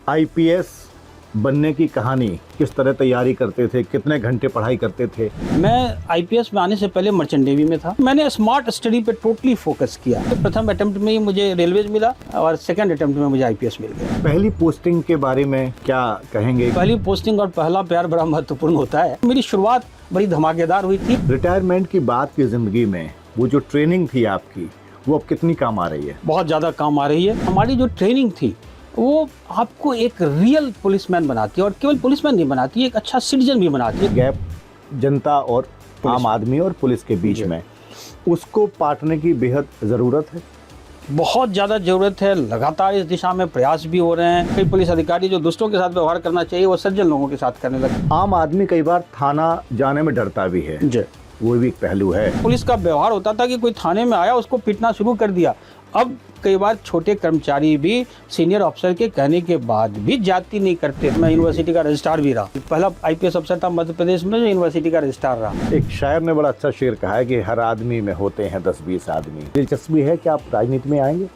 IPS बनने की कहानी, किस तरह तैयारी करते थे, कितने घंटे पढ़ाई करते थे? मैं आईपीएस में आने से पहले मर्चेंट नेवी में था। मैंने स्मार्ट स्टडी पे टोटली फोकस किया। तो प्रथम अटेम्प्ट में ही मुझे रेलवेज मिला और सेकंड अटेम्प्ट में मुझे आईपीएस मिल गया। पहली पोस्टिंग के बारे में क्या कहेंगे? पहली पोस्टिंग और पहला प्यार बड़ा महत्वपूर्ण होता है। मेरी शुरुआत बड़ी धमाकेदार हुई थी। रिटायरमेंट की बात की जिंदगी में वो जो ट्रेनिंग थी आपकी, वो अब कितनी काम आ रही है? बहुत ज़्यादा काम आ रही है। हमारी जो ट्रेनिंग थी वो आपको एक रियल पुलिसमैन बनाती है, और केवल पुलिसमैन नहीं बनाती, एक अच्छा सिटीजन भी बनाती है। गैप जनता और आम आदमी और पुलिस के बीच में, उसको पाटने की बेहद ज़रूरत है। बहुत ज़्यादा ज़रूरत है। लगातार इस दिशा में प्रयास भी हो रहे हैं। कई पुलिस अधिकारी जो दुष्टों के साथ व्यवहार करना चाहिए वो सज्जन लोगों के साथ करने लगे। आम आदमी कई बार थाना जाने में डरता भी है, जी, वो भी एक पहलू है। पुलिस का व्यवहार होता था कि कोई थाने में आया उसको पीटना शुरू कर दिया। अब कई बार छोटे कर्मचारी भी सीनियर अफसर के कहने के बाद भी जाति नहीं करते। मैं यूनिवर्सिटी का रजिस्ट्रार भी रहा। पहला आईपीएस अफसर था मध्य प्रदेश में जो यूनिवर्सिटी का रजिस्ट्रार रहा। एक शायर ने बड़ा अच्छा शेर कहा है कि हर आदमी में होते हैं 10-20 आदमी। दिलचस्पी है कि आप राजनीति में आएंगे?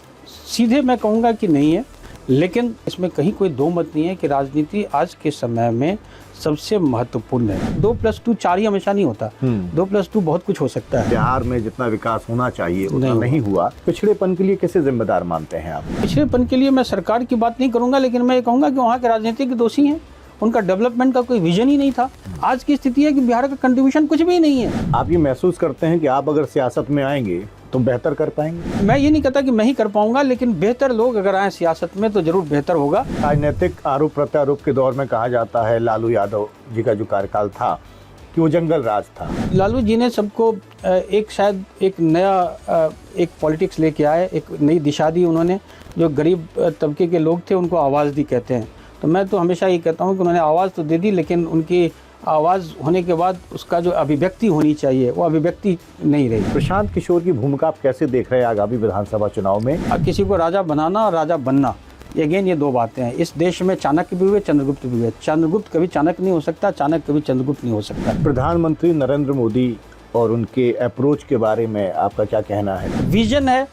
सीधे मैं कहूँगा कि नहीं है, लेकिन इसमें कहीं कोई दो मत नहीं है कि राजनीति आज के समय में सबसे महत्वपूर्ण है। 2+2 4 ही हमेशा नहीं होता। 2+2 बहुत कुछ हो सकता है। बिहार में जितना विकास होना चाहिए उतना नहीं हुआ। पिछड़ेपन के लिए कैसे जिम्मेदार मानते हैं आप? पिछड़ेपन के लिए मैं सरकार की बात नहीं करूंगा, लेकिन मैं ये कहूंगा कि वहाँ के राजनीतिक दोषी हैं। उनका डेवलपमेंट का कोई विजन ही नहीं था। आज की स्थिति है कि बिहार का कंट्रीब्यूशन कुछ भी नहीं है। आप ये महसूस करते हैं कि आप अगर सियासत में आएंगे तो बेहतर कर पाएंगे? मैं ये नहीं कहता कि मैं ही कर पाऊंगा, लेकिन बेहतर लोग अगर आए सियासत में तो जरूर बेहतर होगा। राजनीतिक आरोप प्रत्यारोप के दौर में कहा जाता है लालू यादव जी का जो कार्यकाल था कि वो जंगल राज था। लालू जी ने सबको शायद एक नया एक पॉलिटिक्स लेके आए, एक नई दिशा दी उन्होंने। जो गरीब तबके के लोग थे उनको आवाज़ दी कहते हैं। तो मैं तो हमेशा ये कहता हूँ कि उन्होंने आवाज़ तो दे दी, लेकिन उनकी आवाज़ होने के बाद उसका जो अभिव्यक्ति होनी चाहिए वो अभिव्यक्ति नहीं रही। प्रशांत किशोर की भूमिका आप कैसे देख रहे हैं आगामी विधानसभा चुनाव में? अब किसी को राजा बनाना और राजा बनना, अगेन ये दो बातें हैं। इस देश में चाणक्य भी हुए, चंद्रगुप्त भी हुए। चंद्रगुप्त कभी चाणक्य नहीं हो सकता, चाणक्य कभी चंद्रगुप्त नहीं हो सकता। प्रधानमंत्री नरेंद्र मोदी और उनके अप्रोच के बारे में आपका क्या कहना है? विजन है,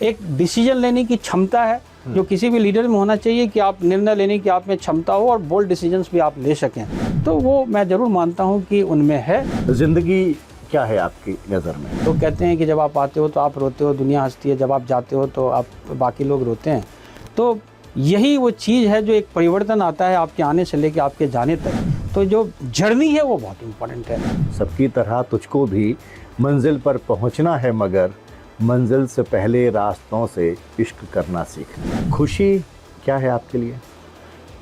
एक डिसीजन लेने की क्षमता है जो किसी भी लीडर में होना चाहिए, कि आप निर्णय लेने की आप में क्षमता हो और बोल्ड डिसीजंस भी आप ले सकें। तो वो मैं ज़रूर मानता हूँ कि उनमें है। जिंदगी क्या है आपकी नज़र में? तो कहते हैं कि जब आप आते हो तो आप रोते हो, दुनिया हंसती है। जब आप जाते हो तो आप बाकी लोग रोते हैं। तो यही वो चीज़ है जो एक परिवर्तन आता है आपके आने से लेके आपके जाने तक। तो जो जर्नी है वो बहुत इम्पोर्टेंट है। सबकी तरह तुझको भी मंजिल पर पहुंचना है, मगर मंजिल से पहले रास्तों से इश्क करना सीखना। खुशी क्या है आपके लिए?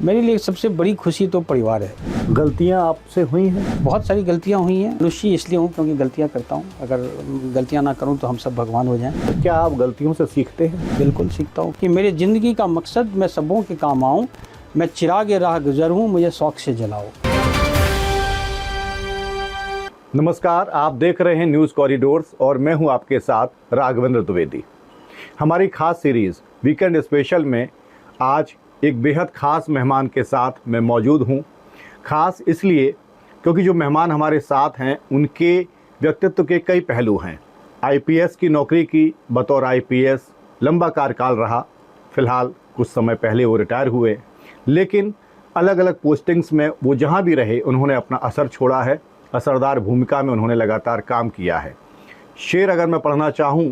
मेरे लिए सबसे बड़ी खुशी तो परिवार है। गलतियां आपसे हुई हैं? बहुत सारी गलतियां हुई हैं। मनुष्य इसलिए हूँ क्योंकि गलतियां करता हूँ। अगर गलतियां ना करूँ तो हम सब भगवान हो जाएं। तो क्या आप गलतियों से सीखते हैं? बिल्कुल सीखता हूँ कि मेरी ज़िंदगी का मकसद मैं सबों के काम आऊँ। मैं चिरागे राह गुजर हूँ, मुझे शौक से जलाओ। नमस्कार, आप देख रहे हैं न्यूज़ कॉरिडोर्स और मैं हूं आपके साथ राघवेंद्र द्विवेदी। हमारी खास सीरीज़ वीकेंड स्पेशल में आज एक बेहद ख़ास मेहमान के साथ मैं मौजूद हूं। ख़ास इसलिए क्योंकि जो मेहमान हमारे साथ हैं उनके व्यक्तित्व के कई पहलू हैं। आईपीएस की नौकरी की बतौर आईपीएस लंबा कार्यकाल रहा। फ़िलहाल कुछ समय पहले वो रिटायर हुए, लेकिन अलग अलग पोस्टिंग्स में वो जहाँ भी रहे उन्होंने अपना असर छोड़ा है। असरदार भूमिका में उन्होंने लगातार काम किया है। शेर अगर मैं पढ़ना चाहूँ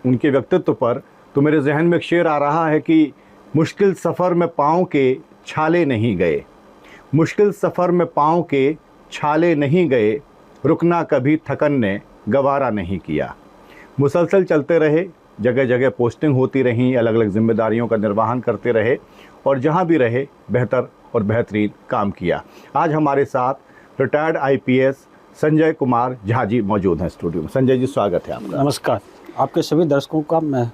उनके व्यक्तित्व पर तो मेरे जहन में एक शेर आ रहा है कि मुश्किल सफ़र में पाँव के छाले नहीं गए, मुश्किल सफ़र में पाँव के छाले नहीं गए, रुकना कभी थकन ने गवारा नहीं किया। मुसलसल चलते रहे, जगह जगह पोस्टिंग होती रहीं, अलग अलग जिम्मेदारियों का निर्वहन करते रहे और जहाँ भी रहे बेहतर और बेहतरीन काम किया। आज हमारे साथ रिटायर्ड आईपीएस संजय कुमार झा जी मौजूद हैं स्टूडियो में। संजय जी, स्वागत है आपका। नमस्कार। आपके सभी दर्शकों का मैं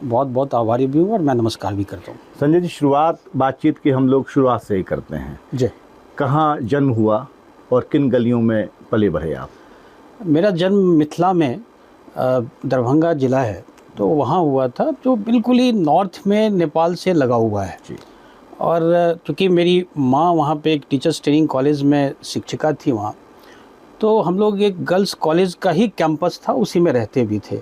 बहुत बहुत आभारी भी हूँ और मैं नमस्कार भी करता हूँ। संजय जी, शुरुआत बातचीत की हम लोग शुरुआत से ही करते हैं जी। कहाँ जन्म हुआ और किन गलियों में पले बढ़े आप? मेरा जन्म मिथिला में दरभंगा ज़िला है, तो वहाँ हुआ था, जो बिल्कुल ही नॉर्थ में नेपाल से लगा हुआ है जी। और चूँकि मेरी माँ वहाँ पे एक टीचर्स ट्रेनिंग कॉलेज में शिक्षिका थी वहाँ, तो हम लोग एक गर्ल्स कॉलेज का ही कैंपस था, उसी में रहते भी थे।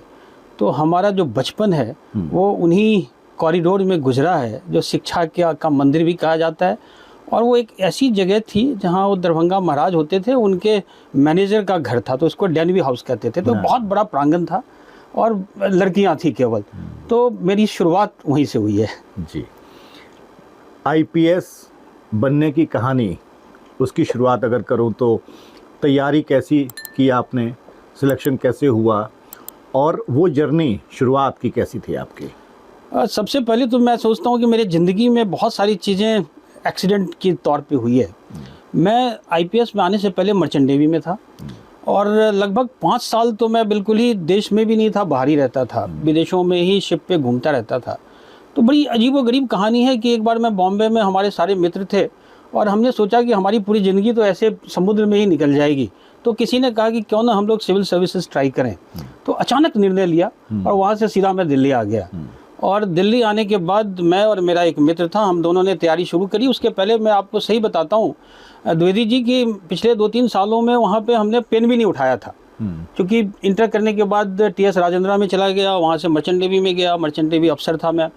तो हमारा जो बचपन है वो उन्हीं कॉरिडोर में गुजरा है, जो शिक्षा का मंदिर भी कहा जाता है, और वो एक ऐसी जगह थी जहाँ वो दरभंगा महाराज होते थे, उनके मैनेजर का घर था, तो उसको डैनवी हाउस कहते थे। तो बहुत बड़ा प्रांगण था और लड़कियाँ थी केवल, तो मेरी शुरुआत वहीं से हुई है। जी, आईपीएस बनने की कहानी, उसकी शुरुआत अगर करूं तो तैयारी कैसी की आपने, सिलेक्शन कैसे हुआ, और वो जर्नी शुरुआत की कैसी थी आपकी? सबसे पहले तो मैं सोचता हूँ कि मेरी ज़िंदगी में बहुत सारी चीज़ें एक्सीडेंट के तौर पे हुई है। मैं आईपीएस में आने से पहले मर्चेंट नेवी में था, और लगभग 5 साल तो मैं बिल्कुल ही देश में भी नहीं था, बाहर ही रहता था, विदेशों में ही शिप पे घूमता रहता था। तो बड़ी अजीबोगरीब कहानी है कि एक बार मैं बॉम्बे में, हमारे सारे मित्र थे और हमने सोचा कि हमारी पूरी ज़िंदगी तो ऐसे समुद्र में ही निकल जाएगी, तो किसी ने कहा कि क्यों ना हम लोग सिविल सर्विसेज ट्राई करें। तो अचानक निर्णय लिया और वहाँ से सीधा मैं दिल्ली आ गया। और दिल्ली आने के बाद मैं और मेरा एक मित्र था, हम दोनों ने तैयारी शुरू करी। उसके पहले मैं आपको सही बताता हूँ द्विवेदी जी कि पिछले 2-3 सालों में वहाँ पे हमने पेन भी नहीं उठाया था, क्योंकि इंटर करने के बाद टीएस राजेंद्रा में चला गया, वहाँ से मर्चेंट नेवी में गया, मर्चेंट नेवी अफसर था मैं।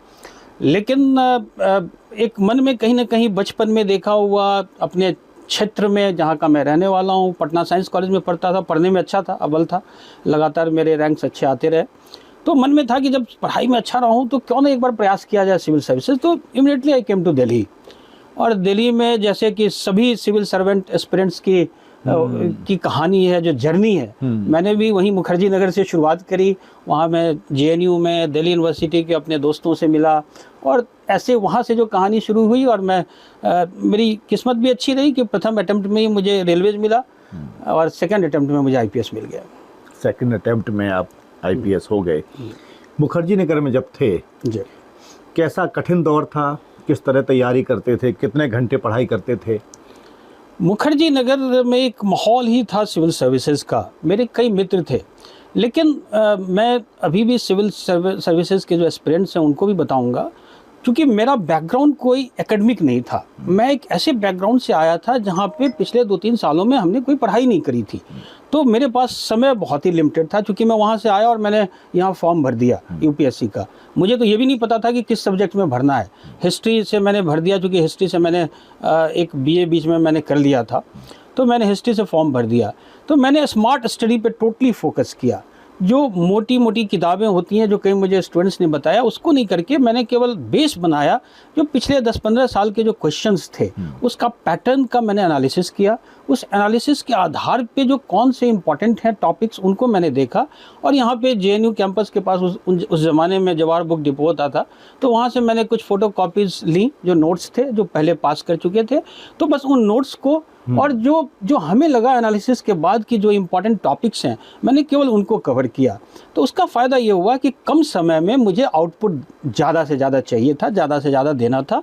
लेकिन एक मन में कहीं ना कहीं बचपन में देखा हुआ, अपने क्षेत्र में जहाँ का मैं रहने वाला हूँ, पटना साइंस कॉलेज में पढ़ता था, पढ़ने में अच्छा था, अव्वल था, लगातार मेरे रैंक्स अच्छे आते रहे। तो मन में था कि जब पढ़ाई में अच्छा रहा हूँ तो क्यों ना एक बार प्रयास किया जाए सिविल सर्विसेज। तो immediately I came to Delhi, और दिल्ली में जैसे कि सभी सिविल सर्वेंट एस्पिरेंट्स की कहानी है, जो जर्नी है, मैंने भी वहीं मुखर्जी नगर से शुरुआत करी। वहाँ मैं जेएनयू में, दिल्ली यूनिवर्सिटी के अपने दोस्तों से मिला, और ऐसे वहाँ से जो कहानी शुरू हुई, और मैं मेरी किस्मत भी अच्छी रही कि प्रथम अटेम्प्ट में ही मुझे रेलवेज मिला और सेकंड अटेम्प्ट में मुझे आईपीएस मिल गया। सेकंड अटेम्प्ट में आप आईपीएस हो गए। मुखर्जी नगर में जब थे जी, कैसा कठिन दौर था, किस तरह तैयारी करते थे, कितने घंटे पढ़ाई करते थे? मुखर्जी नगर में एक माहौल ही था सिविल सर्विसेज का। मेरे कई मित्र थे, लेकिन मैं अभी भी सिविल सर्विसेज के जो एस्पिरेंट्स हैं उनको भी बताऊंगा, क्योंकि मेरा बैकग्राउंड कोई एकेडमिक नहीं था। मैं एक ऐसे बैकग्राउंड से आया था जहाँ पे पिछले 2-3 सालों में हमने कोई पढ़ाई नहीं करी थी, तो मेरे पास समय बहुत ही लिमिटेड था। क्योंकि मैं वहाँ से आया और मैंने यहाँ फॉर्म भर दिया यूपीएससी का, मुझे तो ये भी नहीं पता था कि किस सब्जेक्ट में भरना है। हिस्ट्री से मैंने भर दिया, क्योंकि हिस्ट्री से मैंने एक बीए बीच में मैंने कर लिया था, तो मैंने हिस्ट्री से फॉर्म भर दिया। तो मैंने स्मार्ट स्टडी पे टोटली फोकस किया। जो मोटी मोटी किताबें होती हैं, जो कई मुझे स्टूडेंट्स ने बताया, उसको नहीं करके मैंने केवल बेस बनाया। जो पिछले 10-15 साल के जो क्वेश्चंस थे, उसका पैटर्न का मैंने एनालिसिस किया। उस एनालिसिस के आधार पे जो कौन से इंपॉर्टेंट हैं टॉपिक्स, उनको मैंने देखा। और यहाँ पे जेएनयू कैंपस के पास उस ज़माने में जवाहर बुक डिपो होता था, तो वहाँ से मैंने कुछ फ़ोटो कॉपीज़ ली, जो नोट्स थे, जो पहले पास कर चुके थे। तो बस उन नोट्स को और जो हमें लगा एनालिसिस के बाद की जो इम्पोर्टेंट टॉपिक्स हैं, मैंने केवल उनको कवर किया। तो उसका फ़ायदा ये हुआ कि कम समय में मुझे आउटपुट ज़्यादा से ज़्यादा चाहिए था, ज़्यादा से ज़्यादा देना था।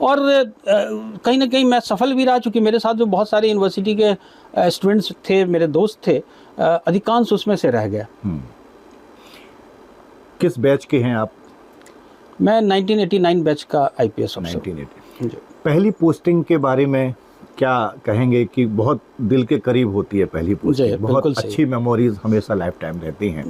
और कहीं ना कहीं मैं सफल भी रहा, चूँकि मेरे साथ जो बहुत सारे यूनिवर्सिटी के स्टूडेंट्स थे, मेरे दोस्त थे, अधिकांश उसमें से रह गया। किस बैच के हैं आप? मैं 1989 बैच का आईपीएस अफसर। 1980। पहली पोस्टिंग के बारे में क्या कहेंगे कि बहुत दिल के करीब होती है पहली पोस्टिंग, बहुत अच्छी मेमोरीज हमेशा लाइफ टाइम रहती हैं।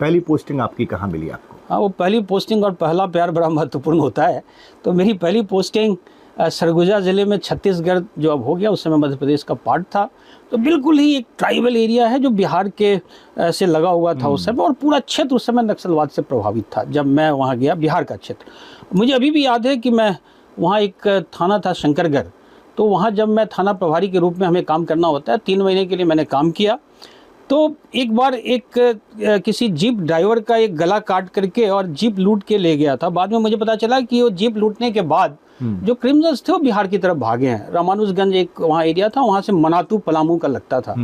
पहली पोस्टिंग आपकी कहाँ मिली आपको? हाँ, वो पहली पोस्टिंग और पहला प्यार बड़ा महत्वपूर्ण होता है। तो मेरी पहली पोस्टिंग सरगुजा ज़िले में, छत्तीसगढ़ जो अब हो गया, उस समय मध्य प्रदेश का पार्ट था। तो बिल्कुल ही एक ट्राइबल एरिया है जो बिहार के से लगा हुआ था उस समय, और पूरा क्षेत्र उस समय नक्सलवाद से प्रभावित था जब मैं वहाँ गया, बिहार का क्षेत्र। मुझे अभी भी याद है कि मैं वहाँ, एक थाना था शंकरगढ़, तो वहाँ जब मैं थाना प्रभारी के रूप में हमें काम करना होता है, 3 महीने के लिए मैंने काम किया। तो एक बार किसी जीप ड्राइवर का एक गला काट करके और जीप लूट के ले गया था। बाद में मुझे पता चला कि वो जीप लूटने के बाद जो क्रिमिनल्स थे वो बिहार की तरफ भागे हैं। रामानुजगंज एक वहाँ एरिया था, वहाँ से मनातू पलामू का लगता था।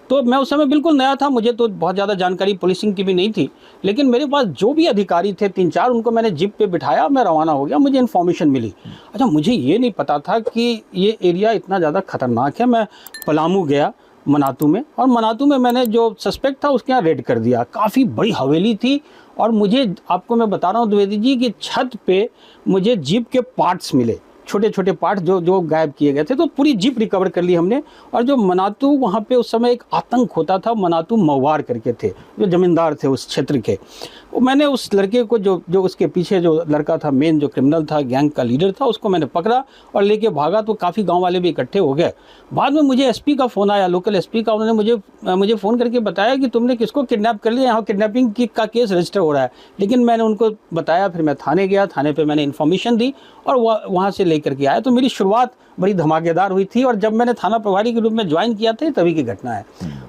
तो मैं उस समय बिल्कुल नया था, मुझे तो बहुत ज़्यादा जानकारी पुलिसिंग की भी नहीं थी, लेकिन मेरे पास जो भी अधिकारी थे 3-4, उनको मैंने जीप पे बिठाया, मैं रवाना हो गया। मुझे इन्फॉर्मेशन मिली। अच्छा, मुझे ये नहीं पता था कि ये एरिया इतना ज़्यादा खतरनाक है। मैं पलामू गया, मनातू में, और मनातू में मैंने जो सस्पेक्ट था उसके यहाँ रेड कर दिया। काफ़ी बड़ी हवेली थी, और मुझे, आपको मैं बता रहा हूँ द्विवेदी जी, कि छत पे मुझे जीप के पार्ट्स मिले, छोटे छोटे पार्ट जो गायब किए गए थे। तो पूरी जीप रिकवर कर ली हमने। और जो मनातू, वहाँ पे उस समय एक आतंक होता था, मनातू मवार करके थे, जो ज़मींदार थे उस क्षेत्र के, वो मैंने उस लड़के को जो उसके पीछे जो लड़का था, मेन जो क्रिमिनल था, गैंग का लीडर था, उसको मैंने पकड़ा और लेके भागा। तो काफ़ी गांव वाले भी इकट्ठे हो गए। बाद में मुझे एसपी का फ़ोन आया, लोकल एसपी का। उन्होंने मुझे फ़ोन करके बताया कि तुमने किसको किडनैप कर लिया, यहाँ किडनैपिंग का केस रजिस्टर हो रहा है। लेकिन मैंने उनको बताया, फिर मैं थाने गया, थाने पर मैंने इन्फॉर्मेशन दी और वहाँ से लेकर के आया। तो मेरी शुरुआत बड़ी धमाकेदार हुई थी और जब मैंने थाना प्रभारी के रूप में ज्वाइन किया था तभी की घटना है।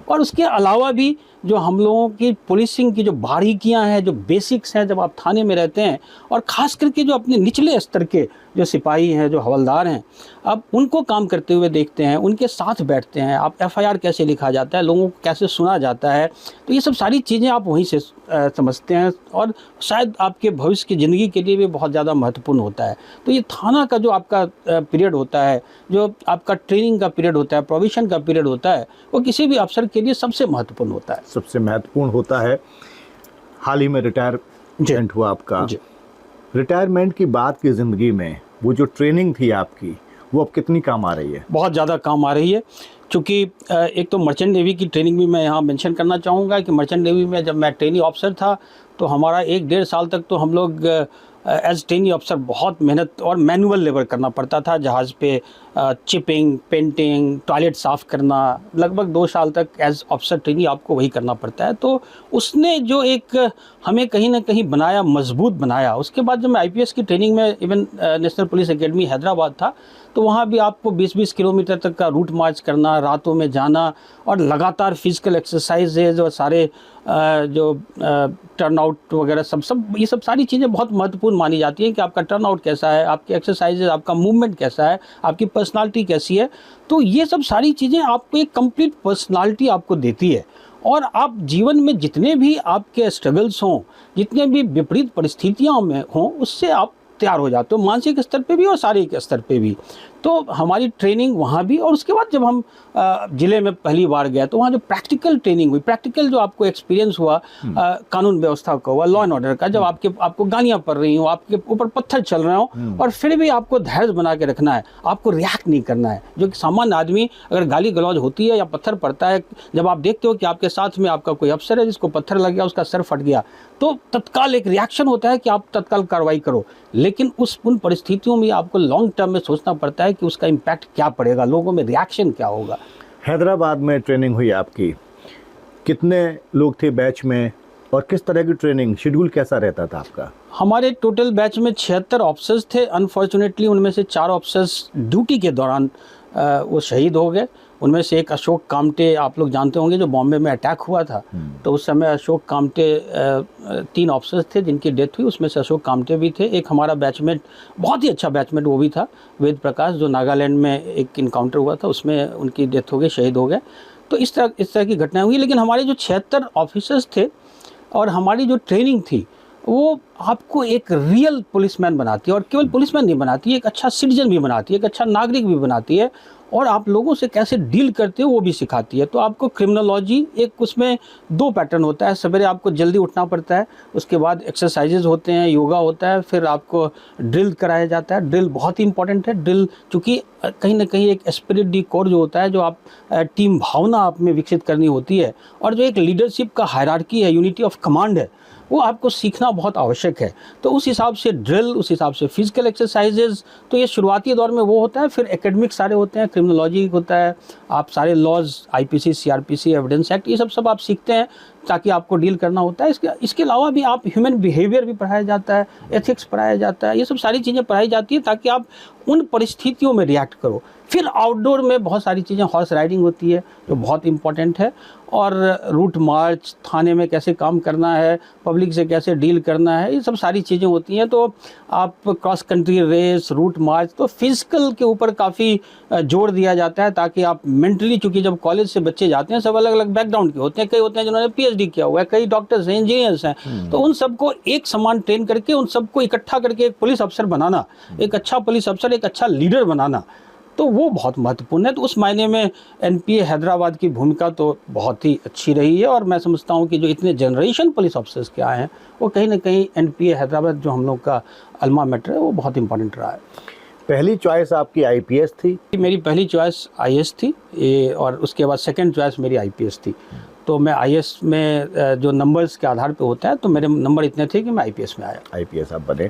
और उसके अलावा भी जो हम लोगों की पुलिसिंग की जो बारीकियां हैं, जो बेसिक्स हैं, जब आप थाने में रहते हैं और ख़ास करके जो अपने निचले स्तर के जो सिपाही हैं, जो हवलदार हैं, अब उनको काम करते हुए देखते हैं, उनके साथ बैठते हैं, आप एफआईआर कैसे लिखा जाता है, लोगों को कैसे सुना जाता है, तो ये सब सारी चीज़ें आप वहीं से समझते हैं और शायद आपके भविष्य की ज़िंदगी के लिए भी बहुत ज़्यादा महत्वपूर्ण होता है। तो ये थाना का जो आपका पीरियड होता है, जो आपका ट्रेनिंग का पीरियड होता है, प्रोविशन का पीरियड होता है, वो किसी भी अफसर के लिए सबसे महत्वपूर्ण होता है। सबसे महत्वपूर्ण होता है। हाल ही में रिटायरमेंट हुआ आपका। रिटायरमेंट की बाद की ज़िंदगी में वो जो ट्रेनिंग थी आपकी, वो अब कितनी काम आ रही है? बहुत ज़्यादा काम आ रही है, क्योंकि एक तो मर्चेंट नेवी की ट्रेनिंग भी मैं यहाँ मेंशन करना चाहूँगा कि मर्चेंट नेवी में जब मैं ट्रेनी ऑफिसर था तो हमारा 1-1.5 साल तक तो हम लोग एज ट्रेनी ऑफिसर बहुत मेहनत और मैनुअल लेबर करना पड़ता था। जहाज़ पे चिपिंग, पेंटिंग, टॉयलेट साफ़ करना, लगभग 2 साल तक एज ऑफिसर ट्रेनी आपको वही करना पड़ता है। तो उसने जो एक हमें कहीं ना कहीं बनाया, मजबूत बनाया। उसके बाद जब मैं आईपीएस की ट्रेनिंग में even national police academy Hyderabad था, तो वहाँ भी आपको 20-20 किलोमीटर तक का रूट मार्च करना, रातों में जाना और लगातार फिजिकल एक्सरसाइजेज और सारे जो टर्न आउट वगैरह सब ये सब सारी चीज़ें बहुत महत्वपूर्ण मानी जाती हैं कि आपका टर्न आउट कैसा है, आपकी एक्सरसाइजेज, आपका मूवमेंट कैसा है, आपकी पर्सनालिटी कैसी है। तो ये सब सारी चीज़ें आपको एक कंप्लीट पर्सनालिटी आपको देती है और आप जीवन में जितने भी आपके स्ट्रगल्स हों, जितने भी विपरीत परिस्थितियों में हों, उससे आप तैयार हो जाते हो, मानसिक स्तर पे भी और शारीरिक स्तर पे भी। तो हमारी ट्रेनिंग वहाँ भी, और उसके बाद जब हम ज़िले में पहली बार गए तो वहाँ जो प्रैक्टिकल ट्रेनिंग हुई, प्रैक्टिकल जो आपको एक्सपीरियंस हुआ कानून व्यवस्था का हुआ, लॉ एंड ऑर्डर का, जब आपको गालियाँ पड़ रही हो, आपके ऊपर पत्थर चल रहे हो और फिर भी आपको धैर्य बना के रखना है, आपको रिएक्ट नहीं करना है। जो कि सामान्य आदमी अगर गाली गलौज होती है या पत्थर पड़ता है, जब आप देखते हो कि आपके साथ में आपका कोई अफसर है जिसको पत्थर लग गया, उसका सर फट गया, तो तत्काल एक रिएक्शन होता है कि आप तत्काल कार्रवाई करो। लेकिन उन परिस्थितियों में आपको लॉन्ग टर्म में सोचना पड़ता है कि उसका इम्पैक्ट क्या पड़ेगा, लोगों में रिएक्शन क्या होगा। हैदराबाद में ट्रेनिंग हुई आपकी, कितने लोग थे बैच में और किस तरह की ट्रेनिंग, शेड्यूल कैसा रहता था आपका? हमारे टोटल बैच में 76 ऑफिसर्स थे। अनफॉर्चुनेटली उनमें से 4 ऑफिसर्स ड्यूटी के दौरान वो शहीद हो गए। उनमें से एक अशोक कामटे, आप लोग जानते होंगे, जो बॉम्बे में अटैक हुआ था, तो उस समय अशोक कामटे 3 ऑफिसर्स थे जिनकी डेथ हुई, उसमें से अशोक कामटे भी थे। एक हमारा बैचमेट, बहुत ही अच्छा बैचमेट वो भी था, वेद प्रकाश, जो नागालैंड में एक इनकाउंटर हुआ था उसमें उनकी डेथ हो गई, शहीद हो गए। तो इस तरह की घटनाएं हुई। लेकिन हमारे जो 76 ऑफिसर्स थे और हमारी जो ट्रेनिंग थी, वो आपको एक रियल पुलिसमैन बनाती है, और केवल पुलिसमैन नहीं बनाती है, एक अच्छा सिटीजन भी बनाती है, एक अच्छा नागरिक भी बनाती है, और आप लोगों से कैसे डील करते हो वो भी सिखाती है। तो आपको क्रिमिनोलॉजी, एक उसमें 2 पैटर्न होता है। सवेरे आपको जल्दी उठना पड़ता है, उसके बाद एक्सरसाइजेज होते हैं, योगा होता है, फिर आपको ड्रिल कराया जाता है। ड्रिल बहुत ही इंपॉर्टेंट है। ड्रिल चूँकि कहीं ना कहीं एक एस्पिरिट डी कोर जो होता है, जो आप टीम भावना आप में विकसित करनी होती है, और जो एक लीडरशिप का हायरार्की है, यूनिटी ऑफ कमांड है, वो आपको सीखना बहुत आवश्यक है। तो उस हिसाब से ड्रिल, उस हिसाब से फिजिकल एक्सरसाइजेज, तो ये शुरुआती दौर में वो होता है। फिर एकेडमिक सारे होते हैं, क्रिमिनोलॉजी होता है, आप सारे laws, IPC, CrPC, evidence act, ये सब आप सीखते हैं ताकि आपको डील करना होता है। इसके अलावा भी आप ह्यूमन बिहेवियर भी पढ़ाया जाता है, एथिक्स पढ़ाया जाता है, ये सब सारी चीज़ें पढ़ाई जाती है ताकि आप उन परिस्थितियों में रिएक्ट करो। फिर आउटडोर में बहुत सारी चीज़ें, हॉर्स राइडिंग होती है जो बहुत इंपॉर्टेंट है, और रूट मार्च, थाने में कैसे काम करना है, पब्लिक से कैसे डील करना है, ये सब सारी चीज़ें होती हैं। तो आप cross country race, route march, तो फिजिकल के ऊपर काफ़ी जोर दिया जाता है ताकि आप मेंटली, चूँकि जब कॉलेज से बच्चे जाते हैं सब अलग अलग बैकग्राउंड के होते हैं, कई होते हैं जिन्होंने पीएचडी किया हुआ है, कई डॉक्टर्स हैं, इंजीनियर्स हैं, तो उन सबको एक समान ट्रेन करके उन सबको इकट्ठा करके एक पुलिस अफसर बनाना, एक अच्छा पुलिस अफसर, एक अच्छा लीडर बनाना, तो वो बहुत महत्वपूर्ण है। तो उस मायने में एनपीए हैदराबाद की भूमिका तो बहुत ही अच्छी रही है, और मैं समझता हूँ कि जो इतने जनरेशन पुलिस ऑफिसर्स के आए हैं, वो कहीं ना कहीं एनपीए हैदराबाद जो हम लोग का अल्मा मैटर है, वो बहुत इंपॉर्टेंट रहा है। पहली चॉइस आपकी आईपीएस थी? मेरी पहली चॉइस आईएएस थी, और उसके बाद सेकंड चॉइस मेरी आईपीएस थी। तो मैं आईएएस में जो नंबर्स के आधार पे होता है, तो मेरे नंबर इतने थे कि मैं आईपीएस में आया। आईपीएस आप बने।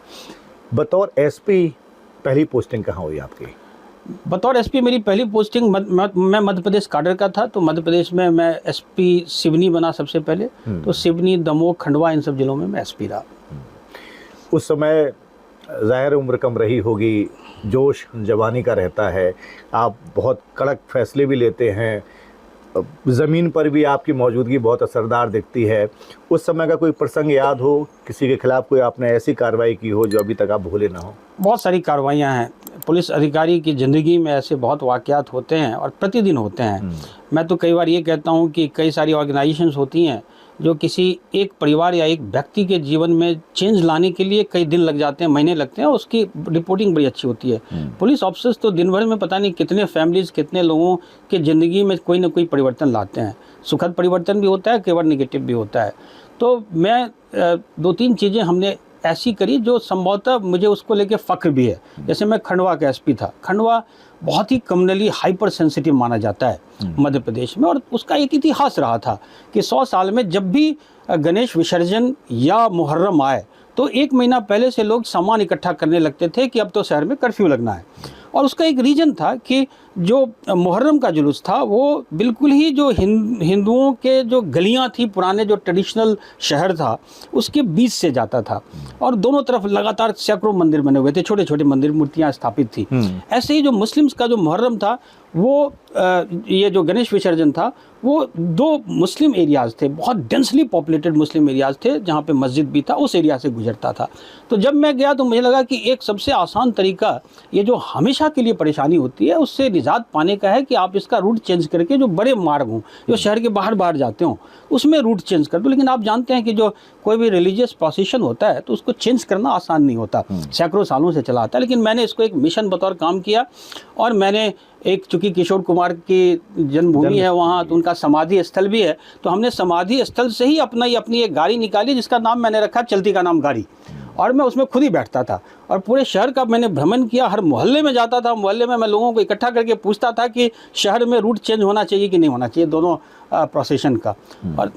बतौर एसपी पहली पोस्टिंग कहाँ हुई आपकी? बतौर एसपी मेरी पहली पोस्टिंग मैं मध्य प्रदेश काडर का था, तो मध्य प्रदेश में मैं एसपी सिवनी बना सबसे पहले। तो सिवनी, दमोह, खंडवा, इन सब जिलों में मैं एसपी रहा। उस समय ज़ाहिर उम्र कम रही होगी, जोश जवानी का रहता है, आप बहुत कड़क फैसले भी लेते हैं, ज़मीन पर भी आपकी मौजूदगी बहुत असरदार दिखती है। उस समय का कोई प्रसंग याद हो, किसी के खिलाफ कोई आपने ऐसी कार्रवाई की हो जो अभी तक आप भूले ना हो? बहुत सारी कार्रवाइयाँ हैं। पुलिस अधिकारी की ज़िंदगी में ऐसे बहुत वाक़यात होते हैं और प्रतिदिन होते हैं। मैं तो कई बार ये कहता हूँ कि कई सारी ऑर्गेनाइजेशंस होती हैं जो किसी एक परिवार या एक व्यक्ति के जीवन में चेंज लाने के लिए कई दिन लग जाते हैं, महीने लगते हैं, और उसकी रिपोर्टिंग बड़ी अच्छी होती है। पुलिस ऑफिसर्स तो दिन भर में पता नहीं कितने फैमिलीज़, कितने लोगों के ज़िंदगी में कोई ना कोई परिवर्तन लाते हैं। सुखद परिवर्तन भी होता है, कई बार निगेटिव भी होता है। तो मैं 2-3 चीज़ें हमने ऐसी करी जो संभवतः मुझे उसको लेके फ़ख्र भी है। जैसे मैं खंडवा का एसपी था। खंडवा बहुत ही कम्युनली हाइपर सेंसिटिव माना जाता है मध्य प्रदेश में, और उसका एक इतिहास रहा था कि 100 साल में जब भी गणेश विसर्जन या मुहर्रम आए तो 1 महीना पहले से लोग सामान इकट्ठा करने लगते थे कि अब तो शहर में कर्फ्यू लगना है। और उसका एक रीज़न था कि जो मुहर्रम का जुलूस था वो बिल्कुल ही जो हिंदुओं के जो गलियां थी, पुराने जो ट्रेडिशनल शहर था, उसके बीच से जाता था, और दोनों तरफ लगातार सैकड़ों मंदिर बने हुए थे, छोटे छोटे मंदिर, मूर्तियां स्थापित थी। ऐसे ही जो मुस्लिम्स का जो मुहर्रम था, वो ये जो गणेश विसर्जन था, वो 2 मुस्लिम एरियाज़ थे, बहुत डेंसली पॉपुलेटेड मुस्लिम एरियाज़ थे, जहाँ पे मस्जिद भी था, उस एरिया से गुजरता था। तो जब मैं गया तो मुझे लगा कि एक सबसे आसान तरीका, ये जो हमेशा के लिए परेशानी होती है, उससे निजात पाने का है कि आप इसका रूट चेंज करके जो बड़े मार्ग हों, जो शहर के बाहर बाहर जाते हों, उसमें रूट चेंज कर दो। लेकिन आप जानते हैं कि जो कोई भी रिलीजियस प्रोसेशन होता है तो उसको चेंज करना आसान नहीं होता, सैकड़ों सालों से चला आता है। लेकिन मैंने इसको एक मिशन बतौर काम किया, और मैंने चूँकि किशोर कुमार की जन्मभूमि है वहाँ, तो उनका समाधि स्थल भी है, तो हमने समाधि स्थल से ही अपनी एक गाड़ी निकाली जिसका नाम मैंने रखा चलती का नाम गाड़ी, और मैं उसमें खुद ही बैठता था और पूरे शहर का मैंने भ्रमण किया। हर मोहल्ले में जाता था, मोहल्ले में मैं लोगों को इकट्ठा करके पूछता था कि शहर में रूट चेंज होना चाहिए कि नहीं होना चाहिए, दोनों प्रोसेशन का। और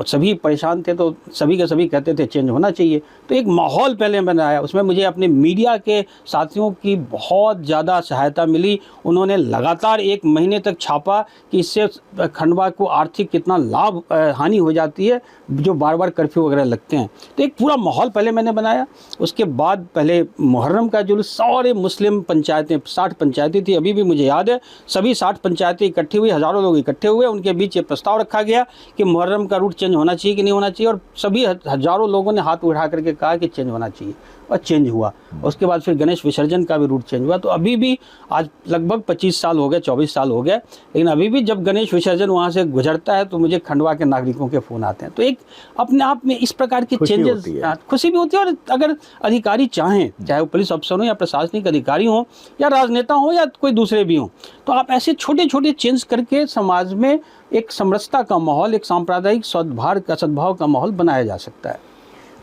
सभी परेशान थे, तो सभी के सभी कहते थे चेंज होना चाहिए। तो एक माहौल पहले बनाया, उसमें मुझे अपने मीडिया के साथियों की बहुत ज़्यादा सहायता मिली। उन्होंने लगातार 1 महीने तक छापा कि इससे खंडवा को आर्थिक कितना लाभ हानि हो जाती है जो बार बार कर्फ्यू वगैरह लगते हैं। तो एक पूरा माहौल पहले मैंने बनाया। उसके बाद पहले मुहर्रम का जुलूस, सारे मुस्लिम पंचायतें, 60 पंचायतें थी, अभी भी मुझे याद है, सभी 60 पंचायतें इकट्ठी हुई, हज़ारों लोग इकट्ठे हुए, उनके बीच ये प्रस्ताव रखा गया कि मुहर्रम का रूट चेंज होना चाहिए कि नहीं होना चाहिए, और सभी हज़ारों लोगों ने हाथ उठा करके कहा कि चेंज होना चाहिए, और चेंज हुआ। उसके बाद फिर गणेश विसर्जन का भी रूट चेंज हुआ। तो अभी भी आज लगभग 25 साल हो गए, 24 साल हो गए, लेकिन अभी भी जब गणेश विसर्जन वहाँ से गुजरता है तो मुझे खंडवा के नागरिकों के फ़ोन आते हैं। तो एक अपने आप में इस प्रकार के चेंजेस, खुशी भी होती है। और अगर अधिकारी चाहें, चाहे वो पुलिस अफसर हो या प्रशासनिक अधिकारी हों या राजनेता हों या कोई दूसरे भी हों, तो आप ऐसे छोटे छोटे चेंज करके समाज में एक समरसता का माहौल, एक सांप्रदायिक सद्भाव का माहौल बनाया जा सकता है।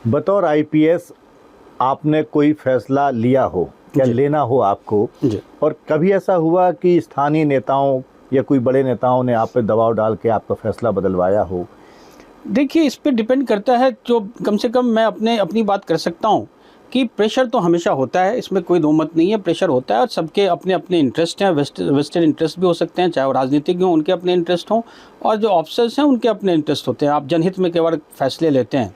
बतौर आईपीएस आपने कोई फैसला लिया हो या लेना हो आपको, और कभी ऐसा हुआ कि स्थानीय नेताओं या कोई बड़े नेताओं ने आप पे दबाव डाल के आपका फैसला बदलवाया हो? देखिए, इस पे डिपेंड करता है। जो कम से कम मैं अपनी बात कर सकता हूँ कि प्रेशर तो हमेशा होता है, इसमें कोई दो मत नहीं है, प्रेशर होता है, और सबके अपने अपने इंटरेस्ट हैं, वेस्टेड इंटरेस्ट भी हो सकते हैं, चाहे वो राजनीतिज्ञ हों उनके अपने इंटरेस्ट हों, और जो ऑफिसर्स हैं उनके अपने इंटरेस्ट होते हैं। आप जनहित में कई बार फैसले लेते हैं।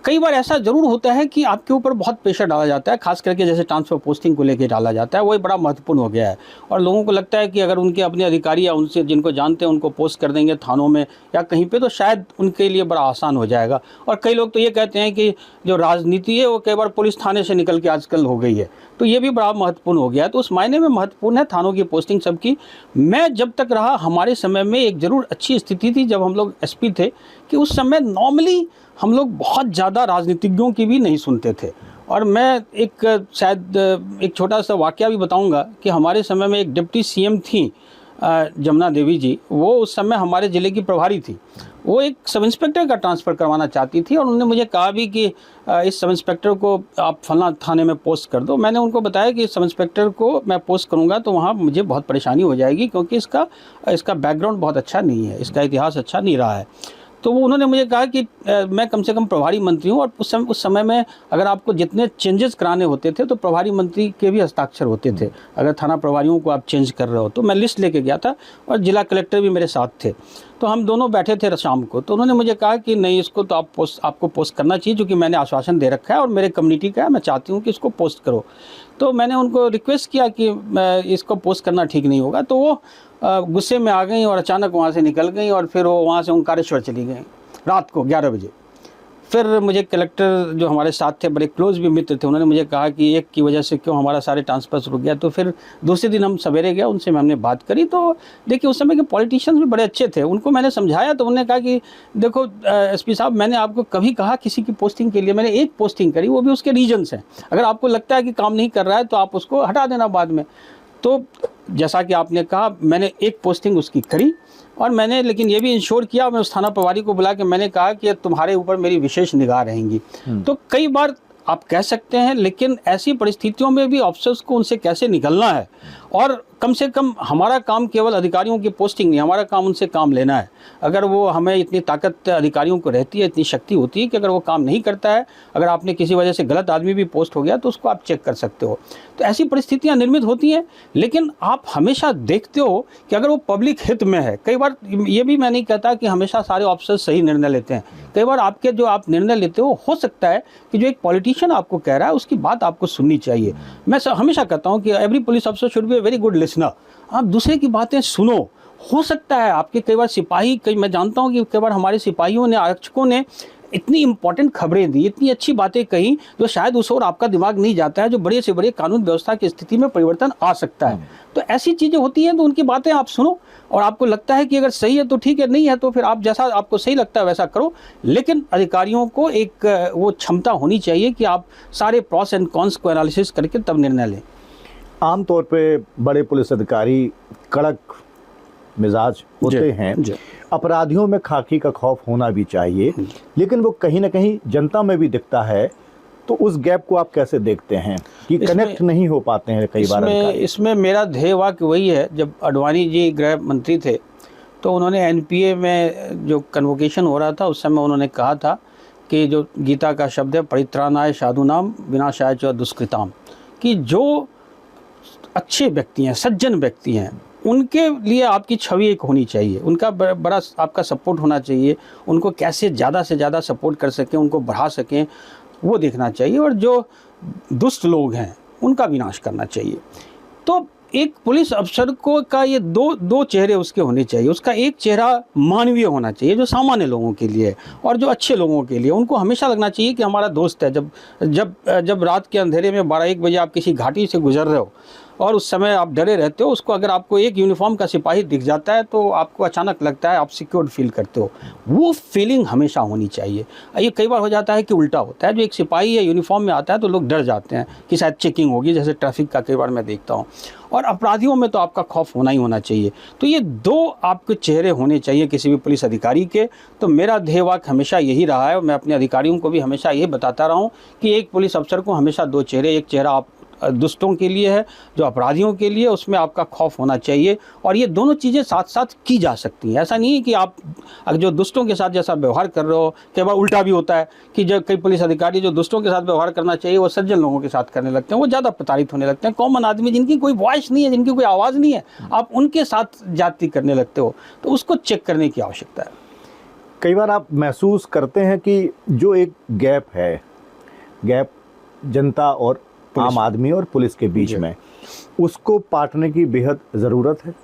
कई बार ऐसा ज़रूर होता है कि आपके ऊपर बहुत प्रेशर डाला जाता है, खास करके जैसे ट्रांसफ़र पोस्टिंग को लेके डाला जाता है, वही बड़ा महत्वपूर्ण हो गया है। और लोगों को लगता है कि अगर उनके अपने अधिकारी या उनसे जिनको जानते हैं उनको पोस्ट कर देंगे थानों में या कहीं पे, तो शायद उनके लिए बड़ा आसान हो जाएगा। और कई लोग तो ये कहते हैं कि जो राजनीति है वो कई बार पुलिस थाने से निकल के आजकल हो गई है, तो ये भी बड़ा महत्वपूर्ण हो गया है। तो उस मायने में महत्वपूर्ण है थानों की पोस्टिंग सबकी। मैं जब तक रहा, हमारे समय में एक ज़रूर अच्छी स्थिति थी जब हम लोग एसपी थे, कि उस समय नॉर्मली हम लोग बहुत ज़्यादा राजनीतिज्ञों की भी नहीं सुनते थे। और मैं शायद एक छोटा सा वाकया भी बताऊंगा कि हमारे समय में एक डिप्टी सीएम थी जमुना देवी जी, वो उस समय हमारे ज़िले की प्रभारी थी। वो एक सब इंस्पेक्टर का ट्रांसफ़र करवाना चाहती थी और उन्होंने मुझे कहा भी कि इस सब इंस्पेक्टर को आप फलां थाने में पोस्ट कर दो। मैंने उनको बताया कि सब इंस्पेक्टर को मैं पोस्ट करूंगा तो वहाँ मुझे बहुत परेशानी हो जाएगी, क्योंकि इसका बैकग्राउंड बहुत अच्छा नहीं है, इसका इतिहास अच्छा नहीं रहा है। तो वो उन्होंने मुझे कहा कि मैं कम से कम प्रभारी मंत्री हूँ, और उस समय में अगर आपको जितने चेंजेस कराने होते थे तो प्रभारी मंत्री के भी हस्ताक्षर होते थे, अगर थाना प्रभारियों को आप चेंज कर रहे हो तो। मैं लिस्ट लेके गया था और जिला कलेक्टर भी मेरे साथ थे, तो हम दोनों बैठे थे शाम को। तो उन्होंने मुझे कहा कि नहीं, इसको तो आपको पोस्ट करना चाहिए, क्योंकि मैंने आश्वासन दे रखा है और मेरे कम्युनिटी का है, मैं चाहती हूँ कि इसको पोस्ट करो। तो मैंने उनको रिक्वेस्ट किया कि इसको पोस्ट करना ठीक नहीं होगा, तो वो गुस्से में आ गई और अचानक वहाँ से निकल गई, और फिर वो वहाँ से ओंकारेश्वर चली गई रात को 11 बजे। फिर मुझे कलेक्टर जो हमारे साथ थे, बड़े क्लोज भी मित्र थे, उन्होंने मुझे कहा कि एक की वजह से क्यों हमारा सारे ट्रांसफर्स रुक गया। तो फिर दूसरे दिन हम सवेरे गए, उनसे हमने बात करी। तो देखिए, उस समय के पॉलिटिशियंस भी बड़े अच्छे थे, उनको मैंने समझाया तो उन्होंने कहा कि देखो एसपी साहब, मैंने आपको कभी कहा किसी की पोस्टिंग के लिए, मैंने एक पोस्टिंग करी, वो भी उसके रीजन्स हैं। अगर आपको लगता है कि काम नहीं कर रहा है तो आप उसको हटा देना बाद में। तो जैसा कि आपने कहा, मैंने एक पोस्टिंग उसकी करी, और मैंने लेकिन ये भी इंश्योर किया, मैं उस थाना प्रभारी को बुला के मैंने कहा कि तुम्हारे ऊपर मेरी विशेष निगाह रहेंगी। तो कई बार आप कह सकते हैं, लेकिन ऐसी परिस्थितियों में भी ऑफिसर्स को उनसे कैसे निकलना है, और कम से कम हमारा काम केवल अधिकारियों की पोस्टिंग नहीं, हमारा काम उनसे काम लेना है। अगर वो हमें इतनी ताकत अधिकारियों को रहती है, इतनी शक्ति होती है कि अगर वो काम नहीं करता है, अगर आपने किसी वजह से गलत आदमी भी पोस्ट हो गया तो उसको आप चेक कर सकते हो। तो ऐसी परिस्थितियां निर्मित होती हैं, लेकिन आप हमेशा देखते हो कि अगर वो पब्लिक हित में है। कई बार ये भी मैं नहीं कहता कि हमेशा सारे ऑफिसर सही निर्णय लेते हैं, कई बार आपके जो आप निर्णय लेते हो सकता है कि जो एक पॉलिटिशियन आपको कह रहा है उसकी बात आपको सुननी चाहिए। मैं हमेशा कहता हूँ कि every police officer should be a very good listener. आप दूसरे की बातें सुनो। हो सकता है आपके कई बार सिपाही, मैं जानता हूँ कि कई बार हमारे सिपाहियों ने, आरक्षकों ने इतनी इंपॉर्टेंट खबरें दी, इतनी अच्छी बातें कही जो शायद उस ओर आपका दिमाग नहीं जाता है, जो बड़े से बड़े कानून व्यवस्था की स्थिति में परिवर्तन आ सकता है। तो ऐसी चीज़ें होती हैं, तो उनकी बातें आप सुनो, और आपको लगता है कि अगर सही है तो ठीक है, नहीं है तो फिर आप जैसा आपको सही लगता है वैसा करो। लेकिन अधिकारियों को एक वो क्षमता होनी चाहिए कि आप सारे प्रॉस एंड कॉन्स को एनालिसिस करके तब निर्णय लें। आमतौर पे बड़े पुलिस अधिकारी कड़क मिजाज होते हैं, अपराधियों में खाकी का खौफ होना भी चाहिए, लेकिन वो कहीं ना कहीं जनता में भी दिखता है। तो उस गैप को आप कैसे देखते हैं कि कनेक्ट नहीं हो पाते हैं कई बार? इसमें मेरा ध्येय वाक्य वही है, जब अडवाणी जी गृह मंत्री थे तो उन्होंने एनपीए में जो कन्वोकेशन हो रहा था उस समय उन्होंने कहा था कि जो गीता का शब्द है, परित्राणाय साधूनाम विनाशाय च दुष्कृताम, कि जो अच्छे व्यक्ति हैं, सज्जन व्यक्ति हैं, उनके लिए आपकी छवि एक होनी चाहिए, उनका बड़ा आपका सपोर्ट होना चाहिए, उनको कैसे ज़्यादा से ज़्यादा सपोर्ट कर सकें, उनको बढ़ा सकें, वो देखना चाहिए। और जो दुष्ट लोग हैं उनका विनाश करना चाहिए। तो एक पुलिस अफसर को का ये दो चेहरे उसके होने चाहिए। उसका एक चेहरा मानवीय होना चाहिए, जो सामान्य लोगों के लिए, और जो अच्छे लोगों के लिए। उनको हमेशा लगना चाहिए कि हमारा दोस्त है। जब रात के अंधेरे में 12-1 बजे आप किसी घाटी से गुजर रहे हो और उस समय आप डरे रहते हो, उसको अगर आपको एक यूनिफॉर्म का सिपाही दिख जाता है तो आपको अचानक लगता है, आप सिक्योर्ड फील करते हो। वो फीलिंग हमेशा होनी चाहिए। ये कई बार हो जाता है कि उल्टा होता है, जो एक सिपाही है यूनिफॉर्म में आता है तो लोग डर जाते हैं कि शायद चेकिंग होगी, जैसे ट्रैफिक का कई बार मैं देखता हूँ। और अपराधियों में तो आपका खौफ होना ही होना चाहिए। तो ये दो आपके चेहरे होने चाहिए किसी भी पुलिस अधिकारी के। तो मेरा ध्येय वाक्य हमेशा यही रहा है, और मैं अपने अधिकारियों को भी हमेशा यही बताता रहा हूँ कि एक पुलिस अफसर को हमेशा दो चेहरे, एक चेहरा आप दुष्टों के लिए है, जो अपराधियों के लिए, उसमें आपका खौफ होना चाहिए। और ये दोनों चीज़ें साथ साथ की जा सकती हैं। ऐसा नहीं है कि आप जो दुष्टों के साथ जैसा व्यवहार कर रहे हो, कई बार उल्टा भी होता है कि जो कई पुलिस अधिकारी जो दुष्टों के साथ व्यवहार करना चाहिए वो सज्जन लोगों के साथ करने लगते हैं, वो ज़्यादा प्रताड़ित होने लगते हैं। कॉमन आदमी जिनकी कोई वॉइस नहीं है, जिनकी कोई आवाज़ नहीं है, आप उनके साथ जाति करने लगते हो, तो उसको चेक करने की आवश्यकता है। कई बार आप महसूस करते हैं कि जो एक गैप जनता और आम आदमी और पुलिस के बीच में, उसको पाटने की बेहद ज़रूरत है।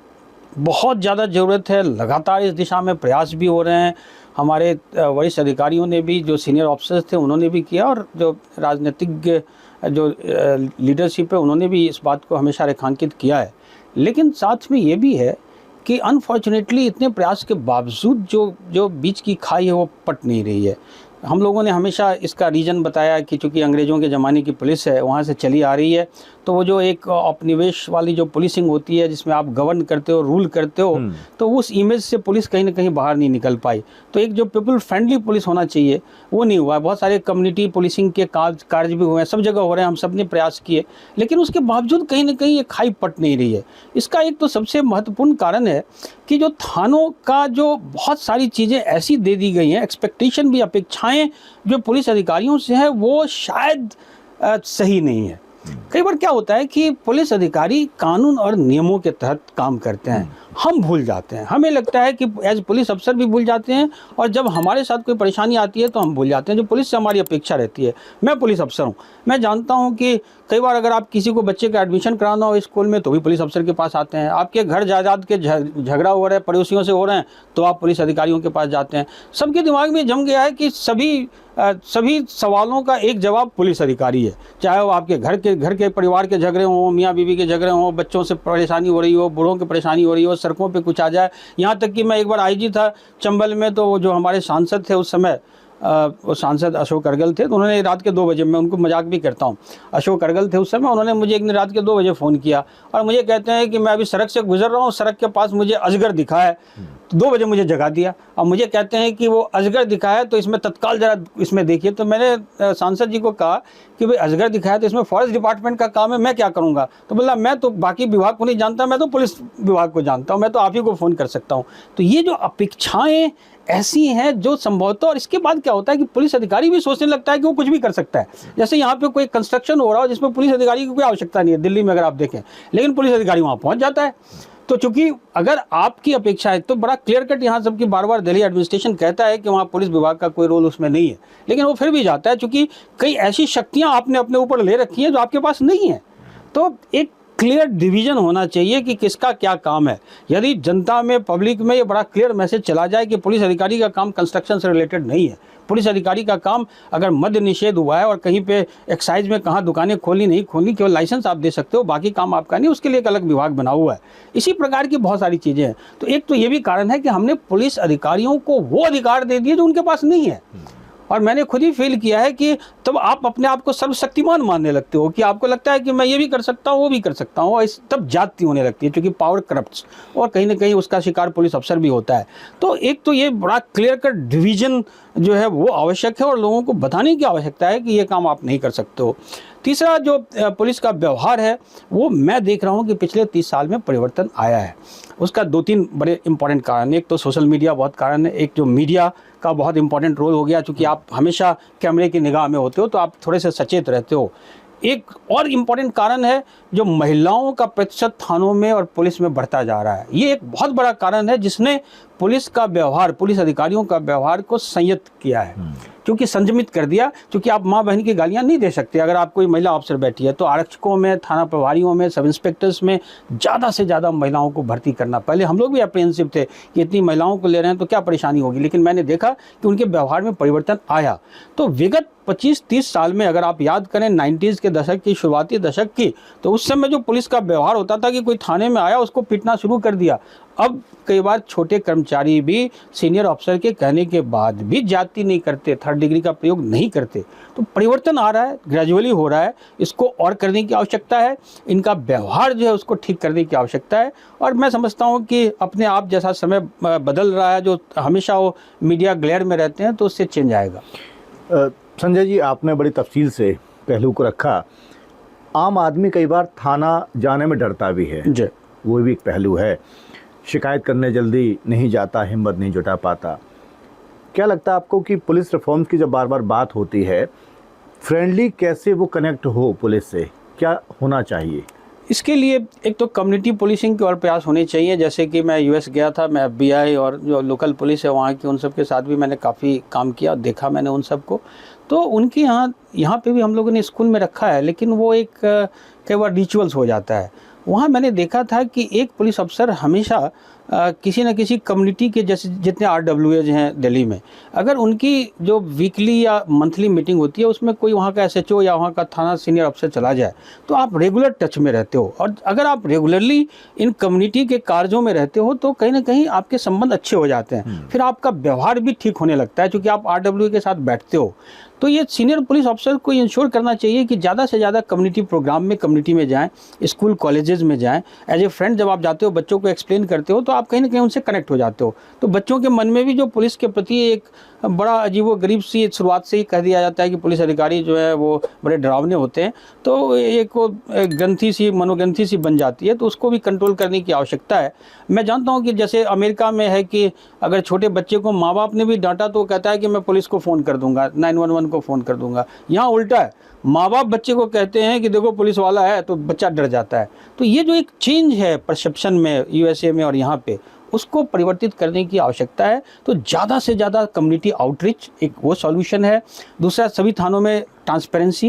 बहुत ज़्यादा ज़रूरत है। लगातार इस दिशा में प्रयास भी हो रहे हैं। हमारे वरिष्ठ अधिकारियों ने भी, जो सीनियर ऑफिसर्स थे उन्होंने भी किया, और जो राजनीतिक जो लीडरशिप है उन्होंने भी इस बात को हमेशा रेखांकित किया है। लेकिन साथ में ये भी है कि अनफॉर्चुनेटली इतने प्रयास के बावजूद जो बीच की खाई है वो पट नहीं रही है। हम लोगों ने हमेशा इसका रीज़न बताया कि चूँकि अंग्रेज़ों के ज़माने की पुलिस है, वहाँ से चली आ रही है, तो वो जो एक उपनिवेश वाली जो पुलिसिंग होती है जिसमें आप गवर्न करते हो, रूल करते हो, तो उस इमेज से पुलिस कहीं ना कहीं बाहर नहीं निकल पाई। तो एक जो पीपल फ्रेंडली पुलिस होना चाहिए वो नहीं हुआ। बहुत सारे कम्युनिटी पुलिसिंग के कार्य भी हुए हैं, सब जगह हो रहे हैं, हम सब ने प्रयास किए, लेकिन उसके बावजूद कहीं ना कहीं ये खाई पट नहीं रही है। इसका एक तो सबसे महत्वपूर्ण कारण है कि जो थानों का जो बहुत सारी चीज़ें ऐसी दे दी गई हैं, एक्सपेक्टेशन भी, अपेक्षाएं जो पुलिस अधिकारियों से है वो शायद सही नहीं है। कई बार क्या होता है कि पुलिस अधिकारी कानून और नियमों के तहत काम करते हैं, हम भूल जाते हैं। हमें लगता है कि एज पुलिस अफसर भी भूल जाते हैं, और जब हमारे साथ कोई परेशानी आती है तो हम भूल जाते हैं जो पुलिस से हमारी अपेक्षा रहती है। मैं पुलिस अफसर हूँ, मैं जानता हूँ कि कई बार अगर आप किसी को बच्चे का एडमिशन कराना हो स्कूल में तो भी पुलिस अफसर के पास आते हैं। आपके घर जायदाद के झगड़ा हो रहा है, पड़ोसियों से हो रहे हैं, तो आप पुलिस अधिकारियों के पास जाते हैं। सबके दिमाग में जम गया है कि सभी सवालों का एक जवाब पुलिस अधिकारी है, चाहे वो आपके घर के परिवार के झगड़े हों, मियाँ बीवी के झगड़े हों, बच्चों से परेशानी हो रही हो, बूढ़ों की परेशानी हो रही हो, सड़कों पे कुछ आ जाए। यहाँ तक कि मैं एक बार आईजी था चंबल में, तो वो जो हमारे सांसद थे उस समय, वो सांसद अशोक करगल थे, तो उन्होंने रात के 2 बजे, मैं उनको मजाक भी करता हूँ, अशोक करगल थे उस समय, उन्होंने मुझे एक दिन रात के 2 बजे फ़ोन किया और मुझे कहते हैं कि मैं अभी सड़क से गुजर रहा हूँ, सड़क के पास मुझे अजगर दिखा है। तो 2 बजे मुझे जगा दिया और मुझे कहते हैं कि वो अजगर दिखा है तो इसमें तत्काल ज़रा इसमें देखिए। तो मैंने सांसद जी को कहा कि भाई अजगर दिखा है तो इसमें फॉरेस्ट डिपार्टमेंट का काम है, मैं क्या करूँगा? तो बोला मैं तो बाकी विभाग को नहीं जानता, मैं तो पुलिस विभाग को जानता हूँ, मैं तो आप ही को फ़ोन कर सकता हूँ। तो ये जो अपेक्षाएँ ऐसी हैं जो संभवतः, और इसके बाद क्या होता है कि पुलिस अधिकारी भी सोचने लगता है कि वो कुछ भी कर सकता है। जैसे यहाँ पे कोई कंस्ट्रक्शन हो रहा हो जिसमें पुलिस अधिकारी की कोई आवश्यकता नहीं है, दिल्ली में अगर आप देखें, लेकिन पुलिस अधिकारी वहाँ पहुँच जाता है। तो चूंकि अगर आपकी अपेक्षा है तो बड़ा क्लियर कट यहाँ सबकी बार बार दिल्ली एडमिनिस्ट्रेशन कहता है कि वहाँ पुलिस विभाग का कोई रोल उसमें नहीं है, लेकिन वो फिर भी जाता है, चूंकि कई ऐसी शक्तियाँ आपने अपने ऊपर ले रखी हैं जो आपके पास नहीं है। तो एक क्लियर डिवीजन होना चाहिए कि किसका क्या काम है। यदि जनता में, पब्लिक में ये बड़ा क्लियर मैसेज चला जाए कि पुलिस अधिकारी का काम कंस्ट्रक्शन से रिलेटेड नहीं है, पुलिस अधिकारी का काम अगर मद्य निषेध हुआ है और कहीं पे एक्साइज में कहाँ दुकानें खोलनी नहीं खोलनी, केवल लाइसेंस आप दे सकते हो, बाकी काम आपका नहीं, उसके लिए एक अलग विभाग बना हुआ है। इसी प्रकार की बहुत सारी चीज़ें हैं। तो एक तो ये भी कारण है कि हमने पुलिस अधिकारियों को वो अधिकार दे दिए जो उनके पास नहीं है। और मैंने खुद ही फील किया है कि तब आप अपने आप को सर्वशक्तिमान मानने लगते हो कि आपको लगता है कि मैं ये भी कर सकता हूँ, वो भी कर सकता हूँ, और तब जाति होने लगती है, क्योंकि पावर करप्ट्स, और कहीं ना कहीं उसका शिकार पुलिस अफसर भी होता है। तो एक तो ये बड़ा क्लियर कट डिवीजन जो है वो आवश्यक है, और लोगों को बताने की आवश्यकता है कि ये काम आप नहीं कर सकते हो। तीसरा जो पुलिस का व्यवहार है वो मैं देख रहा हूँ कि पिछले 30 साल में परिवर्तन आया है। उसका 2-3 बड़े इंपॉर्टेंट कारण, एक तो सोशल मीडिया बहुत कारण है, एक जो मीडिया का बहुत इंपॉर्टेंट रोल हो गया, क्योंकि आप हमेशा कैमरे की निगाह में होते हो तो आप थोड़े से सचेत रहते हो। एक और इम्पॉर्टेंट कारण है जो महिलाओं का प्रतिशत थानों में और पुलिस में बढ़ता जा रहा है। ये एक बहुत बड़ा कारण है जिसने पुलिस का व्यवहार, पुलिस अधिकारियों का व्यवहार को संयत किया है, क्योंकि संयमित कर दिया। क्योंकि आप माँ बहन की गालियाँ नहीं दे सकते अगर आप कोई महिला अफसर बैठी है, तो आरक्षकों में, थाना प्रभारियों में, सब इंस्पेक्टर्स में ज़्यादा से ज़्यादा महिलाओं को भर्ती करना। पहले हम लोग भी अप्रेहेंसिव थे कि इतनी महिलाओं को ले रहे हैं तो क्या परेशानी होगी, लेकिन मैंने देखा कि उनके व्यवहार में परिवर्तन आया। तो विगत 25-30 साल में अगर आप याद करें 90s के दशक की, शुरुआती दशक की, तो उस समय जो पुलिस का व्यवहार होता था कि कोई थाने में आया उसको पीटना शुरू कर दिया। अब कई बार छोटे कर्मचारी भी सीनियर अफसर के कहने के बाद भी जाति नहीं करते, 3rd डिग्री का प्रयोग नहीं करते। तो परिवर्तन आ रहा है, ग्रेजुअली हो रहा है, इसको और करने की आवश्यकता है। इनका व्यवहार जो है उसको ठीक करने की आवश्यकता है। और मैं समझता हूँ कि अपने आप जैसा समय बदल रहा है, जो हमेशा वो मीडिया ग्लेयर में रहते हैं, तो उससे चेंज आएगा। संजय जी, आपने बड़ी तफसील से पहलू को रखा। आम आदमी कई बार थाना जाने में डरता भी है, जी, वो भी एक पहलू है। शिकायत करने जल्दी नहीं जाता, हिम्मत नहीं जुटा पाता। क्या लगता है आपको कि पुलिस रिफॉर्म्स की जब बार बार बात होती है, फ्रेंडली कैसे वो कनेक्ट हो पुलिस से, क्या होना चाहिए? इसके लिए एक तो कम्युनिटी पुलिसिंग के और प्रयास होने चाहिए। जैसे कि मैं यूएस गया था, मैं FBI और जो लोकल पुलिस है वहाँ की, उन सब के साथ भी मैंने काफ़ी काम किया, देखा मैंने उन सब को। तो उनके यहाँ पे भी हम लोगों ने स्कूल में रखा है, लेकिन वो एक कई बार रिचुअल्स हो जाता है। वहाँ मैंने देखा था कि एक पुलिस अफसर हमेशा किसी न किसी कम्युनिटी के जैसे जितने RWAs हैं दिल्ली में, अगर उनकी जो वीकली या मंथली मीटिंग होती है उसमें कोई वहाँ का SHO या वहाँ का थाना सीनियर अफसर चला जाए तो आप रेगुलर टच में रहते हो, और अगर आप रेगुलरली इन कम्युनिटी के कार्यों में रहते हो तो कहीं ना कहीं आपके संबंध अच्छे हो जाते हैं, फिर आपका व्यवहार भी ठीक होने लगता है क्योंकि आप RWA के साथ बैठते हो। तो ये सीनियर पुलिस अफसर को इंश्योर करना चाहिए कि ज़्यादा से ज़्यादा कम्युनिटी प्रोग्राम में कम्युनिटी में जाएं, स्कूल कॉलेजेस में जाएं। एज ए फ्रेंड जब आप जाते हो, बच्चों को एक्सप्लेन करते हो तो आप कहीं ना कहीं उनसे कनेक्ट हो जाते हो। तो बच्चों के मन में भी जो पुलिस के प्रति एक बड़ा अजीबोगरीब सी शुरुआत से ही कह दिया जाता है कि पुलिस अधिकारी जो है वो बड़े डरावने होते हैं, तो एक वो ग्रंथि सी, मनोग्रंथि सी बन जाती है, तो उसको भी कंट्रोल करने की आवश्यकता है। मैं जानता हूँ कि जैसे अमेरिका में है कि अगर छोटे बच्चे को माँ बाप ने भी डांटा तो कहता है कि मैं पुलिस को फ़ोन कर दूंगा, 911 को फ़ोन कर दूंगा। यहाँ उल्टा है, माँ बाप बच्चे को कहते हैं कि देखो पुलिस वाला है, तो बच्चा डर जाता है। तो ये जो एक चेंज है परसेप्शन में USA में और यहाँ पे, उसको परिवर्तित करने की आवश्यकता है। तो ज़्यादा से ज़्यादा कम्युनिटी आउटरीच एक वो सॉल्यूशन है। दूसरा, सभी थानों में ट्रांसपेरेंसी,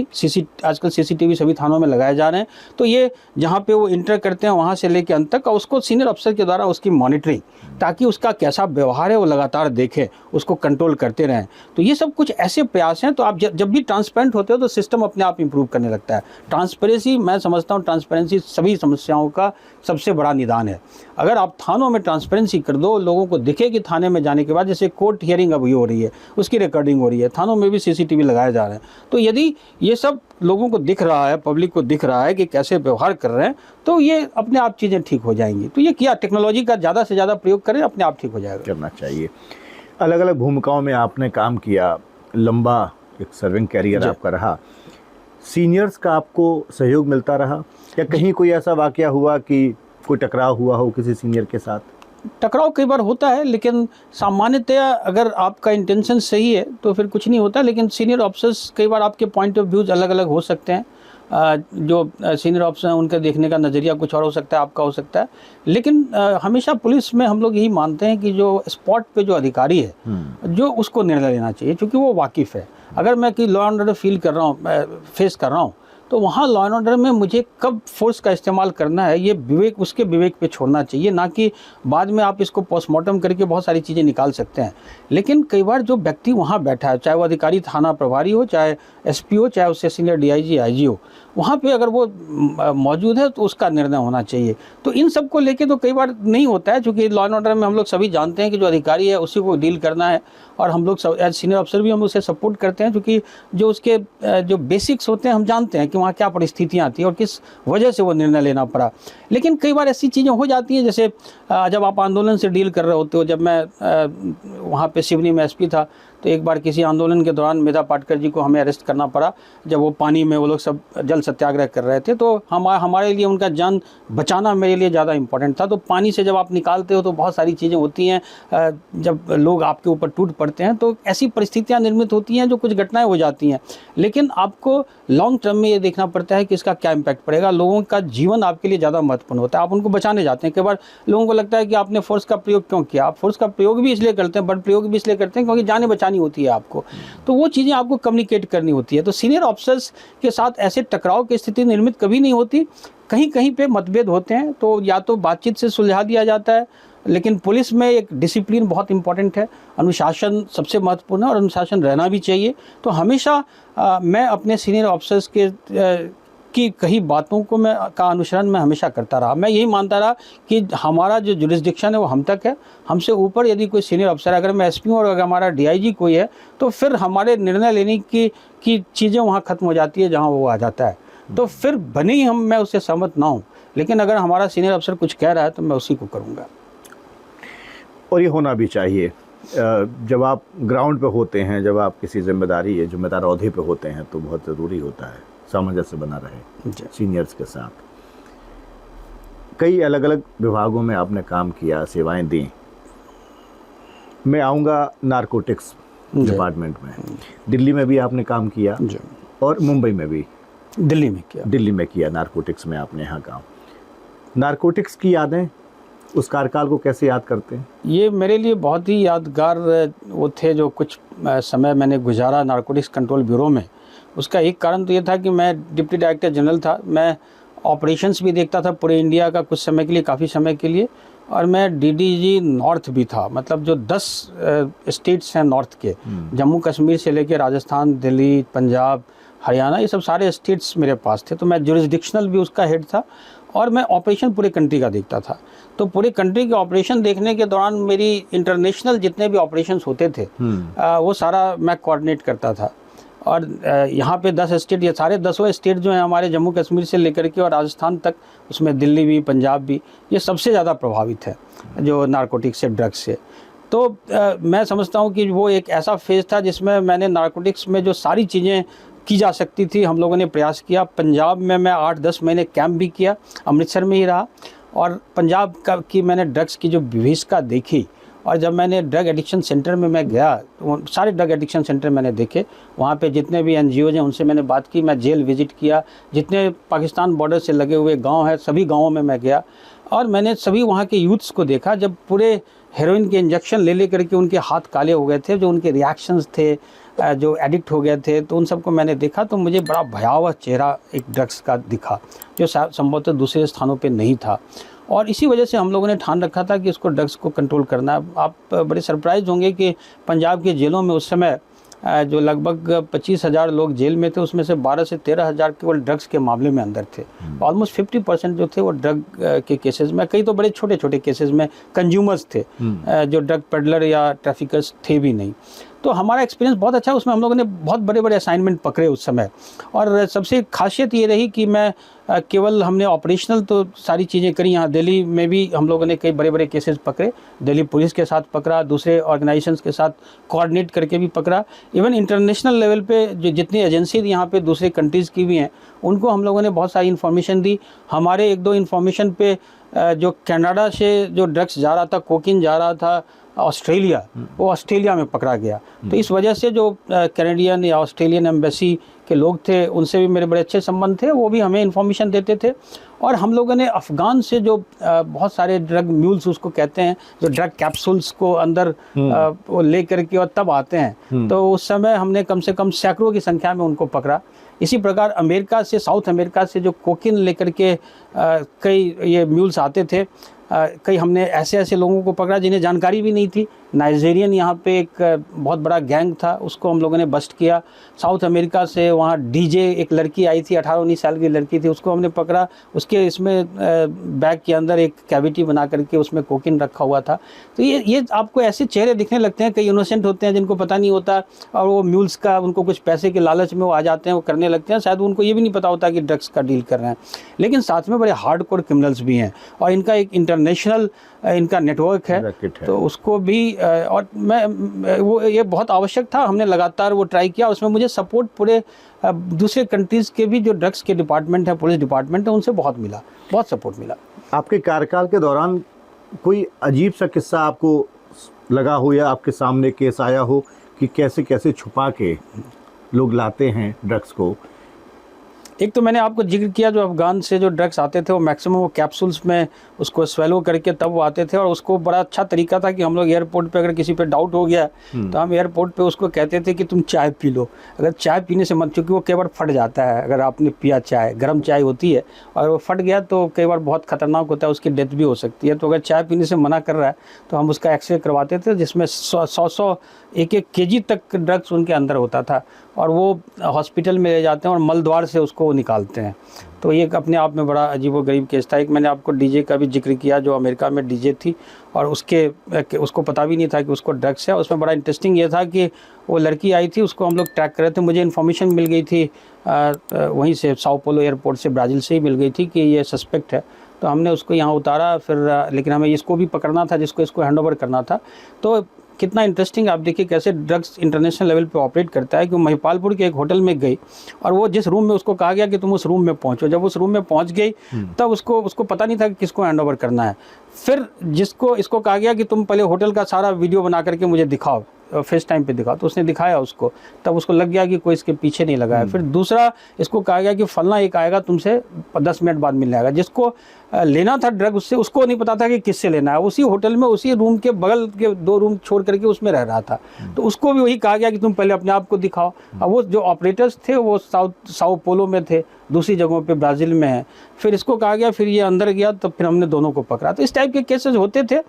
आजकल CCTV सभी थानों में लगाए जा रहे हैं, तो ये जहाँ पे वो इंटर करते हैं वहाँ से लेकर अंत तक, और उसको सीनियर अफसर के द्वारा उसकी मॉनिटरिंग, ताकि उसका कैसा व्यवहार है वो लगातार देखें, उसको कंट्रोल करते रहें। तो ये सब कुछ ऐसे प्रयास हैं। तो आप जब भी ट्रांसपेरेंट होते हो तो सिस्टम अपने आप इंप्रूव करने लगता है। ट्रांसपेरेंसी, मैं समझता हूँ ट्रांसपेरेंसी सभी समस्याओं का सबसे बड़ा निदान है। अगर आप थानों में ट्रांसपेरेंसी कर दो, लोगों को दिखे कि थाने में जाने के बाद, जैसे कोर्ट हियरिंग अभी हो रही है उसकी रिकॉर्डिंग हो रही है, थानों में भी CCTV लगाए जा रहे हैं, तो यदि ये सब लोगों को दिख रहा है, पब्लिक को दिख रहा है कि कैसे व्यवहार कर रहे हैं, तो ये अपने आप चीज़ें ठीक हो जाएंगी। तो ये किया, टेक्नोलॉजी का ज़्यादा से ज़्यादा प्रयोग करें, अपने आप ठीक हो जाएगा। करना चाहिए। अलग अलग भूमिकाओं में आपने काम किया, लंबा एक सर्विंग कैरियर आपका रहा। सीनियर्स का आपको सहयोग मिलता रहा या कहीं कोई ऐसा वाकया हुआ कि कोई टकराव हुआ हो किसी सीनियर के साथ? टकराव कई बार होता है, लेकिन सामान्यतया अगर आपका इंटेंशन सही है तो फिर कुछ नहीं होता। लेकिन सीनियर ऑफिसर्स कई बार आपके पॉइंट ऑफ व्यूज अलग अलग हो सकते हैं। जो सीनियर ऑफिसर हैं उनका देखने का नज़रिया कुछ और हो सकता है, आपका हो सकता है। लेकिन हमेशा पुलिस में हम लोग यही मानते हैं कि जो स्पॉट पे जो अधिकारी है, जो उसको निर्णय लेना चाहिए, क्योंकि वो वाकिफ़ है। अगर मैं कि लॉ एंड ऑर्डर फील कर रहा हूँ, फेस कर रहा हूँ, तो वहाँ लॉ एंड ऑर्डर में मुझे कब फोर्स का इस्तेमाल करना है, ये विवेक, उसके विवेक पे छोड़ना चाहिए, ना कि बाद में आप इसको पोस्टमार्टम करके बहुत सारी चीज़ें निकाल सकते हैं। लेकिन कई बार जो व्यक्ति वहाँ बैठा है, चाहे वो अधिकारी थाना प्रभारी हो, चाहे SP हो, चाहे उससे सीनियर DIG IG हो, वहाँ पे अगर वो मौजूद है तो उसका निर्णय होना चाहिए। तो इन सब को लेके तो कई बार नहीं होता है, क्योंकि लॉ एंड ऑर्डर में हम लोग सभी जानते हैं कि जो अधिकारी है उसी को डील करना है, और हम लोग सब एज सीनियर अफसर भी हम उसे सपोर्ट करते हैं, क्योंकि जो उसके जो बेसिक्स होते हैं हम जानते हैं कि वहाँ क्या परिस्थितियाँ आती हैं और किस वजह से वो निर्णय लेना पड़ा। लेकिन कई बार ऐसी चीज़ें हो जाती हैं, जैसे जब आप आंदोलन से डील कर रहे होते हो। जब मैं वहाँ पे सिवनी में SP था, तो एक बार किसी आंदोलन के दौरान मेधा पाटकर जी को हमें अरेस्ट करना पड़ा, जब वो पानी में वो लोग सब जल सत्याग्रह कर रहे थे। तो हमारे लिए उनका जान बचाना मेरे लिए ज़्यादा इम्पोर्टेंट था। तो पानी से जब आप निकालते हो तो बहुत सारी चीज़ें होती हैं, जब लोग आपके ऊपर टूट पड़ते हैं तो ऐसी परिस्थितियाँ निर्मित होती हैं, जो कुछ घटनाएँ हो जाती हैं। लेकिन आपको लॉन्ग टर्म में ये देखना पड़ता है कि इसका क्या इम्पैक्ट पड़ेगा। लोगों का जीवन आपके लिए ज़्यादा महत्वपूर्ण होता है, आप उनको बचाने जाते हैं। कई बार लोगों को लगता है कि आपने फोर्स का प्रयोग क्यों किया। आप फोर्स का प्रयोग भी इसलिए करते हैं, बट प्रयोग भी इसलिए करते हैं क्योंकि जानें बचानी होती है आपको। तो वो चीज़ें आपको कम्युनिकेट करनी होती है। तो सीनियर ऑफिसर्स के साथ ऐसे टकराव की स्थिति निर्मित कभी नहीं होती। कहीं कहीं पे मतभेद होते हैं तो या तो बातचीत से सुलझा दिया जाता है, लेकिन पुलिस में एक डिसिप्लिन बहुत इंपॉर्टेंट है, अनुशासन सबसे महत्वपूर्ण है, और अनुशासन रहना भी चाहिए। तो हमेशा मैं अपने सीनियर ऑफिसर्स की कई बातों को का अनुसरण मैं हमेशा करता रहा। मैं यही मानता रहा कि हमारा जो जुरिस्डिक्शन है वो हम तक है, हमसे ऊपर यदि कोई सीनियर अफसर, अगर मैं SP हूँ और अगर हमारा DIG कोई है, तो फिर हमारे निर्णय लेने की चीज़ें वहाँ ख़त्म हो जाती है जहाँ वो आ जाता है। तो फिर भले ही मैं उससे सहमत ना हूँ, लेकिन अगर हमारा सीनियर अफसर कुछ कह रहा है तो मैं उसी को करूँगा। और ये होना भी चाहिए। जब आप ग्राउंड पे होते हैं, जब आप किसी जिम्मेदार ओहदे पे होते हैं, तो बहुत ज़रूरी होता है सामंजस्य बना रहे सीनियर्स के साथ। कई अलग अलग विभागों में आपने काम किया, सेवाएं दी। मैं आऊँगा नारकोटिक्स डिपार्टमेंट में। दिल्ली में भी आपने काम किया और मुंबई में भी। दिल्ली में किया नारकोटिक्स में आपने यहाँ काम। नारकोटिक्स की यादें, उस कार्यकाल को कैसे याद करते हैं? ये मेरे लिए बहुत ही यादगार वो थे जो कुछ समय मैंने गुजारा नारकोटिक्स कंट्रोल ब्यूरो में। उसका एक कारण तो ये था कि मैं डिप्टी डायरेक्टर जनरल था। मैं ऑपरेशंस भी देखता था पूरे इंडिया का कुछ समय के लिए, काफ़ी समय के लिए, और मैं डीडीजी नॉर्थ भी था, मतलब जो 10 स्टेट्स हैं नॉर्थ के, जम्मू कश्मीर से लेकर राजस्थान, दिल्ली, पंजाब, हरियाणा, ये सब सारे स्टेट्स मेरे पास थे। तो मैं जुरिस्डिक्शनल भी उसका हेड था और मैं ऑपरेशन पूरे कंट्री का देखता था। तो पूरे कंट्री के ऑपरेशन देखने के दौरान मेरी इंटरनेशनल जितने भी ऑपरेशंस होते थे वो सारा मैं कोऑर्डिनेट करता था। और यहाँ पे 10 स्टेट, ये सारे 10 स्टेट जो हैं हमारे जम्मू कश्मीर से लेकर के और राजस्थान तक, उसमें दिल्ली भी, पंजाब भी, ये सबसे ज़्यादा प्रभावित है जो नारकोटिक्स से, ड्रग्स से। तो मैं समझता हूँ कि वो एक ऐसा फेज़ था जिसमें मैंने नारकोटिक्स में जो सारी चीज़ें की जा सकती थी हम लोगों ने प्रयास किया। पंजाब में मैं 8-10 महीने कैंप भी किया, अमृतसर में ही रहा, और पंजाब की मैंने ड्रग्स की जो विभीषिका देखी। और जब मैंने ड्रग एडिक्शन सेंटर में मैं गया तो सारे ड्रग एडिक्शन सेंटर मैंने देखे, वहाँ पे जितने भी NGOs हैं उनसे मैंने बात की, मैं जेल विज़िट किया, जितने पाकिस्तान बॉर्डर से लगे हुए गांव हैं सभी गांवों में मैं गया और मैंने सभी वहाँ के यूथ्स को देखा जब पूरे हेरोइन के इंजेक्शन ले करके उनके हाथ काले हो गए थे, जो उनके रिएक्शंस थे, जो एडिक्ट हो गए थे, तो उन सबको मैंने देखा तो मुझे बड़ा भयावह चेहरा एक ड्रग्स का दिखा जो संभवतः दूसरे स्थानों पे नहीं था। और इसी वजह से हम लोगों ने ठान रखा था कि इसको ड्रग्स को कंट्रोल करना है। आप बड़े सरप्राइज होंगे कि पंजाब के जेलों में उस समय जो लगभग 25,000 लोग जेल में थे, उसमें से 12 से 13,000 केवल ड्रग्स के मामले में अंदर थे। ऑलमोस्ट 50% जो थे वो ड्रग के केसेस में, कई तो बड़े छोटे छोटे केसेस में कंज्यूमर्स थे, जो ड्रग पेडलर या ट्रैफिकर्स थे भी नहीं। तो हमारा एक्सपीरियंस बहुत अच्छा, उसमें हम लोगों ने बहुत बड़े बड़े असाइनमेंट पकड़े उस समय। और सबसे खासियत ये रही कि मैं केवल हमने ऑपरेशनल तो सारी चीज़ें करी, यहाँ दिल्ली में भी हम लोगों ने कई बड़े बड़े केसेस पकड़े, दिल्ली पुलिस के साथ पकड़ा, दूसरे ऑर्गेनाइजेशंस के साथ कोऑर्डिनेट करके भी पकड़ा। इवन इंटरनेशनल लेवल पे जो जितनी एजेंसी यहाँ पे दूसरे कंट्रीज़ की भी हैं उनको हम लोगों ने बहुत सारी इन्फॉर्मेशन दी। हमारे 1-2 इन्फॉर्मेशन पे जो कनाडा से जो ड्रग्स जा रहा था, कोकीन जा रहा था ऑस्ट्रेलिया, वो ऑस्ट्रेलिया में पकड़ा गया। तो इस वजह से जो कैनेडियन या ऑस्ट्रेलियन एम्बेसी के लोग थे उनसे भी मेरे बड़े अच्छे संबंध थे, वो भी हमें इन्फॉर्मेशन देते थे। और हम लोगों ने अफ़गान से जो बहुत सारे ड्रग म्यूल्स उसको कहते हैं, जो ड्रग कैप्सूल्स को अंदर वो ले करके और तब आते हैं, तो उस समय हमने कम से कम सैकड़ों की संख्या में उनको पकड़ा। इसी प्रकार अमेरिका से, साउथ अमेरिका से जो कोकीन लेकर के कई ये म्यूल्स आते थे, कई हमने ऐसे लोगों को पकड़ा जिन्हें जानकारी भी नहीं थी। नाइजीरियन यहाँ पे एक बहुत बड़ा गैंग था, उसको हम लोगों ने बस्ट किया। साउथ अमेरिका से वहाँ डीजे एक लड़की आई थी, 18-19 साल की लड़की थी, उसको हमने पकड़ा। उसके इसमें बैग के अंदर एक कैविटी बना करके उसमें कोकीन रखा हुआ था। तो ये आपको ऐसे चेहरे दिखने लगते हैं, कई इनोसेंट होते हैं जिनको पता नहीं होता, और वो म्यूल्स का उनको कुछ पैसे के लालच में वो आ जाते हैं, वो करने लगते हैं, शायद उनको ये भी नहीं पता होता कि ड्रग्स का डील कर रहे हैं। लेकिन साथ में बड़े हार्डकोर क्रिमिनल्स भी हैं और इनका एक इंटरनेशनल इनका नेटवर्क है, तो उसको भी और वो ये बहुत आवश्यक था। हमने लगातार वो ट्राई किया, उसमें मुझे सपोर्ट पूरे दूसरे कंट्रीज़ के भी जो ड्रग्स के डिपार्टमेंट है, पुलिस डिपार्टमेंट है, उनसे बहुत मिला, बहुत सपोर्ट मिला। आपके कार्यकाल के दौरान कोई अजीब सा किस्सा आपको लगा हो या आपके सामने केस आया हो कि कैसे कैसे छुपा के लोग लाते हैं ड्रग्स को? एक तो मैंने आपको जिक्र किया, जो अफ़गान से जो ड्रग्स आते थे वो मैक्सिमम वो कैप्सूल्स में उसको स्वेलो करके तब वो आते थे। और उसको बड़ा अच्छा तरीका था कि हम लोग एयरपोर्ट पे अगर किसी पे डाउट हो गया तो हम एयरपोर्ट पे उसको कहते थे कि तुम चाय पी लो। अगर चाय पीने से मत, क्योंकि वो कई बार फट जाता है, अगर आपने पिया चाय, गर्म चाय होती है और वो फट गया तो कई बार बहुत ख़तरनाक होता है, उसकी डेथ भी हो सकती है। तो अगर चाय पीने से मना कर रहा है तो हम उसका एक्सरे करवाते थे, जिसमें 100 1-1 केजी तक ड्रग्स उनके अंदर होता था और वो हॉस्पिटल में ले जाते हैं और मल द्वार से उसको निकालते हैं। तो ये अपने आप में बड़ा अजीबोगरीब केस था। एक मैंने आपको डीजे का भी जिक्र किया, जो अमेरिका में डीजे थी और उसको पता भी नहीं था कि उसको ड्रग्स है। उसमें बड़ा इंटरेस्टिंग ये था कि वो लड़की आई थी, उसको हम लोग ट्रैक कर रहे थे, मुझे इन्फॉर्मेशन मिल गई थी वहीं से, साओ पोलो एयरपोर्ट से, ब्राज़ील से ही मिल गई थी कि ये सस्पेक्ट है। तो हमने उसको यहाँ उतारा, फिर लेकिन हमें इसको भी पकड़ना था, जिसको इसको हैंडओवर करना था। तो कितना इंटरेस्टिंग, आप देखिए कैसे ड्रग्स इंटरनेशनल लेवल पे ऑपरेट करता है कि वो महिपालपुर के एक होटल में गई और वो जिस रूम में उसको कहा गया कि तुम उस रूम में पहुंचो, जब उस रूम में पहुंच गई तब उसको पता नहीं था कि किसको हैंड ओवर करना है। फिर इसको कहा गया कि तुम पहले होटल का सारा वीडियो बना करके मुझे दिखाओ, फेस टाइम पे दिखा, तो उसने दिखाया उसको, तब उसको लग गया कि कोई इसके पीछे नहीं लगा है। फिर दूसरा इसको कहा गया कि फलना एक आएगा तुमसे 10 मिनट बाद मिलने आएगा, जिसको लेना था ड्रग उससे, उसको नहीं पता था कि किससे लेना है। उसी होटल में उसी रूम के बगल के 2 रूम छोड़ करके उसमें रह रहा था, तो उसको भी वही कहा गया कि तुम पहले अपने आप को दिखाओ। अब वो जो ऑपरेटर्स थे वो साओ पोलो में थे, दूसरी जगहों पे ब्राज़ील में है। फिर इसको कहा गया, फिर ये अंदर गया, तो फिर हमने दोनों को पकड़ा। तो इस टाइप के केसेस होते थे।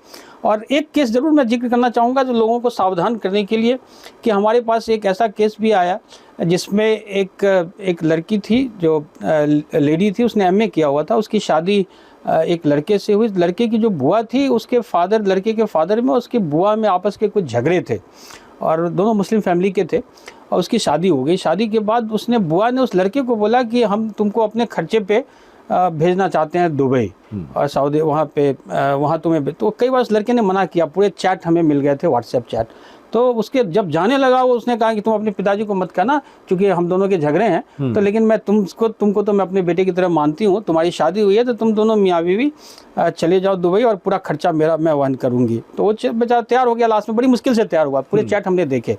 और एक केस ज़रूर मैं जिक्र करना चाहूँगा जो लोगों को सावधान करने के लिए, कि हमारे पास एक ऐसा केस भी आया जिसमें एक लड़की थी जो लेडी थी, उसने एमए किया हुआ था, उसकी शादी एक लड़के से हुई। लड़के की जो बुआ थी, उसके फादर, लड़के के फादर में उसकी बुआ में आपस के कुछ झगड़े थे, और दोनों मुस्लिम फैमिली के थे, और उसकी शादी हो गई। शादी के बाद उसने, बुआ ने उस लड़के को बोला कि हम तुमको अपने खर्चे पे भेजना चाहते हैं दुबई और सऊदी, वहाँ पे वहाँ तुम्हें। तो कई बार उस लड़के ने मना किया, पूरे चैट हमें मिल गए थे, व्हाट्सएप चैट। तो उसके जब जाने लगा वो, उसने कहा कि तुम अपने पिताजी को मत कहना, क्योंकि हम दोनों के झगड़े हैं, तो लेकिन मैं तुमको तो मैं अपने बेटे की तरह मानती हूँ, तुम्हारी शादी हुई है तो तुम दोनों मियाँ बीवी चले जाओ दुबई, और पूरा खर्चा मैं वहन करूँगी। तो वो बेचारा तैयार हो गया, लास्ट में बड़ी मुश्किल से तैयार हुआ, पूरे चैट हमने देखे।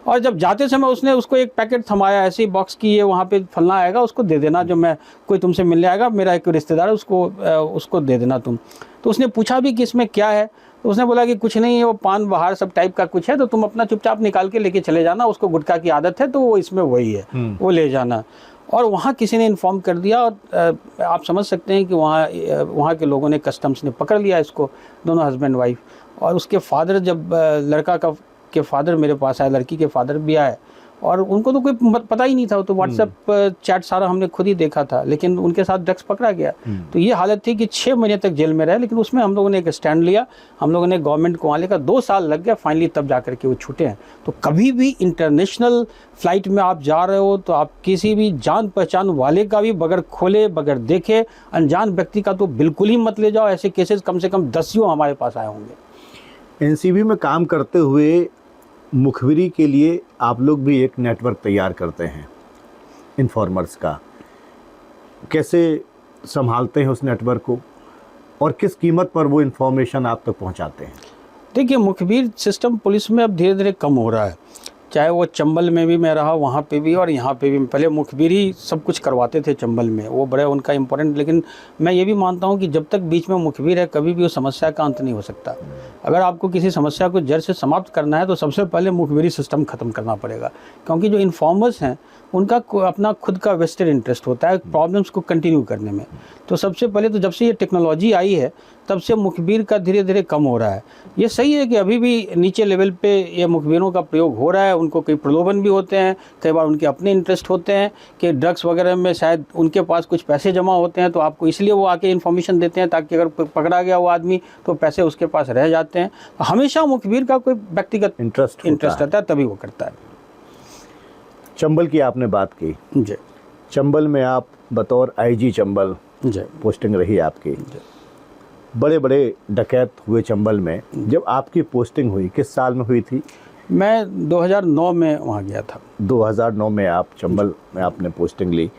और जब जाते समय उसने उसको एक पैकेट थमाया ऐसे ही बॉक्स की, ये वहाँ पे फलना आएगा, उसको दे देना, जो मैं कोई तुमसे मिलने आएगा, मेरा एक रिश्तेदार है, उसको दे देना तुम। तो उसने पूछा भी कि इसमें क्या है, तो उसने बोला कि कुछ नहीं है, वो पान बहार सब टाइप का कुछ है, तो तुम अपना चुपचाप निकाल के लेके चले जाना, उसको गुटखा की आदत है तो वो इसमें वही है, वो ले जाना। और वहाँ किसी ने इन्फॉर्म कर दिया, और आप समझ सकते हैं कि वहाँ के लोगों ने, कस्टम्स ने पकड़ लिया इसको, दोनों हस्बैंड वाइफ। और उसके फादर, जब लड़का के फादर मेरे पास आए, लड़की के फादर भी आए, और उनको तो कोई पता ही नहीं था, तो व्हाट्सएप चैट सारा हमने खुद ही देखा था, लेकिन उनके साथ ड्रग्स पकड़ा गया। तो ये हालत थी कि 6 महीने तक जेल में रहे, लेकिन उसमें हम लोगों ने एक स्टैंड लिया, हम लोगों ने गवर्नमेंट को वहाँ लेकर, 2 साल लग गया, फाइनली तब जा करके वो छूटे हैं। तो कभी भी इंटरनेशनल फ्लाइट में आप जा रहे हो, तो आप किसी भी जान पहचान वाले का भी बगैर खोले, बगैर देखे, अनजान व्यक्ति का तो बिल्कुल ही मत ले जाओ। ऐसे केसेस कम से कम 10 हमारे पास आए होंगे। एनसीबी में काम करते हुए मुखबिरी के लिए आप लोग भी एक नेटवर्क तैयार करते हैं इन्फॉर्मर्स का, कैसे संभालते हैं उस नेटवर्क को, और किस कीमत पर वो इन्फॉर्मेशन आप तक पहुंचाते हैं? देखिए, मुखबिर सिस्टम पुलिस में अब धीरे धीरे कम हो रहा है, चाहे वो चंबल में भी मैं रहा, वहाँ पे भी, और यहाँ पे भी। पहले मुखबिर ही सब कुछ करवाते थे चंबल में, वो बड़े उनका इम्पोर्टेंट। लेकिन मैं ये भी मानता हूँ कि जब तक बीच में मुखबिर है, कभी भी उस समस्या का अंत नहीं हो सकता। अगर आपको किसी समस्या को जड़ से समाप्त करना है, तो सबसे पहले मुखबिरी सिस्टम ख़त्म करना पड़ेगा, क्योंकि जो इन्फॉर्मर्स हैं उनका अपना खुद का वेस्टेड इंटरेस्ट होता है प्रॉब्लम्स को कंटिन्यू करने में। तो सबसे पहले तो जब से ये टेक्नोलॉजी आई है, तब से मुखबिर का धीरे धीरे कम हो रहा है। ये सही है कि अभी भी नीचे लेवल पे ये मुखबिरों का प्रयोग हो रहा है, उनको कई प्रलोभन भी होते हैं, कई बार उनके अपने इंटरेस्ट होते हैं कि ड्रग्स वगैरह में शायद उनके पास कुछ पैसे जमा होते हैं, तो आपको इसलिए वो आके इन्फॉर्मेशन देते हैं, ताकि अगर पकड़ा गया वो आदमी तो पैसे उसके पास रह जाते हैं। तो हमेशा मुखबिर का कोई व्यक्तिगत इंटरेस्ट रहता है, तभी वो करता है। चंबल की आपने बात की जी, चंबल में आप बतौर आईजी चंबल जी, पोस्टिंग रही आपकी, बड़े बड़े डकैत हुए चंबल में। जब आपकी पोस्टिंग हुई, किस साल में हुई थी? मैं 2009 में वहाँ गया था। 2009 में आप चंबल में आपने पोस्टिंग ली।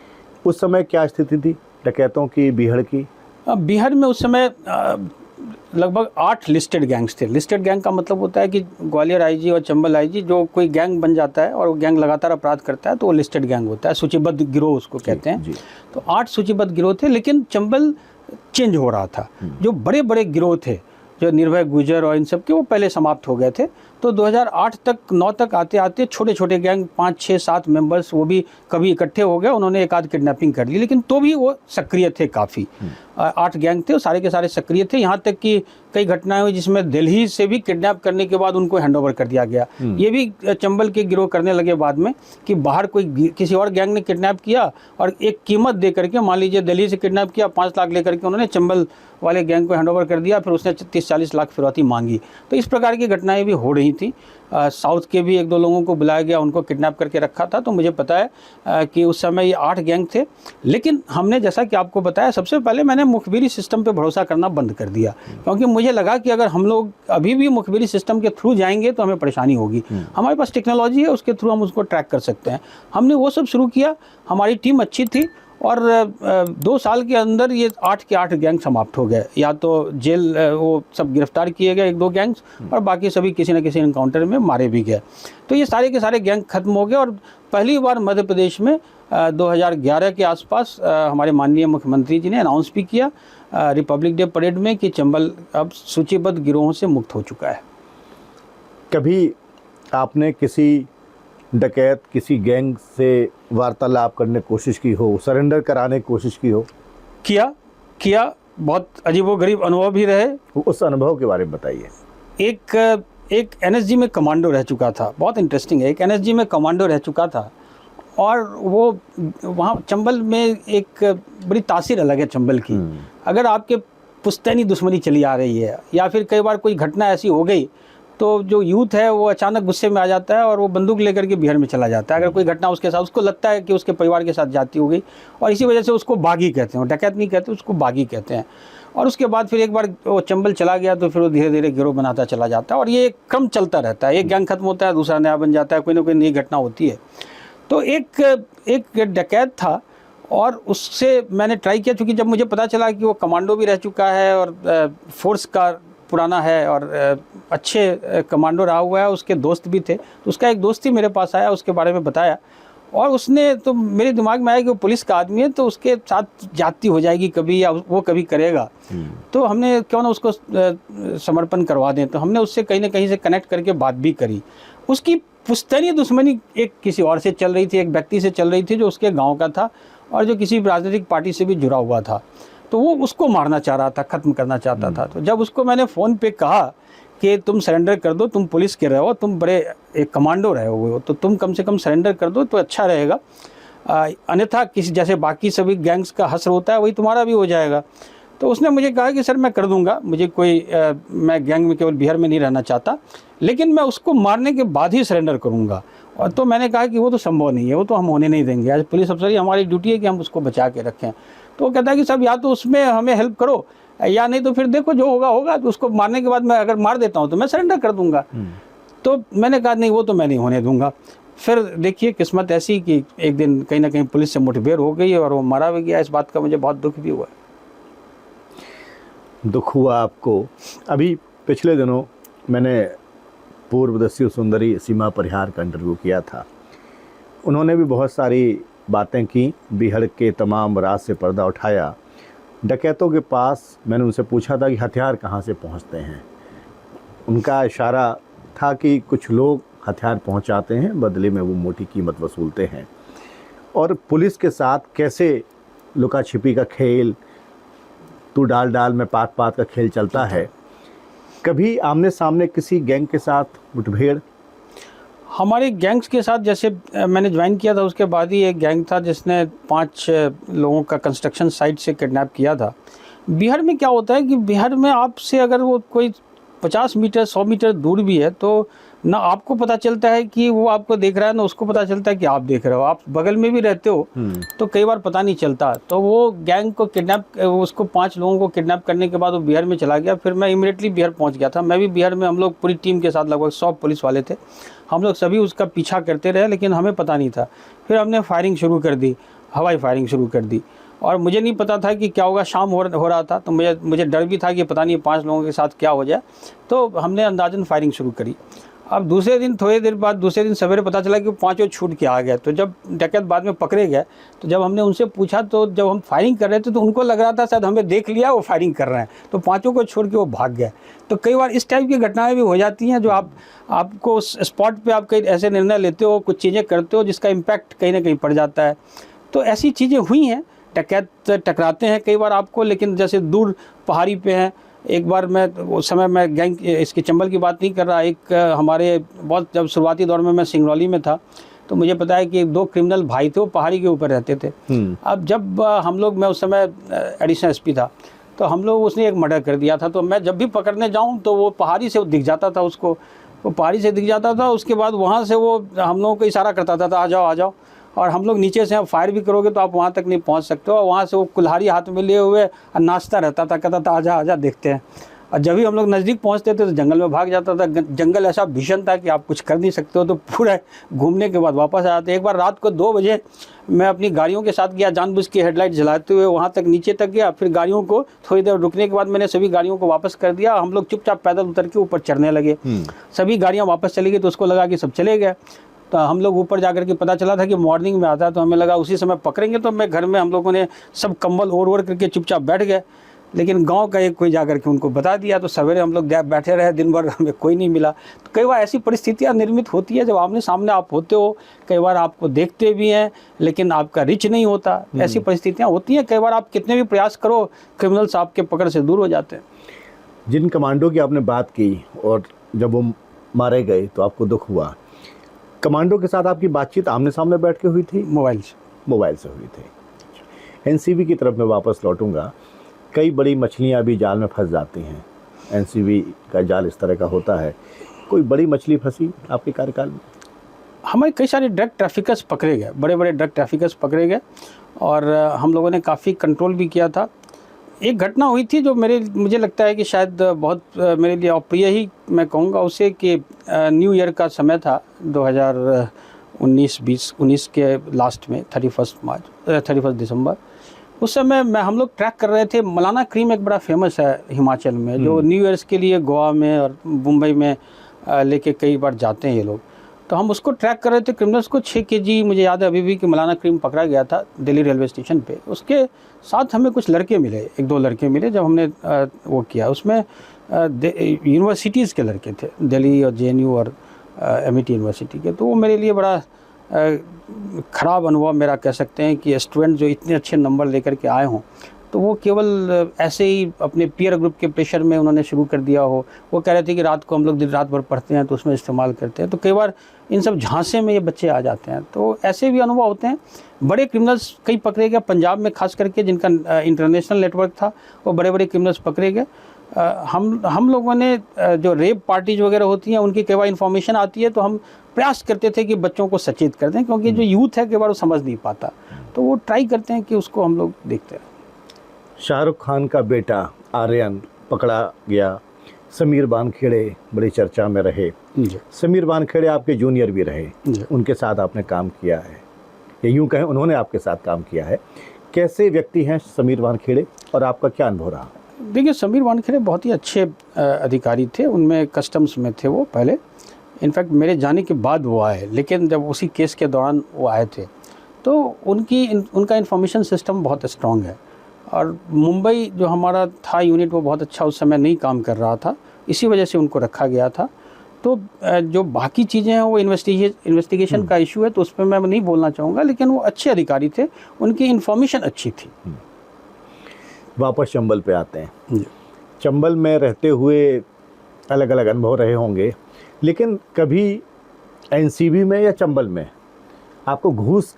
उस समय क्या स्थिति थी डकैतों की, बीहड़ की? बिहार में उस समय लगभग 8 लिस्टेड गैंग्स थे। लिस्टेड गैंग का मतलब होता है कि ग्वालियर आईजी और चंबल आईजी, जो कोई गैंग बन जाता है और वो गैंग लगातार अपराध करता है, तो वो लिस्टेड गैंग होता है, सूचीबद्ध गिरोह उसको कहते हैं। तो 8 सूचीबद्ध गिरोह थे, लेकिन चंबल चेंज हो रहा था। जो बड़े बड़े गिरोह थे, जो निर्भय, गुजर और इन सब के, वो पहले समाप्त हो गए थे। तो 2008 तक 9 तक आते आते छोटे छोटे गैंग 5, 6, 7 मेंबर्स, वो भी कभी इकट्ठे हो गए, उन्होंने एक आध किडनैपिंग कर ली, लेकिन तो भी वो सक्रिय थे काफ़ी। 8 गैंग थे, सारे के सारे सक्रिय थे। यहाँ तक कि कई घटनाएं हुई जिसमें दिल्ली से भी किडनैप करने के बाद उनको हैंडओवर कर दिया गया। ये भी चंबल के गिरोह करने लगे बाद में, कि बाहर कोई किसी और गैंग ने किडनैप किया और एक कीमत दे करके, मान लीजिए दिल्ली से किडनैप किया, 5 लाख लेकर के उन्होंने चंबल वाले गैंग को हैंडओवर कर दिया, फिर उसने 30-40 लाख फिरौती मांगी। तो इस प्रकार की घटनाएं भी हो रही थी। साउथ के भी 1-2 लोगों को बुलाया गया, उनको किडनैप करके रखा था। तो मुझे पता है कि उस समय ये 8 गैंग थे। लेकिन हमने, जैसा कि आपको बताया, सबसे पहले मैंने मुखबिरी सिस्टम पे भरोसा करना बंद कर दिया, क्योंकि मुझे लगा कि अगर हम लोग अभी भी मुखबिरी सिस्टम के थ्रू जाएंगे तो हमें परेशानी होगी। हमारे पास टेक्नोलॉजी है, उसके थ्रू हम उसको ट्रैक कर सकते हैं। हमने वो सब शुरू किया, हमारी टीम अच्छी थी, और 2 साल के अंदर ये 8 के 8 गैंग समाप्त हो गए। या तो जेल वो सब गिरफ्तार किए गए 1-2 गैंग्स, और बाकी सभी किसी न किसी इनकाउंटर में मारे भी गए। तो ये सारे के सारे गैंग खत्म हो गए। और पहली बार मध्य प्रदेश में 2011 के आसपास हमारे माननीय मुख्यमंत्री जी ने अनाउंस भी किया रिपब्लिक डे परेड में कि चंबल अब सूचीबद्ध गिरोहों से मुक्त हो चुका है। कभी आपने किसी डकैत, किसी गैंग से वार्तालाप करने की कोशिश की हो, सरेंडर कराने की कोशिश की हो? किया बहुत अजीबोगरीब अनुभव भी रहे। उस अनुभव के बारे में बताइए। एक एनएसजी में कमांडो रह चुका था, बहुत इंटरेस्टिंग है। एक एनएसजी में कमांडो रह चुका था, और वो वहाँ चंबल में एक बड़ी तासीर अलग है चंबल की। अगर आपके पुश्तैनी दुश्मनी चली आ रही है, या फिर कई बार कोई घटना ऐसी हो गई, तो जो यूथ है वो अचानक गुस्से में आ जाता है और वो बंदूक लेकर के बिहार में चला जाता है। अगर कोई घटना उसके साथ, उसको लगता है कि उसके परिवार के साथ जाती हो गई, और इसी वजह से उसको बागी कहते हैं, डकैत नहीं कहते, उसको बागी कहते हैं। और उसके बाद फिर एक बार वो चंबल चला गया तो फिर वो धीरे धीरे गिरोह बनाता चला जाता है, और ये एक क्रम चलता रहता है। एक गैंग खत्म होता है, दूसरा नया बन जाता है, कोई ना कोई नई घटना होती है। तो एक डकैत था, और उससे मैंने ट्राई किया, क्योंकि जब मुझे पता चला कि वो कमांडो भी रह चुका है और फोर्स का पुराना है और अच्छे कमांडो रहा हुआ है, उसके दोस्त भी थे, तो उसका एक दोस्त ही मेरे पास आया, उसके बारे में बताया, और उसने तो मेरे दिमाग में आया कि वो पुलिस का आदमी है, तो उसके साथ जाती हो जाएगी कभी, या वो कभी करेगा, तो हमने क्यों ना उसको समर्पण करवा दें। तो हमने उससे कहीं ना कहीं से कनेक्ट करके बात भी करी। उसकी पुश्तैनी दुश्मनी एक किसी और से चल रही थी, एक व्यक्ति से चल रही थी जो उसके गाँव का था और जो किसी राजनीतिक पार्टी से भी जुड़ा हुआ था। तो वो उसको मारना चाह रहा था, ख़त्म करना चाहता था। तो जब उसको मैंने फ़ोन पे कहा कि तुम सरेंडर कर दो, तुम पुलिस के रहे हो, तुम बड़े एक कमांडो रहे हो, तो तुम कम से कम सरेंडर कर दो तो अच्छा रहेगा, अन्यथा किसी जैसे बाकी सभी गैंग्स का हश्र होता है वही तुम्हारा भी हो जाएगा। तो उसने मुझे कहा कि सर मैं कर दूंगा, मुझे कोई मैं गैंग में केवल बिहार में नहीं रहना चाहता, लेकिन मैं उसको मारने के बाद ही सरेंडर करूंगा। और तो मैंने कहा कि वो तो संभव नहीं है, वो तो हम होने नहीं देंगे। आज पुलिस अफसर ही हमारी ड्यूटी है कि हम उसको बचा के रखें। तो वो कहता है कि साहब या तो उसमें हमें हेल्प करो, या नहीं तो फिर देखो जो होगा होगा। तो उसको मारने के बाद मैं अगर मार देता हूँ तो मैं सरेंडर कर दूंगा। तो मैंने कहा नहीं, वो तो मैं नहीं होने दूंगा। फिर देखिए किस्मत ऐसी कि एक दिन कहीं ना कहीं पुलिस से मुठभेड़ हो गई और वो मारा भी गया। इस बात का मुझे बहुत दुख भी हुआ। दुख हुआ आपको? अभी पिछले दिनों मैंने पूर्वदस्यु सुंदरी सीमा परिहार का इंटरव्यू किया था। उन्होंने भी बहुत सारी बातें की, बिहार के तमाम राज से पर्दा उठाया। डकैतों के पास मैंने उनसे पूछा था कि हथियार कहाँ से पहुँचते हैं। उनका इशारा था कि कुछ लोग हथियार पहुँचाते हैं, बदले में वो मोटी कीमत वसूलते हैं। और पुलिस के साथ कैसे लुका छिपी का खेल, तू डाल डाल में पात पात का खेल चलता है। कभी आमने सामने किसी गैंग के साथ मुठभेड़? हमारे गैंग्स के साथ जैसे मैंने ज्वाइन किया था उसके बाद ही एक गैंग था जिसने 5 लोगों का कंस्ट्रक्शन साइट से किडनैप किया था। बिहार में क्या होता है कि बिहार में आपसे अगर वो कोई 50 मीटर 100 मीटर दूर भी है तो ना आपको पता चलता है कि वो आपको देख रहा है, ना उसको पता चलता है कि आप देख रहे हो। आप बगल में भी रहते हो तो कई बार पता नहीं चलता। तो वो गैंग को उसको 5 लोगों को किडनैप करने के बाद वो बिहार में चला गया। फिर मैं इमीडिएटली बिहार पहुंच गया था। मैं भी बिहार में, हम लोग पूरी टीम के साथ लगभग 100 पुलिस वाले थे, हम लोग सभी उसका पीछा करते रहे, लेकिन हमें पता नहीं था। फिर हमने फायरिंग शुरू कर दी, हवाई फायरिंग शुरू कर दी, और मुझे नहीं पता था कि क्या होगा। शाम हो रहा था तो मुझे डर भी था कि पता नहीं 5 लोगों के साथ क्या हो जाए। तो हमने अंदाजन फायरिंग शुरू करी। अब दूसरे दिन, थोड़ी देर बाद, दूसरे दिन सवेरे पता चला कि 5 छूट के आ गए। तो जब डकैत बाद में पकड़े गए तो जब हमने उनसे पूछा तो जब हम फायरिंग कर रहे थे तो उनको लग रहा था शायद हमें देख लिया, वो फायरिंग कर रहे हैं, तो 5 को छोड़ के वो भाग गए। तो कई बार इस टाइप की घटनाएं भी हो जाती हैं जो आपको उस स्पॉट पे आप कई ऐसे निर्णय लेते हो, कुछ चीज़ें करते हो जिसका इम्पैक्ट कहीं ना कहीं पड़ जाता है। तो ऐसी चीज़ें हुई हैं। डकैत टकराते हैं कई बार आपको, लेकिन जैसे दूर पहाड़ी पे हैं। एक बार उस समय मैं गैंग इसकी चंबल की बात नहीं कर रहा, एक हमारे बहुत जब शुरुआती दौर में मैं सिंगरौली में था तो मुझे पता है कि 2 क्रिमिनल भाई थे, वो पहाड़ी के ऊपर रहते थे। अब जब हम लोग, मैं उस समय एडिशनल एसपी था, तो हम लोग, उसने एक मर्डर कर दिया था। तो मैं जब भी पकड़ने जाऊँ तो वो पहाड़ी से दिख जाता था, उसको वो पहाड़ी से दिख जाता था। उसके बाद वहाँ से वो हम लोगों को इशारा करता था, आ जाओ आ जाओ। और हम लोग नीचे से फायर भी करोगे तो आप वहाँ तक नहीं पहुँच सकते हो। और वहाँ से वो कुल्हाड़ी हाथ में लिए हुए नाचता रहता था, कहता था आजा आजा देखते हैं। और जब भी हम लोग नज़दीक पहुंचते थे तो जंगल में भाग जाता था। जंगल ऐसा भीषण था कि आप कुछ कर नहीं सकते हो, तो पूरा घूमने के बाद वापस आ जाते। एक बार रात को 2 बजे मैं अपनी गाड़ियों के साथ गया, जानबूझ के हेडलाइट जलाते हुए वहाँ तक नीचे तक गया। फिर गाड़ियों को थोड़ी देर रुकने के बाद मैंने सभी गाड़ियों को वापस कर दिया। हम लोग चुपचाप पैदल उतर के ऊपर चढ़ने लगे। सभी गाड़ियाँ वापस चली गई तो उसको लगा कि सब चले गए। तो हम लोग ऊपर जाकर के पता चला था कि मॉर्निंग में आता है, तो हमें लगा उसी समय पकड़ेंगे। तो मैं घर में हम लोगों ने सब कंबल ओढ़ करके चुपचाप बैठ गए। लेकिन गांव का एक कोई जाकर के उनको बता दिया, तो सवेरे हम लोग बैठे रहे, दिन भर हमें कोई नहीं मिला। तो कई बार ऐसी परिस्थितियां निर्मित होती है जब आमने सामने आप होते हो, कई बार आपको देखते भी हैं लेकिन आपका रिच नहीं होता। ऐसी परिस्थितियां होती हैं। कई बार आप कितने भी प्रयास करो, क्रिमिनल्स आपके पकड़ से दूर हो जाते हैं। जिन कमांडो की आपने बात की और जब वो मारे गए तो आपको दुख हुआ, कमांडो के साथ आपकी बातचीत आमने सामने बैठ के हुई थी? मोबाइल से हुई थी। एनसीबी की तरफ मैं वापस लौटूंगा। कई बड़ी मछलियां भी जाल में फंस जाती हैं। एनसीबी का जाल इस तरह का होता है। कोई बड़ी मछली फंसी आपके कार्यकाल में? हमारे कई सारे ड्रग ट्रैफिकर्स पकड़े गए, बड़े बड़े ड्रग ट्रैफिकर्स पकड़े गए और हम लोगों ने काफ़ी कंट्रोल भी किया था। एक घटना हुई थी जो मुझे लगता है कि शायद बहुत मेरे लिए अप्रिय ही मैं कहूँगा उसे, कि न्यू ईयर का समय था 2019 के लास्ट में 31 दिसंबर। उस समय हम लोग ट्रैक कर रहे थे। मलाना क्रीम एक बड़ा फेमस है हिमाचल में, जो न्यू ईयर्स के लिए गोवा में और मुंबई में लेके कई बार जाते हैं ये लोग। तो हम उसको ट्रैक कर रहे थे। क्रिमिनल्स को 6 kg मुझे याद है अभी भी कि मलाना क्रीम पकड़ा गया था दिल्ली रेलवे स्टेशन पे। उसके साथ हमें कुछ लड़के मिले, 1-2 लड़के मिले जब हमने वो किया। उसमें यूनिवर्सिटीज़ के लड़के थे, दिल्ली और JNU और MIT यूनिवर्सिटी के। तो वो मेरे लिए बड़ा ख़राब अनुभव मेरा कह सकते हैं कि स्टूडेंट जो इतने अच्छे नंबर लेकर के आए हों, तो वो केवल ऐसे ही अपने पीयर ग्रुप के प्रेशर में उन्होंने शुरू कर दिया हो। वो कह रहे थे कि रात को हम लोग दिन रात भर पढ़ते हैं तो उसमें इस्तेमाल करते हैं। तो कई बार इन सब झांसे में ये बच्चे आ जाते हैं। तो ऐसे भी अनुभव होते हैं। बड़े क्रिमिनल्स कई पकड़े गए, पंजाब में खास करके जिनका इंटरनेशनल नेटवर्क था, वो बड़े बड़े क्रिमिनल्स पकड़े गए। हम लोगों ने जो रेप पार्टीज वगैरह होती हैं उनकी कई बार इन्फॉर्मेशन आती है, तो हम प्रयास करते थे कि बच्चों को सचेत कर दें, क्योंकि जो यूथ है कई बार वो समझ नहीं पाता। तो वो ट्राई करते हैं कि उसको हम लोग देखते हैं। शाहरुख खान का बेटा आर्यन पकड़ा गया। समीर वानखेड़े बड़ी चर्चा में रहे। समीर वानखेड़े आपके जूनियर भी रहे, उनके साथ आपने काम किया है, या यूँ कहें उन्होंने आपके साथ काम किया है। कैसे व्यक्ति हैं समीर वानखेड़े और आपका क्या अनुभव रहा? देखिए, समीर वानखेड़े बहुत ही अच्छे अधिकारी थे। उनमें कस्टम्स में थे वो पहले। इनफैक्ट मेरे जाने के बाद वो आए, लेकिन जब उसी केस के दौरान वो आए थे तो उनका इन्फॉर्मेशन सिस्टम बहुत स्ट्रॉन्ग है। और मुंबई जो हमारा था यूनिट, वो बहुत अच्छा उस समय नहीं काम कर रहा था, इसी वजह से उनको रखा गया था। तो जो बाकी चीज़ें हैं वो इन्वेस्टिगेशन का इशू है, तो उस पर मैं नहीं बोलना चाहूँगा। लेकिन वो अच्छे अधिकारी थे, उनकी इन्फॉर्मेशन अच्छी थी। वापस चंबल पे आते हैं। चंबल में रहते हुए अलग अलग अनुभव रहे होंगे, लेकिन कभी एनसीबी में या चंबल में आपको घूस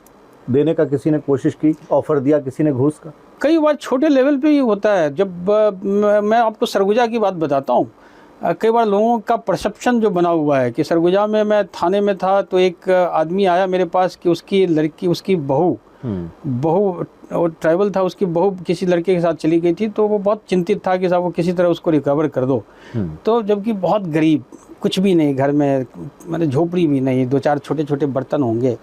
देने का किसी ने कोशिश की, ऑफर दिया किसी ने घूस का? कई बार छोटे लेवल पे ही होता है। जब मैं आपको सरगुजा की बात बताता हूँ, कई बार लोगों का परसेप्शन जो बना हुआ है कि सरगुजा में मैं थाने में था तो एक आदमी आया मेरे पास कि उसकी लड़की, उसकी बहू वो ट्राइबल था, उसकी बहू किसी लड़के के साथ चली गई थी। तो वो बहुत चिंतित था कि साहब वो किसी तरह उसको रिकवर कर दो। तो जबकि बहुत गरीब, कुछ भी नहीं घर में, मैंने झोपड़ी भी नहीं, 2-4 छोटे छोटे बर्तन होंगे।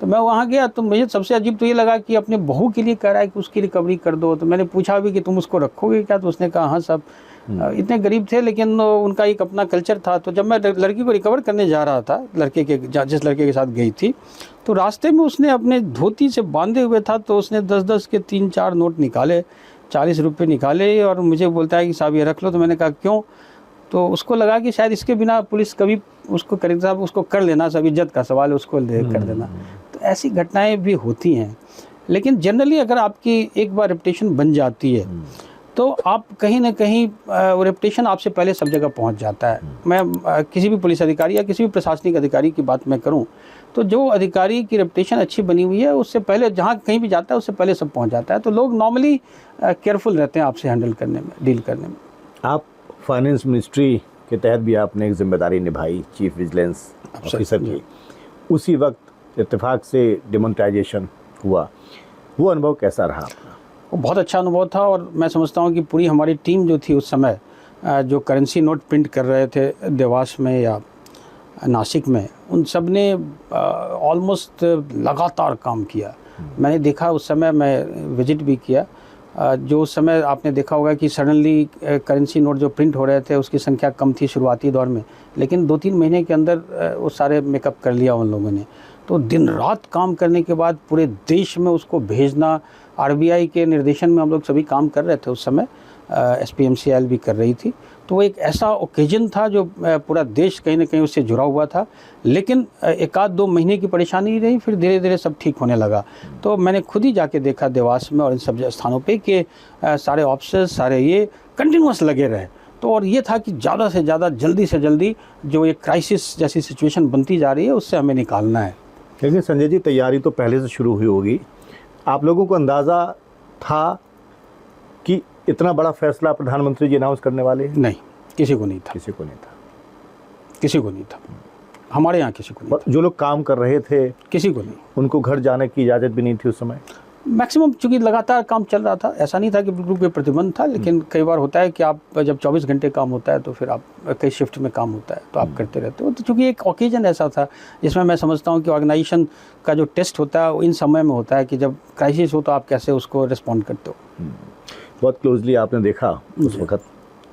तो मैं वहाँ गया तो मुझे सबसे अजीब तो ये लगा कि अपने बहू के लिए कह रहा है कि उसकी रिकवरी कर दो। तो मैंने पूछा भी कि तुम उसको रखोगे क्या? तो उसने कहा हाँ सब। इतने गरीब थे, लेकिन उनका एक अपना कल्चर था। तो जब मैं लड़की को रिकवर करने जा रहा था, जिस लड़के के साथ गई थी, तो रास्ते में उसने अपने धोती से बांधे हुए था, तो उसने 10-10 के 3-4 नोट निकाले, 40 रुपये निकाले और मुझे बोलता है कि साहब ये रख लो। तो मैंने कहा क्यों? तो उसको लगा कि शायद इसके बिना पुलिस कभी उसको करेगी, साहब उसको कर लेना, सब इज्जत का सवाल है, उसको कर देना। तो ऐसी घटनाएं भी होती हैं। लेकिन जनरली अगर आपकी एक बार रेपुटेशन बन जाती है तो आप कहीं ना कहीं वो रेपुटेशन आपसे पहले सब जगह पहुंच जाता है। मैं किसी भी पुलिस अधिकारी या किसी भी प्रशासनिक अधिकारी की बात मैं करूं, तो जो अधिकारी की रेपुटेशन अच्छी बनी हुई है उससे पहले जहां कहीं भी जाता है उससे पहले सब पहुंच जाता है। तो लोग नॉर्मली केयरफुल रहते हैं आपसे हैंडल करने में, डील करने में। आप फाइनेंस मिनिस्ट्री के तहत भी आपने एक जिम्मेदारी निभाई, चीफ विजिलेंस ऑफिसर की। उसी वक्त इत्तेफाक से डिमोनेटाइजेशन हुआ, वो अनुभव कैसा रहा आपका? वो बहुत अच्छा अनुभव था और मैं समझता हूँ कि पूरी हमारी टीम जो थी उस समय जो करेंसी नोट प्रिंट कर रहे थे देवास में या नासिक में, उन सब ने ऑलमोस्ट लगातार काम किया। मैंने देखा, उस समय मैं विजिट भी किया। जो उस समय आपने देखा होगा कि सडनली करेंसी नोट जो प्रिंट हो रहे थे उसकी संख्या कम थी शुरुआती दौर में, लेकिन 2-3 महीने के अंदर वो सारे मेकअप कर लिया उन लोगों ने। तो दिन रात काम करने के बाद पूरे देश में उसको भेजना, आरबीआई के निर्देशन में हम लोग सभी काम कर रहे थे उस समय, एसपीएमसीएल भी कर रही थी। तो वो एक ऐसा ओकेजन था जो पूरा देश कहीं ना कहीं उससे जुड़ा हुआ था। लेकिन 1-2 महीने की परेशानी रही, फिर धीरे धीरे सब ठीक होने लगा। तो मैंने खुद ही जाके देखा देवास में और इन सब स्थानों पे कि सारे ऑफिसर्स सारे ये कंटिन्यूअस लगे रहे। तो और ये था कि ज़्यादा से ज़्यादा जल्दी से जल्दी जो ये क्राइसिस जैसी सिचुएशन बनती जा रही है उससे हमें निकालना है। लेकिन संजय जी, तैयारी तो पहले से शुरू हुई होगी। आप लोगों को अंदाज़ा था कि इतना बड़ा फैसला प्रधानमंत्री जी अनाउंस करने वाले हैं? नहीं, किसी को नहीं था। किसी को नहीं था। किसी को नहीं था, हमारे यहाँ किसी को नहीं था। जो लोग काम कर रहे थे किसी को नहीं। उनको घर जाने की इजाज़त भी नहीं थी उस समय? मैक्सिमम, चूँकि लगातार काम चल रहा था, ऐसा नहीं था कि बिल्कुल कोई प्रतिबंध था, लेकिन कई बार होता है कि आप जब 24 घंटे काम होता है तो फिर आप कई शिफ्ट में काम होता है तो आप करते रहते हो। तो चूँकि एक ओकेजन ऐसा था जिसमें मैं समझता हूँ कि ऑर्गेनाइजेशन का जो टेस्ट होता है वो इन समय में होता है कि जब क्राइसिस हो तो आप कैसे उसको रिस्पॉन्ड करते हो। बहुत क्लोजली आपने देखा, उस वक्त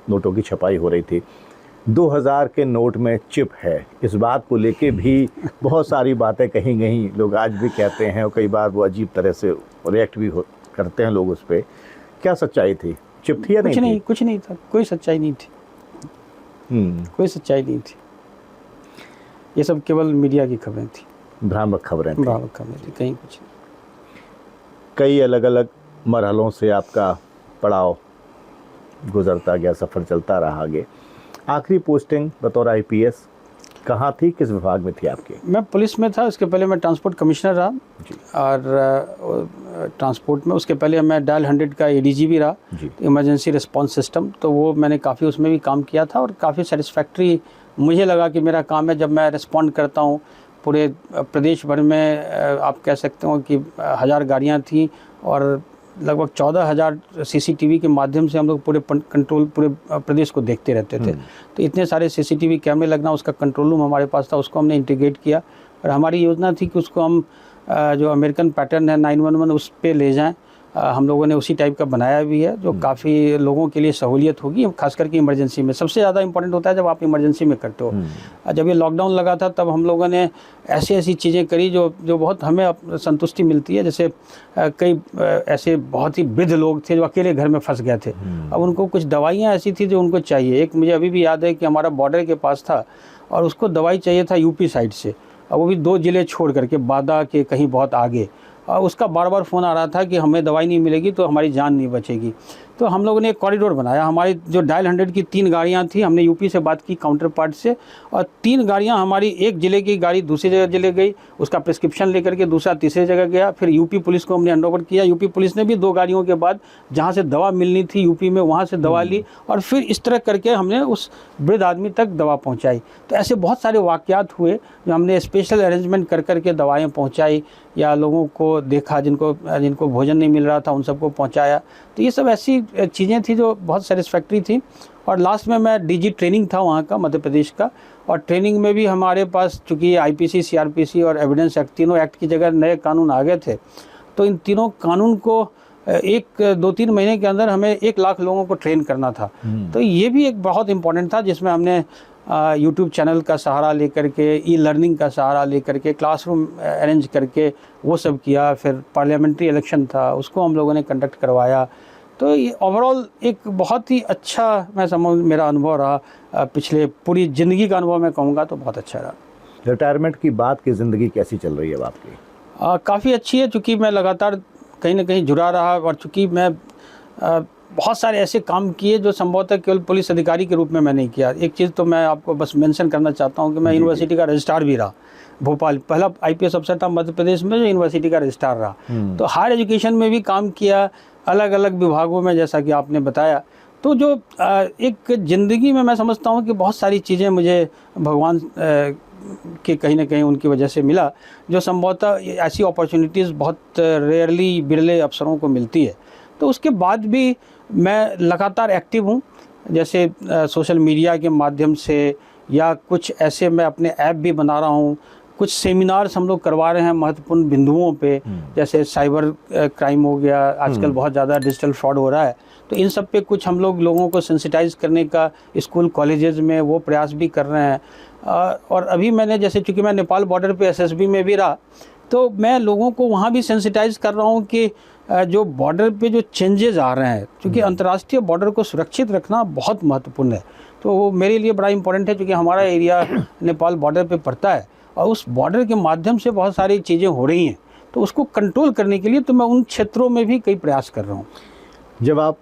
नोटों की छपाई हो रही थी। 2000 के नोट में चिप है, इस बात को लेके भी बहुत सारी बातें कहीं कहीं लोग आज भी कहते हैं और कई बार वो अजीब तरह से रिएक्ट भी करते हैं लोग उस पर। क्या सच्चाई थी? चिप थी या नहीं? कुछ नहीं था, कोई सच्चाई नहीं थी। कोई सच्चाई नहीं थी। ये सब केवल मीडिया की खबरें थी, भ्रामक खबरें थी। भ्रामक खबरें थी, कहीं कुछ नहीं। कई अलग अलग मरहलों से आपका पड़ाव गुजरता गया, सफ़र चलता रहा आगे। आखिरी पोस्टिंग बतौर आईपीएस कहाँ थी, किस विभाग में थी आपकी? मैं पुलिस में था, इसके पहले मैं ट्रांसपोर्ट कमिश्नर रहा जी। और ट्रांसपोर्ट में उसके पहले मैं डायल 100 का एडीजी भी रहा, इमरजेंसी रिस्पांस सिस्टम। तो वो मैंने काफ़ी उसमें भी काम किया था और काफ़ी सेटिस्फैक्ट्री मुझे लगा कि मेरा काम है। जब मैं रिस्पॉन्ड करता हूँ पूरे प्रदेश भर में, आप कह सकते हो कि 1000 गाड़ियाँ थीं और लगभग 14,000 सीसीटीवी के माध्यम से हम लोग पूरे प्रदेश को देखते रहते थे। तो इतने सारे सीसीटीवी कैमरे लगना, उसका कंट्रोल रूम हमारे पास था, उसको हमने इंटीग्रेट किया और हमारी योजना थी कि उसको हम जो अमेरिकन पैटर्न है 911 उस पर ले जाएं। हम लोगों ने उसी टाइप का बनाया भी है जो काफ़ी लोगों के लिए सहूलियत होगी, खास करके इमरजेंसी में। सबसे ज़्यादा इंपॉर्टेंट होता है जब आप इमरजेंसी में करते हो। जब ये लॉकडाउन लगा था तब हम लोगों ने ऐसी ऐसी चीज़ें करी जो बहुत हमें संतुष्टि मिलती है। जैसे कई ऐसे बहुत ही वृद्ध लोग थे जो अकेले घर में फंस गए थे। अब उनको कुछ दवाइयाँ ऐसी थी जो उनको चाहिए। एक मुझे अभी भी याद है कि हमारा बॉर्डर के पास था और उसको दवाई चाहिए था यूपी साइड से, और वो भी 2 ज़िले छोड़ करके, बादा के कहीं बहुत आगे। और उसका बार बार फ़ोन आ रहा था कि हमें दवाई नहीं मिलेगी तो हमारी जान नहीं बचेगी। तो हम लोगों ने एक कॉरिडोर बनाया। हमारी जो डायल 100 की 3 गाड़ियाँ थी, हमने यूपी से बात की काउंटर पार्ट से, और 3 गाड़ियाँ हमारी, एक ज़िले की गाड़ी दूसरी जगह जिले गई, उसका प्रिस्क्रिप्शन लेकर के दूसरा तीसरी जगह गया। फिर यूपी पुलिस को हमने हैंडओवर किया। यूपी पुलिस ने भी 2 गाड़ियों के बाद जहाँ से दवा मिलनी थी यूपी में वहाँ से दवा ली, और फिर इस तरह करके हमने उस वृद्ध आदमी तक दवा पहुँचाई। तो ऐसे बहुत सारे वाक़यात हुए जो हमने स्पेशल अरेंजमेंट कर करके दवाएँ पहुँचाई, या लोगों को देखा जिनको भोजन नहीं मिल रहा था उन सबको पहुँचाया। तो ये सब ऐसी चीज़ें थी जो बहुत सेटिस्फैक्ट्री थी। और लास्ट में मैं डीजी ट्रेनिंग था वहाँ का, मध्य प्रदेश का, और ट्रेनिंग में भी हमारे पास चूँकि आईपीसी, सीआरपीसी और एविडेंस एक्ट, तीनों एक्ट की जगह नए कानून आ गए थे। तो इन तीनों कानून को 1-2-3 महीने के अंदर हमें 1 लाख लोगों को ट्रेन करना था। तो ये भी एक बहुत इम्पोर्टेंट था, जिसमें हमने यूट्यूब चैनल का सहारा लेकर के, ई लर्निंग का सहारा लेकर के, क्लासरूम अरेंज करके वो सब किया। फिर पार्लियामेंट्री इलेक्शन था, उसको हम लोगों ने कंडक्ट करवाया। तो ये ओवरऑल एक बहुत ही अच्छा मेरा अनुभव रहा। पिछले पूरी ज़िंदगी का अनुभव मैं कहूँगा तो बहुत अच्छा रहा। रिटायरमेंट की बात की ज़िंदगी कैसी चल रही है अब आपकी? काफ़ी अच्छी है, चूँकि मैं लगातार कहीं ना कहीं जुड़ा रहा, और चूँकि मैं बहुत सारे ऐसे काम किए जो संभवतः केवल पुलिस अधिकारी के रूप में मैं नहीं किया। एक चीज़ तो मैं आपको बस मेंशन करना चाहता हूँ कि मैं यूनिवर्सिटी का रजिस्ट्रार भी रहा। भोपाल पहला आईपीएस अफसर था मध्य प्रदेश में जो यूनिवर्सिटी का रजिस्ट्रार रहा। तो हायर एजुकेशन में भी काम किया, अलग अलग विभागों में, जैसा कि आपने बताया। तो जो एक ज़िंदगी में मैं समझता हूँ कि बहुत सारी चीज़ें मुझे भगवान के कहीं ना कहीं उनकी वजह से मिला, जो संभवतः ऐसी अपॉर्चुनिटीज़ बहुत रेयरली, बिरले अफसरों को मिलती है। तो उसके बाद भी मैं लगातार एक्टिव हूँ। जैसे सोशल मीडिया के माध्यम से, या कुछ ऐसे मैं अपने ऐप भी बना रहा हूँ, कुछ सेमिनार्स हम लोग करवा रहे हैं महत्वपूर्ण बिंदुओं पे, जैसे साइबर क्राइम हो गया, आजकल बहुत ज़्यादा डिजिटल फ्रॉड हो रहा है, तो इन सब पे कुछ हम लोगों को सेंसिटाइज करने का स्कूल कॉलेजेस में वो प्रयास भी कर रहे हैं। और अभी मैंने, जैसे चूँकि मैं नेपाल बॉर्डर पे एसएसबी में भी रहा, तो मैं लोगों को वहाँ भी सेंसिटाइज कर रहा हूँ कि जो बॉर्डर पे जो चेंजेस आ रहे हैं, क्योंकि अंतर्राष्ट्रीय बॉर्डर को सुरक्षित रखना बहुत महत्वपूर्ण है, तो वो मेरे लिए बड़ा इंपॉर्टेंट है, क्योंकि हमारा एरिया नेपाल बॉर्डर पे पड़ता है और उस बॉर्डर के माध्यम से बहुत सारी चीज़ें हो रही हैं, तो उसको कंट्रोल करने के लिए तो मैं उन क्षेत्रों में भी कई प्रयास कर रहा हूँ। जब आप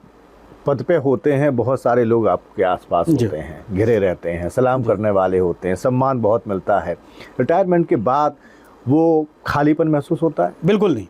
पद पे होते हैं, बहुत सारे लोग आपके आसपास होते हैं, घिरे रहते हैं, सलाम करने वाले होते हैं, सम्मान बहुत मिलता है। रिटायरमेंट के बाद वो खालीपन महसूस होता है? बिल्कुल नहीं।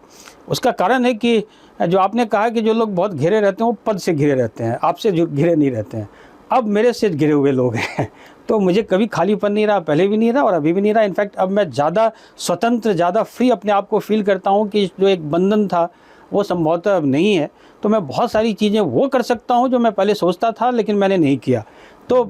उसका कारण है कि जो आपने कहा कि जो लोग बहुत घिरे रहते हैं वो पद से घिरे रहते हैं, आपसे जो घिरे नहीं रहते हैं। अब मेरे से घिरे हुए लोग हैं तो मुझे कभी खालीपन नहीं रहा, पहले भी नहीं रहा और अभी भी नहीं रहा। इनफैक्ट अब मैं ज़्यादा स्वतंत्र, ज़्यादा फ्री अपने आप को फील करता हूँ कि जो एक बंधन था वो संभवतः अब नहीं है, तो मैं बहुत सारी चीज़ें वो कर सकता हूँ जो मैं पहले सोचता था लेकिन मैंने नहीं किया। तो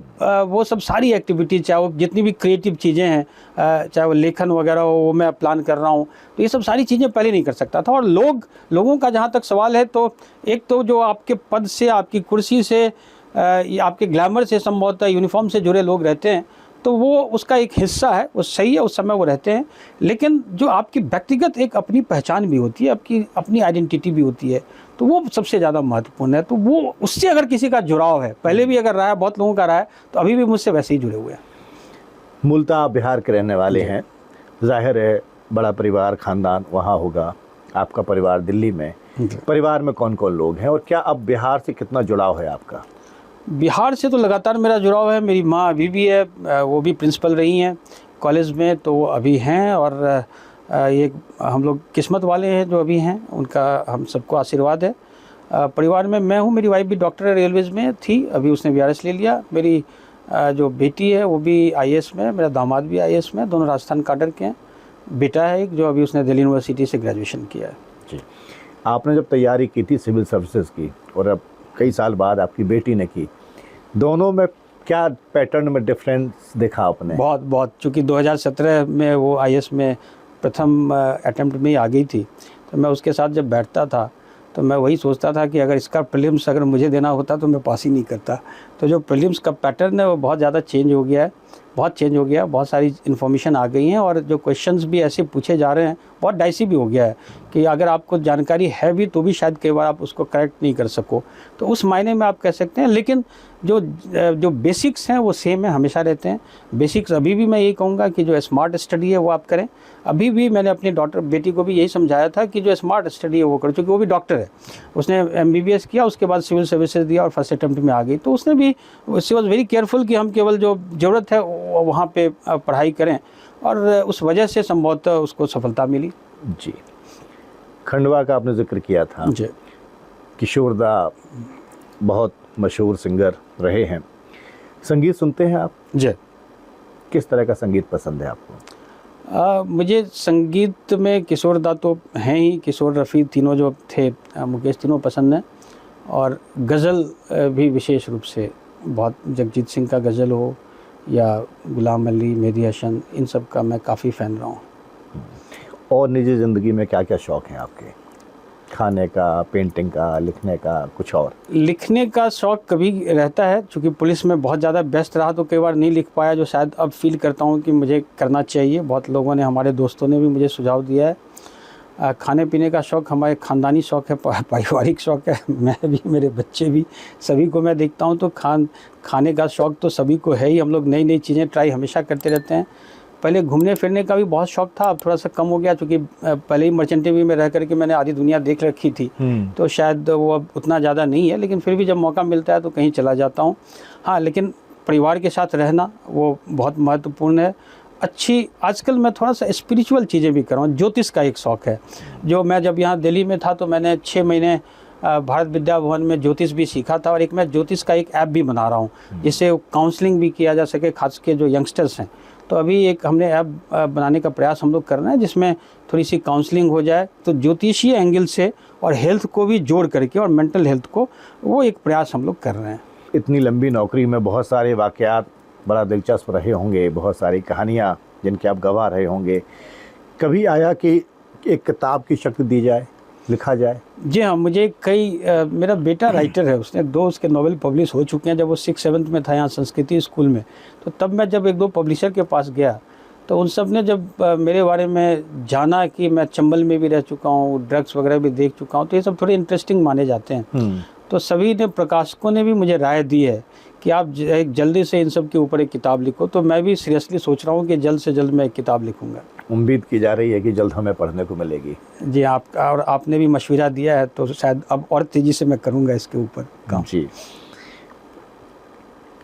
वो सब सारी एक्टिविटीज़, चाहे वो जितनी भी क्रिएटिव चीज़ें हैं, चाहे वो लेखन वगैरह हो, वो मैं प्लान कर रहा हूँ, तो ये सब सारी चीज़ें पहले नहीं कर सकता था। और लोगों का जहाँ तक सवाल है, तो एक तो जो आपके पद से, आपकी कुर्सी से, या आपके ग्लैमर से, संभवतः यूनिफॉर्म से जुड़े लोग रहते हैं, तो वो उसका एक हिस्सा है, वो सही है, उस समय वो रहते हैं। लेकिन जो आपकी व्यक्तिगत एक अपनी पहचान भी होती है, आपकी अपनी आइडेंटिटी भी होती है, तो वो सबसे ज़्यादा महत्वपूर्ण है। तो वो उससे अगर किसी का जुड़ाव है, पहले भी अगर रहा है, बहुत लोगों का रहा है, तो अभी भी मुझसे वैसे ही जुड़े हुए हैं। मूलतः आप बिहार के रहने वाले हैं, जाहिर है बड़ा परिवार, खानदान वहाँ होगा, आपका परिवार दिल्ली में। परिवार में कौन कौन लोग हैं और क्या अब बिहार से कितना जुड़ाव है आपका? बिहार से तो लगातार मेरा जुड़ाव है। मेरी माँ अभी भी है, वो भी प्रिंसिपल रही हैं कॉलेज में, तो वो अभी हैं। और ये हम लोग किस्मत वाले हैं जो अभी हैं, उनका हम सबको आशीर्वाद है। परिवार में मैं हूँ, मेरी वाइफ भी डॉक्टर रेलवेज़ में थी, अभी उसने वीआरएस ले लिया। मेरी जो बेटी है वो भी आईएएस में है, मेरा दामाद भी आईएएस में है, दोनों राजस्थान काडर के हैं। बेटा है एक जो अभी उसने दिल्ली यूनिवर्सिटी से ग्रेजुएशन किया है। जी, आपने जब तैयारी की थी सिविल सर्विसेज की और अब कई साल बाद आपकी बेटी ने की, दोनों में क्या पैटर्न में डिफरेंस देखा आपने? बहुत, चूँकि 2017 में वो आईएएस में प्रथम अटेम्प्ट में ही आ गई थी, तो मैं उसके साथ जब बैठता था तो मैं वही सोचता था कि अगर इसका प्रीलिम्स अगर मुझे देना होता तो मैं पास ही नहीं करता। तो जो प्रीलिम्स का पैटर्न है वो बहुत ज़्यादा चेंज हो गया है, बहुत सारी इन्फॉर्मेशन आ गई हैं, और जो क्वेश्चंस भी ऐसे पूछे जा रहे हैं, बहुत डाइसी भी हो गया है कि अगर आपको जानकारी है भी तो भी शायद कई बार आप उसको करेक्ट नहीं कर सको। तो उस मायने में आप कह सकते हैं, लेकिन जो बेसिक्स हैं वो सेम है, हमेशा रहते हैं बेसिक्स। अभी भी मैं यही कहूँगा कि जो स्मार्ट स्टडी है वो आप करें। अभी भी मैंने अपनी बेटी को भी यही समझाया था कि जो स्मार्ट स्टडी है वो करो, क्योंकि वो भी डॉक्टर है, उसने MBBS किया, उसके बाद सिविल सर्विसेज दिया और फर्स्ट अटेम्प्ट में आ गई। तो उसने भी, शी वॉज वेरी केयरफुल कि हम केवल जो ज़रूरत है वहाँ पे पढ़ाई करें, और उस वजह से संभवतः उसको सफलता मिली। जी, खंडवा का आपने जिक्र किया था। जी, किशोरदा बहुत मशहूर सिंगर रहे हैं, संगीत सुनते हैं आप? जी। किस तरह का संगीत पसंद है आपको? मुझे संगीत में किशोरदा तो हैं ही, किशोर रफ़ी तीनों जो थे, मुकेश, तीनों पसंद हैं। और गज़ल भी विशेष रूप से बहुत, जगजीत सिंह का गज़ल हो या गुलाम अली, मेहदी हसन, इन सब का मैं काफ़ी फ़ैन रहा हूँ। और निजी ज़िंदगी में क्या क्या शौक़ हैं आपके? खाने का, पेंटिंग का, लिखने का, कुछ और? लिखने का शौक़ कभी रहता है, चूँकि पुलिस में बहुत ज़्यादा व्यस्त रहा तो कई बार नहीं लिख पाया, जो शायद अब फील करता हूँ कि मुझे करना चाहिए। बहुत लोगों ने, हमारे दोस्तों ने भी मुझे सुझाव दिया है। खाने पीने का शौक़ हमारे ख़ानदानी शौक़ है, पारिवारिक शौक़ है। मैं भी, मेरे बच्चे भी, सभी को मैं देखता हूँ तो खाने का शौक़ तो सभी को है ही। हम लोग नई नई चीज़ें ट्राई हमेशा करते रहते हैं। पहले घूमने फिरने का भी बहुत शौक़ था, अब थोड़ा सा कम हो गया, क्योंकि पहले ही मर्चेंट नेवी में रह करके मैंने आधी दुनिया देख रखी थी, तो शायद वो अब उतना ज़्यादा नहीं है। लेकिन फिर भी जब मौका मिलता है तो कहीं चला जाता हूँ। हाँ, लेकिन परिवार के साथ रहना वो बहुत महत्वपूर्ण है। आजकल मैं थोड़ा सा स्पिरिचुअल चीज़ें भी कर रहा हूँ। ज्योतिष का एक शौक़ है, जो मैं जब यहाँ दिल्ली में था तो मैंने 6 महीने भारत विद्या भवन में ज्योतिष भी सीखा था, और एक मैं ज्योतिष का एक ऐप भी बना रहा हूँ, जिससे काउंसलिंग भी किया जा सके, खास के जो यंगस्टर्स हैं। तो अभी एक हमने ऐप बनाने का प्रयास हम लोग कर रहे हैं, जिसमें थोड़ी सी काउंसलिंग हो जाए, तो ज्योतिषीय एंगल से और हेल्थ को भी जोड़ करके, और मेंटल हेल्थ को, वो एक प्रयास हम लोग कर रहे हैं। इतनी लंबी नौकरी में बहुत सारे वाक़यात बड़ा दिलचस्प रहे होंगे, बहुत सारी कहानियाँ जिनके आप गवाह रहे होंगे। कभी आया कि एक किताब की शक्ल दी जाए, लिखा जाए? जी हाँ, मुझे मेरा बेटा राइटर है, उसने 2 उसके नॉवेल पब्लिश हो चुके हैं। जब वो 6-7 में था यहाँ संस्कृति स्कूल में, तो तब मैं जब 1-2 पब्लिशर के पास गया, तो उन सब ने जब मेरे बारे में जाना कि मैं चंबल में भी रह चुका हूँ, ड्रग्स वगैरह भी देख चुका हूँ, तो ये सब थोड़े इंटरेस्टिंग माने जाते हैं। तो सभी ने, प्रकाशकों ने भी मुझे राय दी है कि आप जल्दी से इन सब के ऊपर एक किताब लिखो। तो मैं भी सीरियसली सोच रहा हूँ कि जल्द से जल्द मैं एक किताब लिखूँगा। उम्मीद की जा रही है कि जल्द हमें पढ़ने को मिलेगी। जी, और आपने भी मशवरा दिया है, तो शायद अब और तेज़ी से मैं करूँगा इसके ऊपर काम। जी,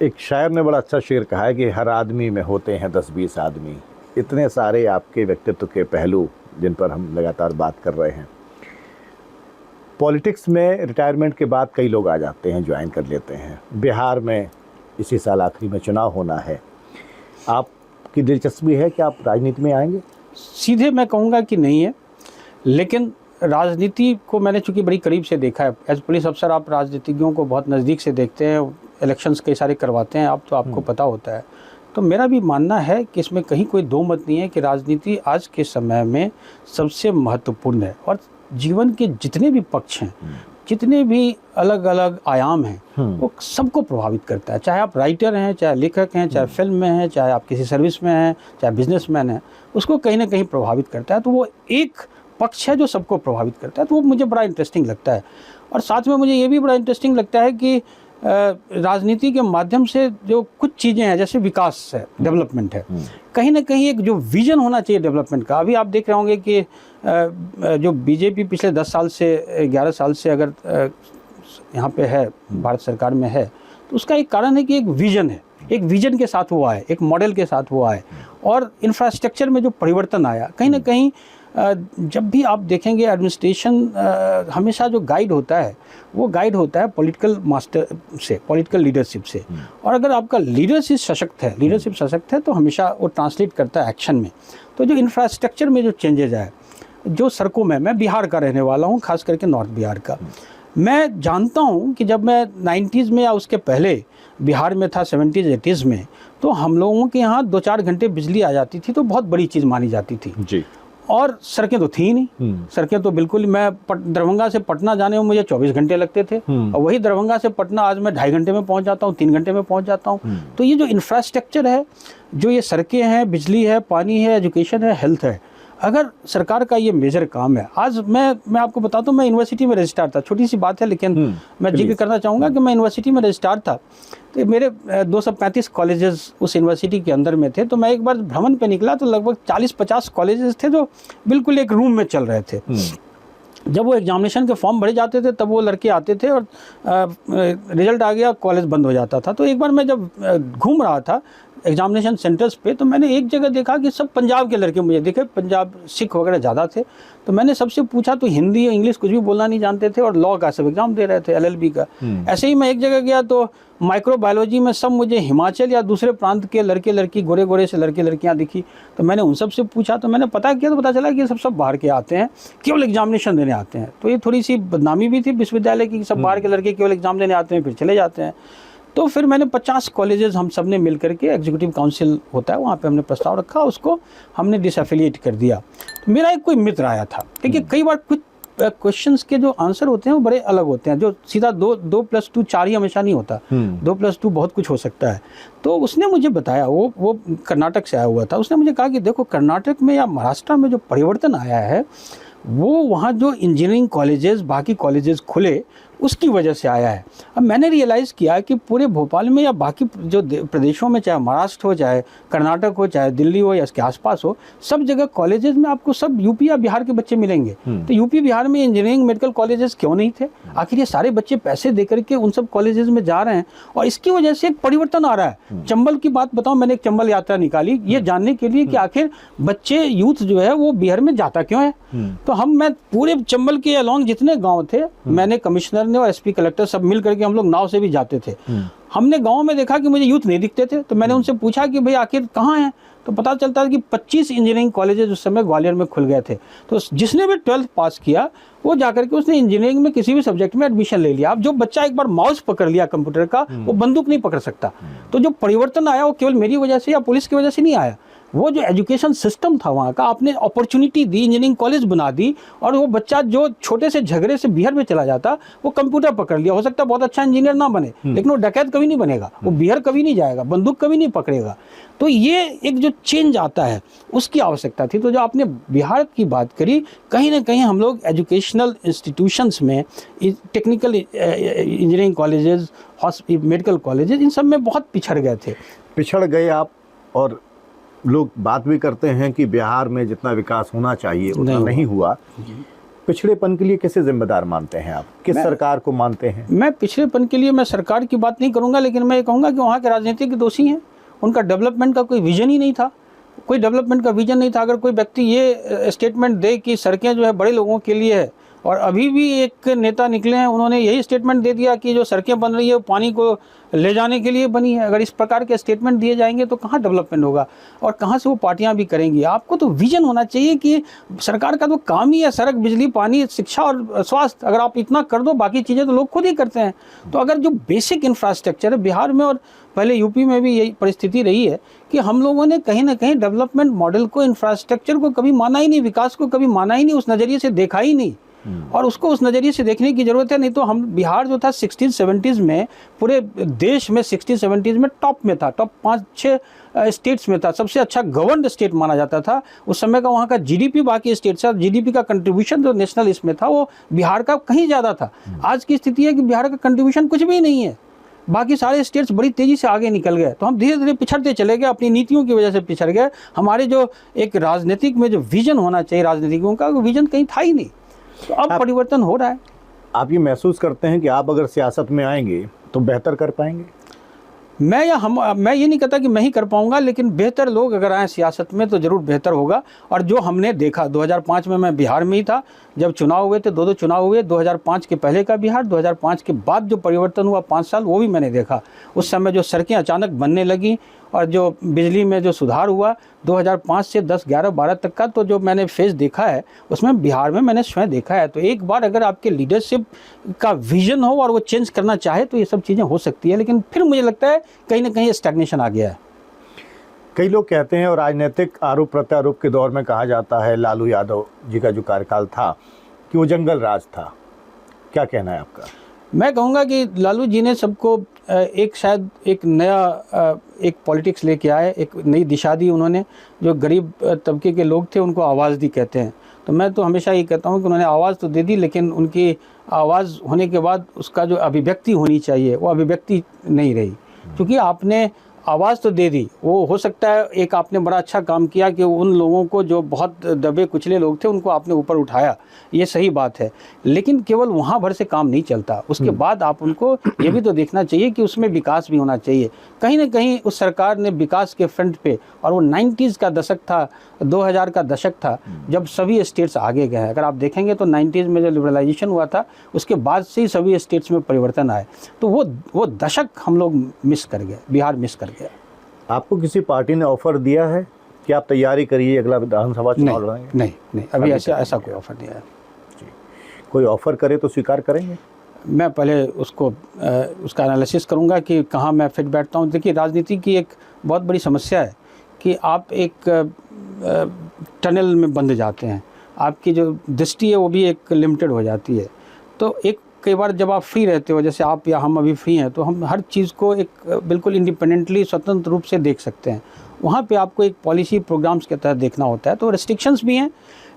एक शायर ने बड़ा अच्छा शेर कहा है कि हर आदमी में होते हैं 10-20 आदमी। इतने सारे आपके व्यक्तित्व के पहलू जिन पर हम लगातार बात कर रहे हैं। पॉलिटिक्स में रिटायरमेंट के बाद कई लोग आ जाते हैं, ज्वाइन कर लेते हैं। बिहार में इसी साल आखिरी में चुनाव होना है, आपकी दिलचस्पी है कि आप राजनीति में आएंगे? सीधे मैं कहूँगा कि नहीं है, लेकिन राजनीति को मैंने चूँकि बड़ी करीब से देखा है। एज पुलिस अफसर आप राजनीतिज्ञों को बहुत नज़दीक से देखते हैं, इलेक्शंस कई सारे करवाते हैं आप, तो आपको पता होता है। तो मेरा भी मानना है कि इसमें कहीं कोई दो मत नहीं है कि राजनीति आज के समय में सबसे महत्वपूर्ण है, और जीवन के जितने भी पक्ष हैं, जितने भी अलग अलग आयाम हैं, वो सबको प्रभावित करता है। चाहे आप राइटर हैं, चाहे लेखक हैं, चाहे फिल्म में हैं, चाहे आप किसी सर्विस में हैं, चाहे बिजनेसमैन हैं, उसको कहीं ना कहीं प्रभावित करता है। तो वो एक पक्ष है जो सबको प्रभावित करता है, तो वो मुझे बड़ा इंटरेस्टिंग लगता है। और साथ में मुझे ये भी बड़ा इंटरेस्टिंग लगता है कि राजनीति के माध्यम से जो कुछ चीज़ें हैं, जैसे विकास है, डेवलपमेंट है, कहीं ना कहीं एक जो विजन होना चाहिए डेवलपमेंट का। अभी आप देख रहे होंगे कि जो बीजेपी पिछले 10 साल से 11 साल से अगर यहाँ पे है, भारत सरकार में है, तो उसका एक कारण है कि एक विजन है, एक विजन के साथ हुआ है, एक मॉडल के साथ हुआ है, और इंफ्रास्ट्रक्चर में जो परिवर्तन आया, कहीं ना कहीं जब भी आप देखेंगे एडमिनिस्ट्रेशन हमेशा जो गाइड होता है, वो गाइड होता है पॉलिटिकल मास्टर से, पॉलिटिकल लीडरशिप से। और अगर आपका लीडरशिप सशक्त है तो हमेशा वो ट्रांसलेट करता है एक्शन में। तो जो इंफ्रास्ट्रक्चर में जो चेंजेज आए, जो सड़कों में, मैं बिहार का रहने वाला हूँ, खास करके नॉर्थ बिहार का, मैं जानता हूँ कि जब मैं 90s में या उसके पहले बिहार में था, 70s 80s में, तो हम लोगों के यहाँ 2-4 घंटे बिजली आ जाती थी तो बहुत बड़ी चीज़ मानी जाती थी जी। और सड़कें तो थी नहीं, सड़कें तो बिल्कुल, मैं दरभंगा से पटना जाने में मुझे 24 घंटे लगते थे, और वही दरभंगा से पटना आज मैं 2.5 घंटे में पहुंच जाता हूं, 3 घंटे में पहुंच जाता हूं। तो ये जो इंफ्रास्ट्रक्चर है, जो ये सड़कें हैं, बिजली है, पानी है, एजुकेशन है, हेल्थ है, अगर सरकार का ये मेजर काम है। आज मैं आपको बताता हूँ, मैं यूनिवर्सिटी में रजिस्ट्रार था, छोटी सी बात है लेकिन मैं जिक्र करना चाहूँगा कि मैं यूनिवर्सिटी में रजिस्ट्रार था। तो मेरे 235 कॉलेजेस उस यूनिवर्सिटी के अंदर में थे। तो मैं एक बार भ्रमण पे निकला तो लगभग 40-50 कॉलेजेस थे जो बिल्कुल एक रूम में चल रहे थे। जब वो एग्जामिनेशन के फॉर्म भरे जाते थे तब वो लड़के आते थे और रिजल्ट आ गया, कॉलेज बंद हो जाता था। तो एक बार मैं जब घूम रहा था एग्जामिनेशन सेंटर्स पे, तो मैंने एक जगह देखा कि सब पंजाब के लड़के मुझे दिखे, पंजाब सिख वगैरह ज़्यादा थे। तो मैंने सबसे पूछा तो हिंदी या इंग्लिश कुछ भी बोलना नहीं जानते थे, और लॉ का सब एग्जाम दे रहे थे, LLB का। ऐसे ही मैं एक जगह गया तो माइक्रोबायोलॉजी में सब मुझे हिमाचल या दूसरे प्रांत के लड़के लड़की, गोरे गोरे से लड़के लड़कियां दिखी। तो मैंने उन सब से पूछा, तो मैंने पता किया तो पता चला कि ये सब बाहर के आते हैं, केवल एग्जामिनेशन देने आते हैं। तो ये थोड़ी सी बदनामी भी थी विश्वविद्यालय की, सब बाहर के लड़के केवल एग्जाम देने आते हैं फिर चले जाते हैं। तो फिर मैंने 50 कॉलेजेस हम सब ने मिल करके, एग्जीक्यूटिव काउंसिल होता है वहाँ पे, हमने प्रस्ताव रखा, उसको हमने डिसएफिलिएट कर दिया। तो मेरा एक कोई मित्र आया था, देखिए कई बार कुछ क्वेश्चंस के जो आंसर होते हैं वो बड़े अलग होते हैं, जो सीधा 2+2 4 ही हमेशा नहीं होता, 2+2 बहुत कुछ हो सकता है। तो उसने मुझे बताया, वो कर्नाटक से आया हुआ था, उसने मुझे कहा कि देखो कर्नाटक में या महाराष्ट्र में जो परिवर्तन आया है वो वहाँ जो इंजीनियरिंग कॉलेजेस, बाकी कॉलेजेस खुले, उसकी वजह से आया है। अब मैंने रियलाइज़ किया कि पूरे भोपाल में या बाकी जो प्रदेशों में, चाहे महाराष्ट्र हो, चाहे कर्नाटक हो, चाहे दिल्ली हो या इसके आसपास हो, सब जगह कॉलेजेस में आपको सब यूपी या बिहार के बच्चे मिलेंगे। तो यूपी बिहार में इंजीनियरिंग मेडिकल कॉलेजेस क्यों नहीं थे? आखिर ये सारे बच्चे पैसे दे करके उन सब कॉलेजेस में जा रहे हैं, और इसकी वजह से एक परिवर्तन आ रहा है। चंबल की बात बताऊँ, मैंने एक चंबल यात्रा निकाली ये जानने के लिए कि आखिर बच्चे, यूथ जो है वो बिहार में जाता क्यों है। तो मैं पूरे चंबल के अलॉन्ग जितने गाँव थे, मैंने कमिश्नर और SP कलेक्टर सब मिल करके हम लोग नाव से भी जाते थे। हमने गांव में देखा कि मुझे यूथ नहीं दिखते थे, तो मैंने उनसे पूछा कि भाई आखिर कहाँ हैं, तो पता चलता है कि 25 इंजीनियरिंग कॉलेजेस उस समय ग्वालियर में खुल गए थे। तो जिसने भी 12th पास किया वो जाकर के उसने इंजीनियरिंग में किसी भी सब्जेक्ट में एडमिशन ले लिया। अब जो बच्चा एक बार माउस पकड़ लिया कंप्यूटर का, वो बंदूक नहीं पकड़ सकता। तो जो परिवर्तन आया वो केवल मेरी वजह से या पुलिस की वजह से नहीं आया, वो जो एजुकेशन सिस्टम था वहाँ का, आपने अपॉर्चुनिटी दी, इंजीनियरिंग कॉलेज बना दी, और वो बच्चा जो छोटे से झगड़े से बिहार में चला जाता, वो कंप्यूटर पकड़ लिया। हो सकता है बहुत अच्छा इंजीनियर ना बने, लेकिन वो डकैत कभी नहीं बनेगा, वो बिहार कभी नहीं जाएगा, बंदूक कभी नहीं पकड़ेगा। तो ये एक जो चेंज आता है उसकी आवश्यकता थी। तो जो आपने बिहार की बात करी, कहीं ना कहीं हम लोग एजुकेशनल इंस्टीट्यूशंस में, technical engineering colleges, medical colleges, इन सब में बहुत पिछड़ गए थे। पिछड़ गए आप, और लोग बात भी करते हैं कि बिहार में जितना विकास होना चाहिए उतना नहीं हुआ। पिछड़ेपन के लिए कैसे जिम्मेदार मानते हैं आप, किस सरकार को मानते हैं? मैं पिछड़ेपन के लिए मैं सरकार की बात नहीं करूंगा, लेकिन मैं ये कहूँगा कि वहाँ के राजनीतिक दोषी हैं। उनका डेवलपमेंट का कोई विजन ही नहीं था, कोई डेवलपमेंट का विजन नहीं था। अगर कोई व्यक्ति ये स्टेटमेंट दे कि सड़कें जो है बड़े लोगों के लिए है, और अभी भी एक नेता निकले हैं उन्होंने यही स्टेटमेंट दे दिया कि जो सड़कें बन रही है वो पानी को ले जाने के लिए बनी है। अगर इस प्रकार के स्टेटमेंट दिए जाएंगे तो कहाँ डेवलपमेंट होगा, और कहाँ से वो पार्टियां भी करेंगी। आपको तो विजन होना चाहिए कि सरकार का तो काम ही है सड़क, बिजली, पानी, शिक्षा और स्वास्थ्य। अगर आप इतना कर दो, बाकी चीज़ें तो लोग खुद ही करते हैं। तो अगर जो बेसिक इंफ्रास्ट्रक्चर है बिहार में, और पहले यूपी में भी यही परिस्थिति रही है कि हम लोगों ने कहीं ना कहीं डेवलपमेंट मॉडल को, इंफ्रास्ट्रक्चर को कभी माना ही नहीं, विकास को कभी माना ही नहीं, उस नज़रिए से देखा ही नहीं। और उसको उस नज़रिए से देखने की ज़रूरत है। नहीं तो हम, बिहार जो था 60-70s में, पूरे देश में 60-70s में टॉप में था, टॉप 5-6 स्टेट्स में था, सबसे अच्छा गवर्नड स्टेट माना जाता था। उस समय का वहाँ का जीडीपी बाकी स्टेट से, जीडीपी का कंट्रीब्यूशन जो नेशनल इसमें था वो बिहार का कहीं ज़्यादा था। आज की स्थिति है कि बिहार का कंट्रीब्यूशन कुछ भी नहीं है, बाकी सारे स्टेट्स बड़ी तेज़ी से आगे निकल गए। तो हम धीरे धीरे पिछड़ते चले गए, अपनी नीतियों की वजह से पिछड़ गए। हमारे जो एक राजनीतिक में जो विजन होना चाहिए राजनीतिकों का, वो विजन कहीं था ही नहीं। तो अब परिवर्तन हो रहा है। आप ये महसूस करते हैं कि आप अगर सियासत में आएंगे तो बेहतर कर पाएंगे? मैं ये नहीं कहता कि मैं ही कर पाऊंगा, लेकिन बेहतर लोग अगर आए सियासत में तो ज़रूर बेहतर होगा। और जो हमने देखा, 2005 में मैं बिहार में ही था जब चुनाव हुए थे, 2 चुनाव हुए, 2005 के पहले का बिहार, 2005 के बाद जो परिवर्तन हुआ 5 साल, वो भी मैंने देखा। उस समय जो सड़कें अचानक बनने लगी और जो बिजली में जो सुधार हुआ 2005 से 10, 11, 12 तक का, तो जो मैंने फेज देखा है उसमें बिहार में मैंने स्वयं देखा है। तो एक बार अगर आपके लीडरशिप का विजन हो और वो चेंज करना चाहे तो ये सब चीज़ें हो सकती है। लेकिन फिर मुझे लगता है कहीं ना कहीं स्टैग्नेशन आ गया है। कई लोग कहते हैं, और राजनीतिक आरोप प्रत्यारोप के दौर में कहा जाता है, लालू यादव जी का जो कार्यकाल था कि वो जंगल राज था। क्या कहना है आपका? मैं कहूँगा कि लालू जी ने सबको शायद एक नया एक पॉलिटिक्स लेके आए, एक नई दिशा दी उन्होंने। जो गरीब तबके के लोग थे उनको आवाज़ दी कहते हैं। तो मैं तो हमेशा ये कहता हूँ कि उन्होंने आवाज़ तो दे दी, लेकिन उनकी आवाज़ होने के बाद उसका जो अभिव्यक्ति होनी चाहिए वो अभिव्यक्ति नहीं रही। क्योंकि आपने आवाज़ तो दे दी, वो हो सकता है एक आपने बड़ा अच्छा काम किया कि उन लोगों को जो बहुत दबे कुचले लोग थे उनको आपने ऊपर उठाया, ये सही बात है। लेकिन केवल वहाँ भर से काम नहीं चलता, उसके बाद आप उनको ये भी तो देखना चाहिए कि उसमें विकास भी होना चाहिए। कहीं ना कहीं उस सरकार ने विकास के फ्रंट पे, और वो 90s का दशक था, 2000 का दशक था जब सभी स्टेट्स आगे गए। अगर आप देखेंगे तो 90s में जो लिबरलाइजेशन हुआ था उसके बाद से ही सभी स्टेट्स में परिवर्तन आए। तो वो दशक हम लोग मिस कर गए, बिहार मिस कर गया। आपको किसी पार्टी ने ऑफर दिया है कि आप तैयारी करिए अगला विधानसभा चुनाव लड़ेंगे? नहीं, अभी ऐसा कोई ऑफर नहीं आया। कोई ऑफर करे तो स्वीकार करेंगे? मैं पहले उसका एनालिसिस करूंगा कि कहाँ मैं फिट बैठता हूँ। देखिए, राजनीति की एक बहुत बड़ी समस्या है कि आप एक टनल में बंध जाते हैं, आपकी जो दृष्टि है वो भी एक लिमिटेड हो जाती है। तो कई बार जब आप फ्री रहते हो, जैसे आप या हम अभी फ्री हैं, तो हम हर चीज़ को एक बिल्कुल इंडिपेंडेंटली, स्वतंत्र रूप से देख सकते हैं। वहाँ पे आपको एक पॉलिसी प्रोग्राम्स के तहत देखना होता है, तो रेस्ट्रिक्शंस भी हैं।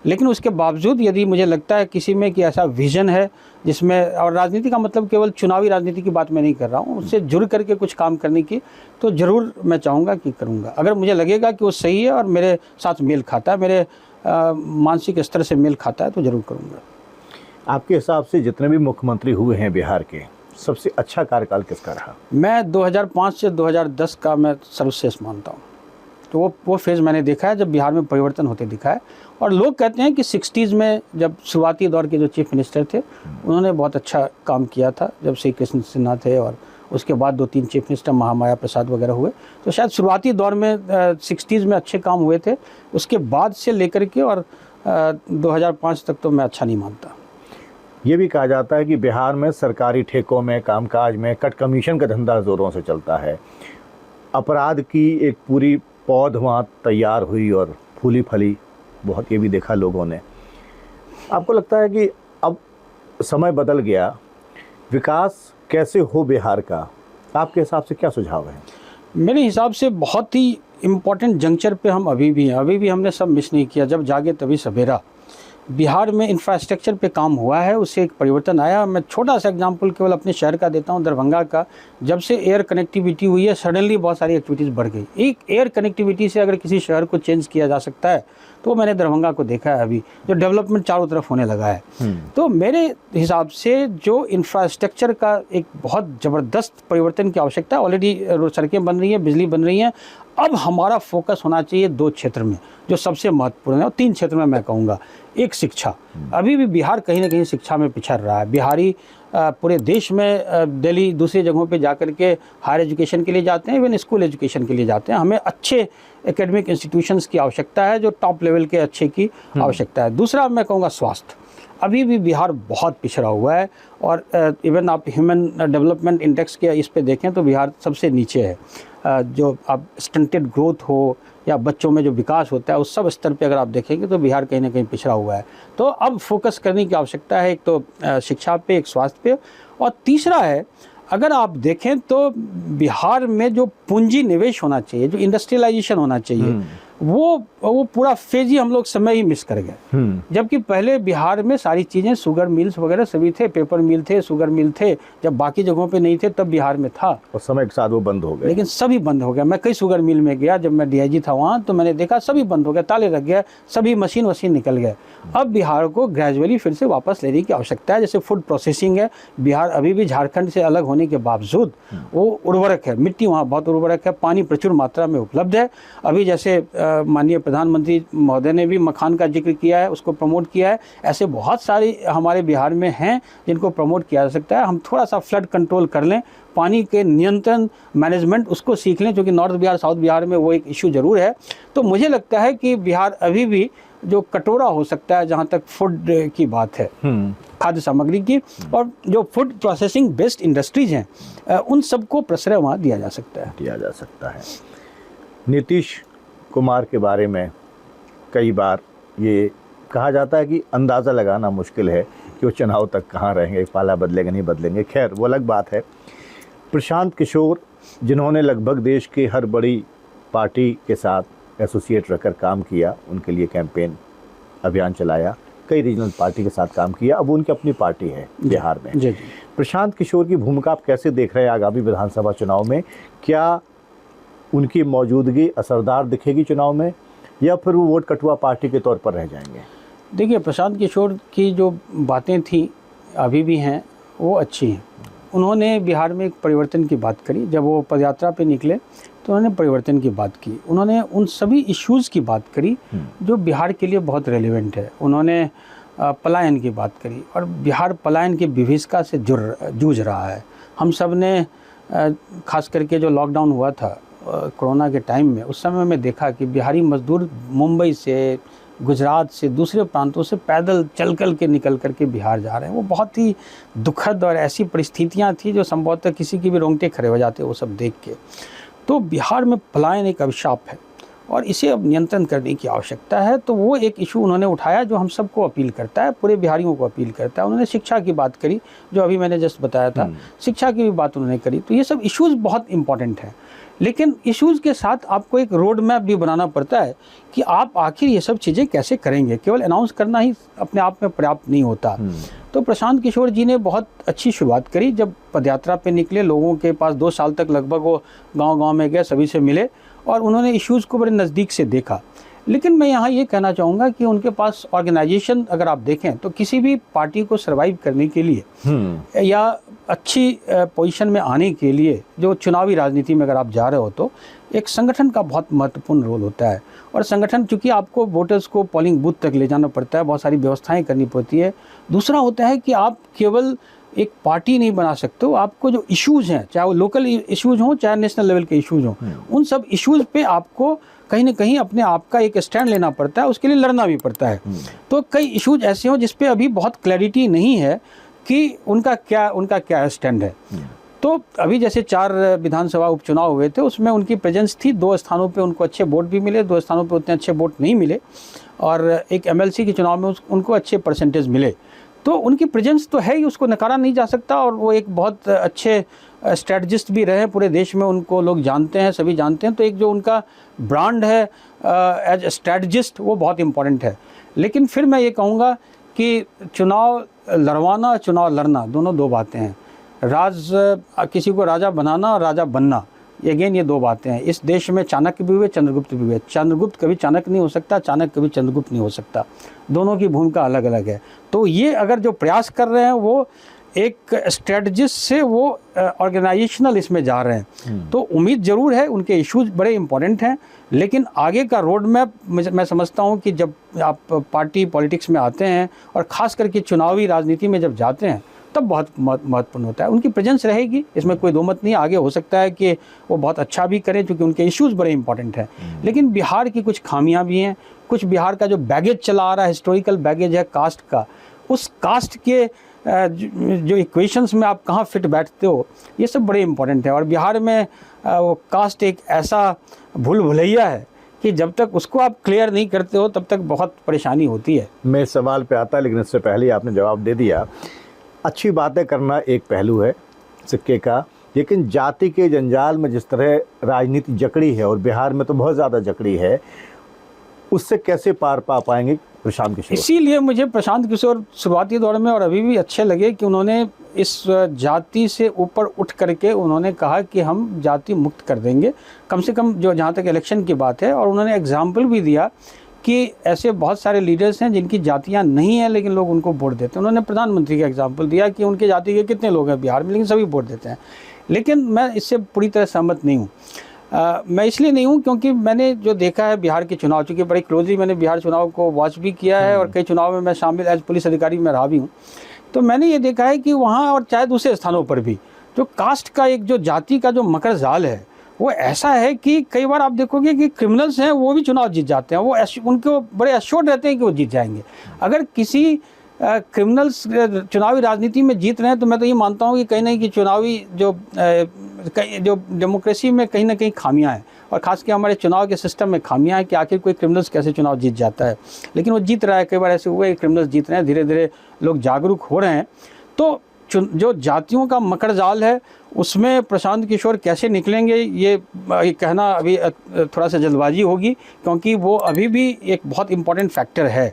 लेकिन उसके बावजूद यदि मुझे लगता है किसी में कि ऐसा विज़न है जिसमें, और राजनीति का मतलब केवल चुनावी राजनीति की बात मैं नहीं कर रहा हूँ, उससे जुड़ करके कुछ काम करने की, तो ज़रूर मैं चाहूँगा कि करूँगा। अगर मुझे लगेगा कि वो सही है और मेरे साथ मेल खाता है, मेरे मानसिक स्तर से मेल खाता है, तो ज़रूर करूँगा। आपके हिसाब से जितने भी मुख्यमंत्री हुए हैं बिहार के, सबसे अच्छा कार्यकाल किसका रहा? मैं 2005 से 2010 का मैं सर्वश्रेष्ठ मानता हूँ। तो वो फेज़ मैंने देखा है जब बिहार में परिवर्तन होते दिखा है। और लोग कहते हैं कि 60s में जब शुरुआती दौर के जो चीफ मिनिस्टर थे उन्होंने बहुत अच्छा काम किया था, जब श्री कृष्ण सिन्हा थे और उसके बाद 2-3 चीफ मिनिस्टर महामाया प्रसाद वगैरह हुए। तो शायद शुरुआती दौर में 60s में अच्छे काम हुए थे, उसके बाद से लेकर के और 2005 तक तो मैं अच्छा नहीं मानता। ये भी कहा जाता है कि बिहार में सरकारी ठेकों में, कामकाज में कट कमीशन का धंधा ज़ोरों से चलता है। अपराध की एक पूरी पौध वहाँ तैयार हुई और फूली फली, बहुत ये भी देखा लोगों ने। आपको लगता है कि अब समय बदल गया, विकास कैसे हो बिहार का, आपके हिसाब से क्या सुझाव है? मेरे हिसाब से बहुत ही इम्पोर्टेंट जंक्चर पे हम अभी भी हैं, अभी भी हमने सब मिस नहीं किया। जब जागे तभी सवेरा। बिहार में इंफ्रास्ट्रक्चर पे काम हुआ है, उससे एक परिवर्तन आया। मैं छोटा सा एग्जांपल केवल अपने शहर का देता हूँ, दरभंगा का। जब से एयर कनेक्टिविटी हुई है, सडनली बहुत सारी एक्टिविटीज़ बढ़ गई। एक एयर कनेक्टिविटी से अगर किसी शहर को चेंज किया जा सकता है तो मैंने दरभंगा को देखा है अभी, जो डेवलपमेंट चारों तरफ होने लगा है। तो मेरे हिसाब से जो इंफ्रास्ट्रक्चर का एक बहुत ज़बरदस्त परिवर्तन की आवश्यकता है। ऑलरेडी सड़कें बन रही हैं, बिजली बन रही हैं। अब हमारा फोकस होना चाहिए 2 क्षेत्र में जो सबसे महत्वपूर्ण है, और 3 क्षेत्र में मैं कहूँगा। एक शिक्षा, अभी भी बिहार कहीं ना कहीं शिक्षा में पिछड़ रहा है। बिहारी पूरे देश में दिल्ली दूसरी जगहों पे जाकर के हायर एजुकेशन के लिए जाते हैं, इवन स्कूल एजुकेशन के लिए जाते हैं। हमें अच्छे एकेडमिक इंस्टीट्यूशंस की आवश्यकता है, जो टॉप लेवल के अच्छे की आवश्यकता है। दूसरा मैं कहूँगा स्वास्थ्य, अभी भी बिहार बहुत पिछड़ा हुआ है। और इवन आप ह्यूमन डेवलपमेंट इंडेक्स के इस पे देखें तो बिहार सबसे नीचे है। जो आप स्टंटेड ग्रोथ हो या बच्चों में जो विकास होता है, उस सब स्तर पे अगर आप देखेंगे तो बिहार कहीं ना कहीं पिछड़ा हुआ है। तो अब फोकस करने की आवश्यकता है, एक तो शिक्षा पे, एक स्वास्थ्य पे, और तीसरा है अगर आप देखें तो बिहार में जो पूंजी निवेश होना चाहिए, जो इंडस्ट्रियलाइजेशन होना चाहिए, वो पूरा फेज ही हम लोग समय ही मिस कर गए। जबकि पहले बिहार में सारी चीज़ें, शुगर मिल्स वगैरह सभी थे, पेपर मिल थे, शुगर मिल थे, जब बाकी जगहों पे नहीं थे तब बिहार में था। और समय के साथ वो बंद हो गए, लेकिन सभी बंद हो गया। मैं कई शुगर मिल में गया, जब मैं डीआईजी था वहाँ, तो मैंने देखा सभी बंद हो गया, ताले लग गए, सभी मशीन निकल गए। अब बिहार को ग्रेजुअली फिर से वापस लेने की आवश्यकता है। जैसे फूड प्रोसेसिंग है, बिहार अभी भी झारखंड से अलग होने के बावजूद वो उर्वरक है, मिट्टी वहाँ बहुत उर्वरक है, पानी प्रचुर मात्रा में उपलब्ध है। अभी जैसे माननीय प्रधानमंत्री महोदय ने भी मखान का जिक्र किया है, उसको प्रमोट किया है। ऐसे बहुत सारे हमारे बिहार में हैं जिनको प्रमोट किया जा सकता है। हम थोड़ा सा फ्लड कंट्रोल कर लें, पानी के नियंत्रण मैनेजमेंट उसको सीख लें, क्योंकि नॉर्थ बिहार साउथ बिहार में वो एक इशू ज़रूर है। तो मुझे लगता है कि बिहार अभी भी जो कटोरा हो सकता है, जहाँ तक फूड की बात है, खाद्य सामग्री की, और जो फूड प्रोसेसिंग बेस्ड इंडस्ट्रीज हैं, उन सबको प्रश्रय वहाँ दिया जा सकता है। नीतीश कुमार के बारे में कई बार ये कहा जाता है कि अंदाज़ा लगाना मुश्किल है कि वो चुनाव तक कहाँ रहेंगे, पाला बदलेंगे नहीं बदलेंगे। खैर वो अलग बात है। प्रशांत किशोर, जिन्होंने लगभग देश की हर बड़ी पार्टी के साथ एसोसिएट रहकर काम किया, उनके लिए कैंपेन अभियान चलाया, कई रीजनल पार्टी के साथ काम किया, अब उनकी अपनी पार्टी है बिहार में। जी। प्रशांत किशोर की भूमिका आप कैसे देख रहे हैं आगामी विधानसभा चुनाव में? क्या उनकी मौजूदगी असरदार दिखेगी चुनाव में, या फिर वो वोट कटुआ पार्टी के तौर पर रह जाएंगे? देखिए, प्रशांत किशोर की जो बातें थी अभी भी हैं, वो अच्छी हैं। उन्होंने बिहार में एक परिवर्तन की बात करी। जब वो पदयात्रा पे निकले तो उन्होंने परिवर्तन की बात की। उन्होंने उन सभी इश्यूज़ की बात करी जो बिहार के लिए बहुत रेलेवेंट है। उन्होंने पलायन की बात करी, और बिहार पलायन की विभीषिका से जूझ रहा है। हम सब ने खास करके जो लॉकडाउन हुआ था कोरोना के टाइम में, उस समय में देखा कि बिहारी मजदूर मुंबई से, गुजरात से, दूसरे प्रांतों से पैदल चल के निकल करके बिहार जा रहे हैं। वो बहुत ही दुखद और ऐसी परिस्थितियां थी जो संभवतः किसी की भी रोंगटे खड़े हो जाते वो सब देख के। तो बिहार में पलायन एक अभिशाप है और इसे अब नियंत्रण करने की आवश्यकता है। तो वो एक इशू उन्होंने उठाया जो हम सबको अपील करता है, पूरे बिहारियों को अपील करता है। उन्होंने शिक्षा की बात करी, जो अभी मैंने जस्ट बताया था, शिक्षा की भी बात उन्होंने करी। तो ये सब इश्यूज़ बहुत इंपॉर्टेंट हैं, लेकिन इश्यूज़ के साथ आपको एक रोड मैप भी बनाना पड़ता है कि आप आखिर ये सब चीज़ें कैसे करेंगे। केवल अनाउंस करना ही अपने आप में पर्याप्त नहीं होता। तो प्रशांत किशोर जी ने बहुत अच्छी शुरुआत करी। जब पदयात्रा पे निकले, लोगों के पास 2 साल तक लगभग वो गांव-गांव में गए, सभी से मिले और उन्होंने इश्यूज़ को बड़े नज़दीक से देखा। लेकिन मैं यहाँ ये कहना चाहूँगा कि उनके पास ऑर्गेनाइजेशन अगर आप देखें तो किसी भी पार्टी को सर्वाइव करने के लिए या अच्छी पोजीशन में आने के लिए, जो चुनावी राजनीति में अगर आप जा रहे हो तो एक संगठन का बहुत महत्वपूर्ण रोल होता है। और संगठन, चूँकि आपको वोटर्स को पोलिंग बूथ तक ले जाना पड़ता है, बहुत सारी व्यवस्थाएं करनी पड़ती है। दूसरा होता है कि आप केवल एक पार्टी नहीं बना सकते हो। आपको जो इश्यूज़ हैं, चाहे वो लोकल इश्यूज़ हों चाहे नेशनल लेवल के इश्यूज़ हों, उन सब इश्यूज़ पे आपको कहीं ना कहीं अपने आप का एक स्टैंड लेना पड़ता है, उसके लिए लड़ना भी पड़ता है। तो कई इश्यूज ऐसे हों जिस पे अभी बहुत क्लैरिटी नहीं है कि उनका क्या स्टैंड है। तो अभी जैसे 4 विधानसभा उपचुनाव हुए थे, उसमें उनकी प्रेजेंस थी। 2 स्थानों पे उनको अच्छे वोट भी मिले, 2 स्थानों पे उतने अच्छे वोट नहीं मिले, और एक एमएलसी के चुनाव में उनको अच्छे परसेंटेज मिले। तो उनकी प्रेजेंस तो है ही, उसको नकारा नहीं जा सकता। और वो एक बहुत अच्छे स्ट्रेटजिस्ट भी रहे, पूरे देश में उनको लोग जानते हैं, सभी जानते हैं। तो एक जो उनका ब्रांड है एज स्ट्रेटजिस्ट, वो बहुत इम्पॉर्टेंट है। लेकिन फिर मैं ये कहूँगा कि चुनाव लड़वाना, चुनाव लड़ना, दोनों 2 बातें हैं। किसी को राजा बनाना और राजा बनना, अगेन ये 2 बातें हैं। इस देश में चाणक्य भी हुए, चंद्रगुप्त भी हुए। चंद्रगुप्त कभी चाणक्य नहीं हो सकता, चाणक्य कभी चंद्रगुप्त नहीं हो सकता। दोनों की भूमिका अलग अलग है। तो ये अगर जो प्रयास कर रहे हैं वो एक स्ट्रेटजिस्ट से वो ऑर्गेनाइजेशनल इसमें जा रहे हैं। तो उम्मीद ज़रूर है, उनके इश्यूज बड़े इंपॉर्टेंट हैं। लेकिन आगे का रोड मैप मैं समझता हूँ कि जब आप पार्टी पॉलिटिक्स में आते हैं और ख़ास करके चुनावी राजनीति में जब जाते हैं, तब बहुत महत्वपूर्ण होता है। उनकी प्रेजेंस रहेगी, इसमें कोई दो मत नहीं। आगे हो सकता है कि वो बहुत अच्छा भी करें, क्योंकि उनके इश्यूज़ बड़े इंपॉर्टेंट हैं। लेकिन बिहार की कुछ खामियां भी हैं। कुछ बिहार का जो बैगेज चला आ रहा है, हिस्टोरिकल बैगेज है कास्ट का, उस कास्ट के जो इक्वेशंस में आप कहाँ फिट बैठते हो, ये सब बड़े इंपॉर्टेंट है। और बिहार में वो कास्ट एक ऐसा भूल भुलैया है कि जब तक उसको आप क्लियर नहीं करते हो, तब तक बहुत परेशानी होती है। मैं सवाल पे आता, लेकिन इससे पहले आपने जवाब दे दिया। अच्छी बातें करना एक पहलू है सिक्के का, लेकिन जाति के जंजाल में जिस तरह राजनीति जकड़ी है, और बिहार में तो बहुत ज़्यादा जकड़ी है, उससे कैसे पार पा पाएंगे प्रशांत किशोर? इसीलिए मुझे प्रशांत किशोर शुरुआती दौर में और अभी भी अच्छे लगे कि उन्होंने इस जाति से ऊपर उठ करके उन्होंने कहा कि हम जाति मुक्त कर देंगे, कम से कम जो जहाँ तक इलेक्शन की बात है। और उन्होंने एग्जाम्पल भी दिया कि ऐसे बहुत सारे लीडर्स हैं जिनकी जातियाँ नहीं हैं लेकिन लोग उनको वोट देते हैं। उन्होंने प्रधानमंत्री का एग्जाम्पल दिया कि उनके जाति के कितने लोग हैं बिहार में, लेकिन सभी वोट देते हैं। लेकिन मैं इससे पूरी तरह सहमत नहीं हूँ। मैं इसलिए नहीं हूँ क्योंकि मैंने जो देखा है बिहार के चुनाव, चूँकि बड़े क्लोजली मैंने बिहार चुनाव को वॉच भी किया है और कई चुनाव में मैं शामिल एज पुलिस अधिकारी में रहा भी हूँ। तो मैंने ये देखा है कि वहाँ और चाहे दूसरे स्थानों पर भी जो कास्ट का एक जो जाति का जो मकर जाल है, वो ऐसा है कि कई बार आप देखोगे कि क्रिमिनल्स हैं वो भी चुनाव जीत जाते हैं। वो उनको बड़े एश्योर्ड रहते हैं कि वो जीत जाएंगे। अगर किसी क्रिमिनल्स चुनावी राजनीति में जीत रहे हैं, तो मैं तो ये मानता हूँ कि कहीं ना कहीं चुनावी जो डेमोक्रेसी में कहीं ना कहीं खामियां हैं, और ख़ासकर हमारे चुनाव के सिस्टम में खामियां हैं कि आखिर कोई क्रिमिनल्स कैसे चुनाव जीत जाता है। लेकिन वो जीत रहा है। कई बार ऐसे हुए क्रिमिनल्स जीत रहे हैं, धीरे धीरे लोग जागरूक हो रहे हैं। तो जो जातियों का मकर जाल है, उसमें प्रशांत किशोर कैसे निकलेंगे, ये कहना अभी थोड़ा सा जल्दबाजी होगी, क्योंकि वो अभी भी एक बहुत इंपॉर्टेंट फैक्टर है।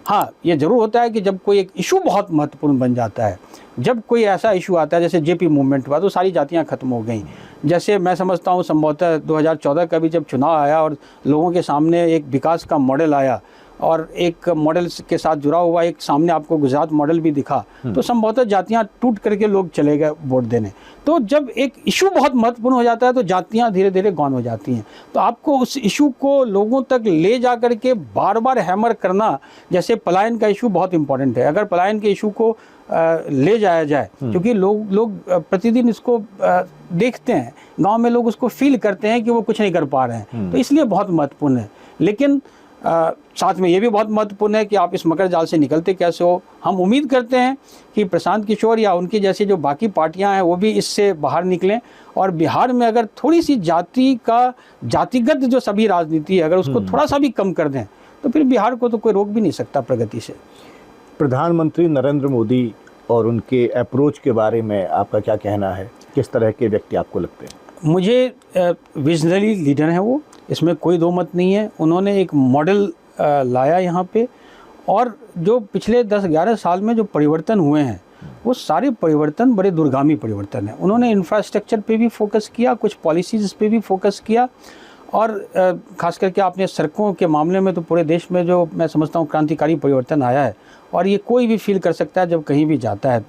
हाँ, ये ज़रूर होता है कि जब कोई एक इशू बहुत महत्वपूर्ण बन जाता है, जब कोई ऐसा इशू आता है जैसे जेपी मूवमेंट हुआ, तो सारी जातियाँ खत्म हो गई। जैसे मैं समझता हूँ संभवतः 2014 का भी जब चुनाव आया और लोगों के सामने एक विकास का मॉडल आया और एक मॉडल के साथ जुड़ा हुआ एक सामने आपको गुजरात मॉडल भी दिखा, तो संभवतः जातियां टूट करके लोग चले गए वोट देने। तो जब एक इशू बहुत महत्वपूर्ण हो जाता है तो जातियां धीरे धीरे गौन हो जाती हैं। तो आपको उस इशू को लोगों तक ले जा करके बार बार हैमर करना, जैसे पलायन का इशू बहुत इंपॉर्टेंट है। अगर पलायन के इशू को ले जाया जाए, क्योंकि लोग प्रतिदिन इसको देखते हैं, गाँव में लोग उसको फील करते हैं कि वो कुछ नहीं कर पा रहे हैं, तो इसलिए बहुत महत्वपूर्ण है। लेकिन साथ में ये भी बहुत महत्वपूर्ण है कि आप इस मकर जाल से निकलते कैसे हो। हम उम्मीद करते हैं कि प्रशांत किशोर या उनकी जैसी जो बाकी पार्टियां हैं वो भी इससे बाहर निकलें, और बिहार में अगर थोड़ी सी जातिगत जो सभी राजनीति है, अगर उसको थोड़ा सा भी कम कर दें, तो फिर बिहार को तो कोई रोक भी नहीं सकता प्रगति से। प्रधानमंत्री नरेंद्र मोदी और उनके अप्रोच के बारे में आपका क्या कहना है? किस तरह के व्यक्ति आपको लगते हैं? मुझे विजनरी लीडर हैं वो, इसमें कोई दो मत नहीं है। उन्होंने एक मॉडल लाया यहाँ पे, और जो पिछले 10-11 साल में जो परिवर्तन हुए हैं, वो सारे परिवर्तन बड़े दूरगामी परिवर्तन हैं। उन्होंने इंफ्रास्ट्रक्चर पे भी फोकस किया, कुछ पॉलिसीज़ पे भी फोकस किया, और ख़ास करके आपने सड़कों के मामले में तो पूरे देश में जो मैं समझता हूँ क्रांतिकारी परिवर्तन आया है, और ये कोई भी फील कर सकता है जब कहीं भी जाता है।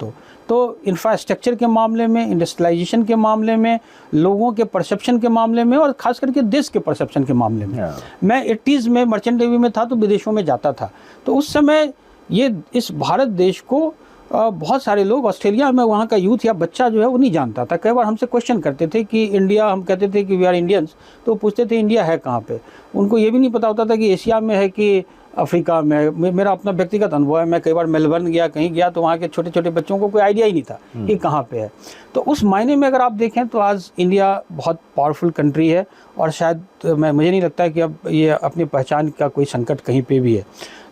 तो इंफ्रास्ट्रक्चर के मामले में, इंडस्ट्रियलाइजेशन के मामले में, लोगों के परसेप्शन के मामले में, और ख़ास करके देश के परसेप्शन के मामले में। मैं 80s में मर्चेंट नेवी में था तो विदेशों में जाता था, तो उस समय ये इस भारत देश को बहुत सारे लोग ऑस्ट्रेलिया में, वहाँ का यूथ या बच्चा जो है वो नहीं जानता था। कई बार हमसे क्वेश्चन करते थे कि इंडिया, हम कहते थे कि वी आर इंडियंस, तो पूछते थे इंडिया है कहाँ पे। उनको ये भी नहीं पता होता था कि एशिया में है कि अफ्रीका में है। मेरा अपना व्यक्तिगत अनुभव है, मैं कई बार मेलबर्न गया, कहीं गया, तो वहाँ के छोटे छोटे बच्चों को कोई आइडिया ही नहीं था कि कहाँ पे है। तो उस मायने में अगर आप देखें तो आज इंडिया बहुत पावरफुल कंट्री है, और शायद मुझे नहीं लगता है कि अब ये अपनी पहचान का कोई संकट कहीं पे भी है।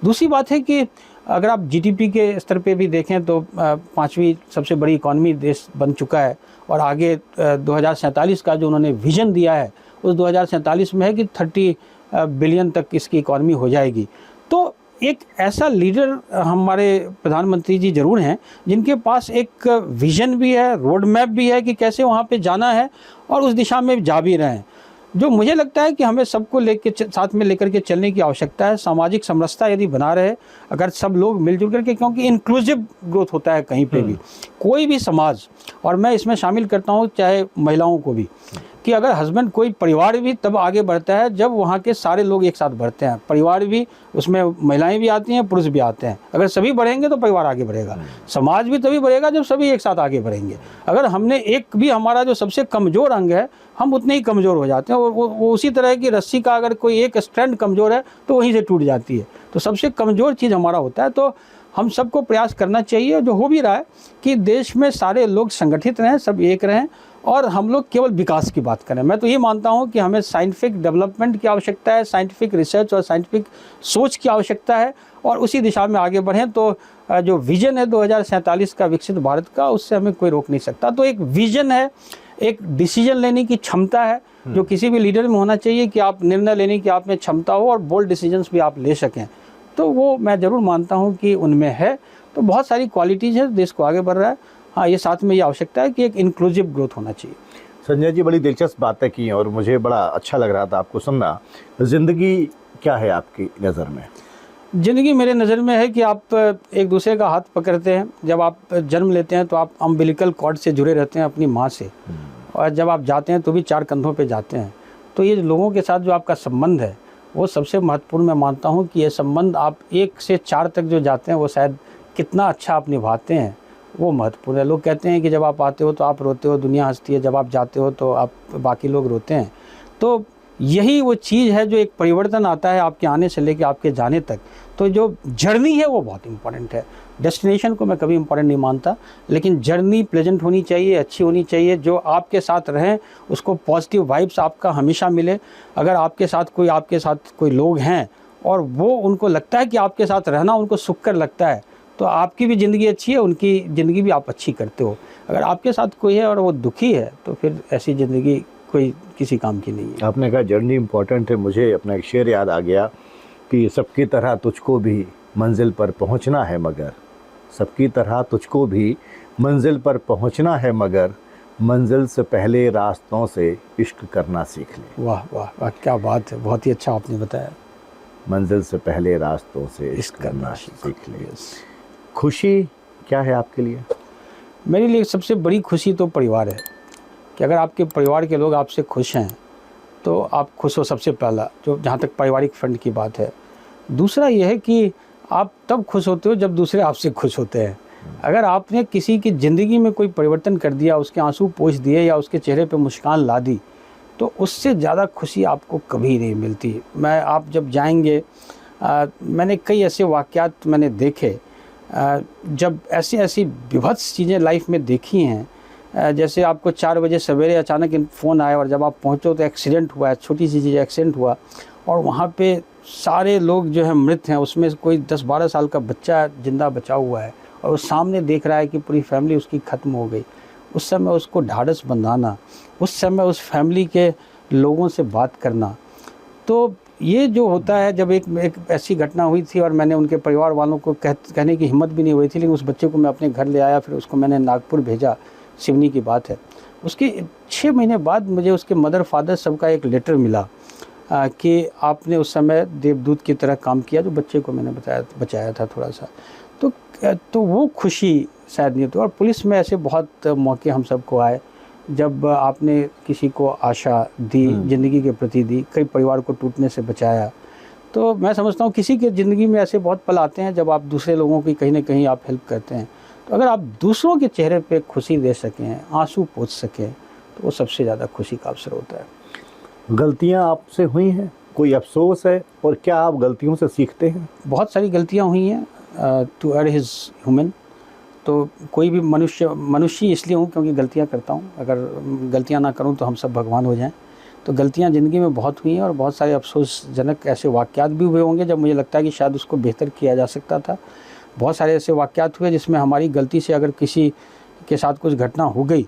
दूसरी बात है कि अगर आप जीडीपी के स्तर पे भी देखें तो 5वीं सबसे बड़ी इकॉनमी देश बन चुका है, और आगे 2047 का जो उन्होंने विज़न दिया है उस 2047 में है कि 30 बिलियन तक इसकी इकॉनमी हो जाएगी। तो एक ऐसा लीडर हमारे प्रधानमंत्री जी ज़रूर हैं जिनके पास एक विज़न भी है, रोड मैप भी है कि कैसे वहाँ पे जाना है, और उस दिशा में जा भी रहे हैं। जो मुझे लगता है कि हमें सबको साथ में लेकर के चलने की आवश्यकता है। सामाजिक समरसता यदि बना रहे, अगर सब लोग मिलजुल करके, क्योंकि इंक्लूसिव ग्रोथ होता है कहीं पे भी, कोई भी समाज, और मैं इसमें शामिल करता हूँ चाहे महिलाओं को भी, कि अगर हस्बैंड, कोई परिवार भी तब आगे बढ़ता है जब वहाँ के सारे लोग एक साथ बढ़ते हैं। परिवार भी, उसमें महिलाएं भी आती हैं, पुरुष भी आते हैं। अगर सभी बढ़ेंगे तो परिवार आगे बढ़ेगा। समाज भी तभी बढ़ेगा जब सभी एक साथ आगे बढ़ेंगे। अगर हमने एक भी, हमारा जो सबसे कमज़ोर अंग है, हम उतने ही कमज़ोर हो जाते हैं। वो उसी तरह की रस्सी का अगर कोई एक स्ट्रैंड कमज़ोर है तो वहीं से टूट जाती है। तो सबसे कमज़ोर चीज़ हमारा होता है। तो हम सबको प्रयास करना चाहिए, जो हो भी रहा है, कि देश में सारे लोग संगठित रहें, सब एक रहें, और हम लोग केवल विकास की बात करें। मैं तो ये मानता हूँ कि हमें साइंटिफिक डेवलपमेंट की आवश्यकता है, साइंटिफिक रिसर्च और साइंटिफिक सोच की आवश्यकता है, और उसी दिशा में आगे बढ़ें। तो जो विज़न है 2047 का विकसित भारत का, उससे हमें कोई रोक नहीं सकता। तो एक विज़न है, एक डिसीजन लेने की क्षमता है जो किसी भी लीडर में होना चाहिए, कि आप निर्णय लेने की आप में क्षमता हो और बोल्ड डिसीजंस भी आप ले सकें। तो वो मैं ज़रूर मानता हूँ कि उनमें है। तो बहुत सारी क्वालिटीज़ है, देश को आगे बढ़ रहा है। हाँ, ये साथ में ये आवश्यकता है कि एक इंक्लूसिव ग्रोथ होना चाहिए। संजय जी, बड़ी दिलचस्प बातें की और मुझे बड़ा अच्छा लग रहा था आपको सुनना। ज़िंदगी क्या है आपकी नज़र में? ज़िंदगी मेरे नज़र में है कि आप एक दूसरे का हाथ पकड़ते हैं। जब आप जन्म लेते हैं तो आप अम्बिलिकल कॉर्ड से जुड़े रहते हैं अपनी माँ से, और जब आप जाते हैं तो भी 4 कंधों पे जाते हैं। तो ये लोगों के साथ जो आपका संबंध है वो सबसे महत्वपूर्ण मैं मानता हूँ, कि ये संबंध आप 1 से 4 तक जो जाते हैं वो शायद कितना अच्छा आप निभाते हैं वो महत्वपूर्ण है। लोग कहते हैं कि जब आप आते हो तो आप रोते हो, दुनिया हंसती है, जब आप जाते हो तो आप बाकी लोग रोते हैं। तो यही वो चीज़ है जो एक परिवर्तन आता है आपके आने से लेकर आपके जाने तक। तो जो जर्नी है वो बहुत इंपॉर्टेंट है। डेस्टिनेशन को मैं कभी इंपॉर्टेंट नहीं मानता, लेकिन जर्नी प्लेजेंट होनी चाहिए, अच्छी होनी चाहिए। जो आपके साथ रहें उसको पॉजिटिव वाइब्स आपका हमेशा मिले। अगर आपके साथ कोई लोग हैं और वो, उनको लगता है कि आपके साथ रहना उनको सुखकर लगता है, तो आपकी भी ज़िंदगी अच्छी है, उनकी ज़िंदगी भी आप अच्छी करते हो। अगर आपके साथ कोई है और वो दुखी है तो फिर ऐसी ज़िंदगी कोई किसी काम की नहीं है। आपने कहा जर्नी इम्पोर्टेंट है, मुझे अपना एक शेर याद आ गया कि सबकी तरह तुझको भी मंजिल पर पहुंचना है, मगर सबकी तरह तुझको भी मंजिल पर पहुंचना है, मगर मंजिल से पहले रास्तों से इश्क करना सीख ले। वाह वाह वाह, क्या बात है, बहुत ही अच्छा आपने बताया। मंजिल से पहले रास्तों से इश्क करना सीख ले। खुशी क्या है आपके लिए? मेरे लिए सबसे बड़ी खुशी तो परिवार है, कि अगर आपके परिवार के लोग आपसे खुश हैं तो आप खुश हो, सबसे पहला, जो जहाँ तक पारिवारिक फ्रंट की बात है। दूसरा ये है कि आप तब खुश होते हो जब दूसरे आपसे खुश होते हैं। अगर आपने किसी की ज़िंदगी में कोई परिवर्तन कर दिया, उसके आंसू पोंछ दिए या उसके चेहरे पे मुस्कान ला दी, तो उससे ज़्यादा खुशी आपको कभी नहीं मिलती। आप जब जाएंगे, मैंने कई ऐसे वाक़यात मैंने देखे, जब ऐसी विभत्स चीज़ें लाइफ में देखी हैं। जैसे आपको 4 बजे सवेरे अचानक फ़ोन आया और जब आप पहुँचो तो एक्सीडेंट हुआ है, छोटी सी चीज़ एक्सीडेंट हुआ, और वहाँ पे सारे लोग जो है मृत हैं, उसमें कोई 10-12 साल का बच्चा जिंदा बचा हुआ है, और वो सामने देख रहा है कि पूरी फैमिली उसकी ख़त्म हो गई। उस समय उसको ढाढ़स बंधाना, उस समय उस फैमिली के लोगों से बात करना, तो ये जो होता है। जब एक ऐसी घटना हुई थी और मैंने उनके परिवार वालों को कहने की हिम्मत भी नहीं हुई थी, लेकिन उस बच्चे को मैं अपने घर ले आया, फिर उसको मैंने नागपुर भेजा, सिवनी की बात है। उसके 6 महीने बाद मुझे उसके मदर फादर सबका एक लेटर मिला कि आपने उस समय देवदूत की तरह काम किया, जो बच्चे को मैंने बचाया था थोड़ा सा। तो वो खुशी शायद नहीं होती। और पुलिस में ऐसे बहुत मौके हम सबको आए जब आपने किसी को आशा दी, ज़िंदगी के प्रति दी, कई परिवार को टूटने से बचाया। तो मैं समझता हूँ किसी के ज़िंदगी में ऐसे बहुत पल आते हैं जब आप दूसरे लोगों की कहीं ना कहीं आप हेल्प करते हैं। तो अगर आप दूसरों के चेहरे पे खुशी दे सकें, आंसू पोंछ सकें, तो वो सबसे ज़्यादा खुशी का अवसर होता है। गलतियां आपसे हुई हैं, कोई अफसोस है, और क्या आप गलतियों से सीखते हैं? बहुत सारी गलतियाँ हुई हैं टू एड हिज ह्यूमन। तो कोई भी मनुष्य इसलिए हूँ क्योंकि गलतियाँ करता हूँ। अगर गलतियाँ ना करूँ तो हम सब भगवान हो जाएं। तो गलतियाँ ज़िंदगी में बहुत हुई हैं और बहुत सारे अफसोसजनक ऐसे वाक़यात भी हुए होंगे जब मुझे लगता है कि शायद उसको बेहतर किया जा सकता था। बहुत सारे ऐसे वाक़यात हुए जिसमें हमारी गलती से अगर किसी के साथ कुछ घटना हो गई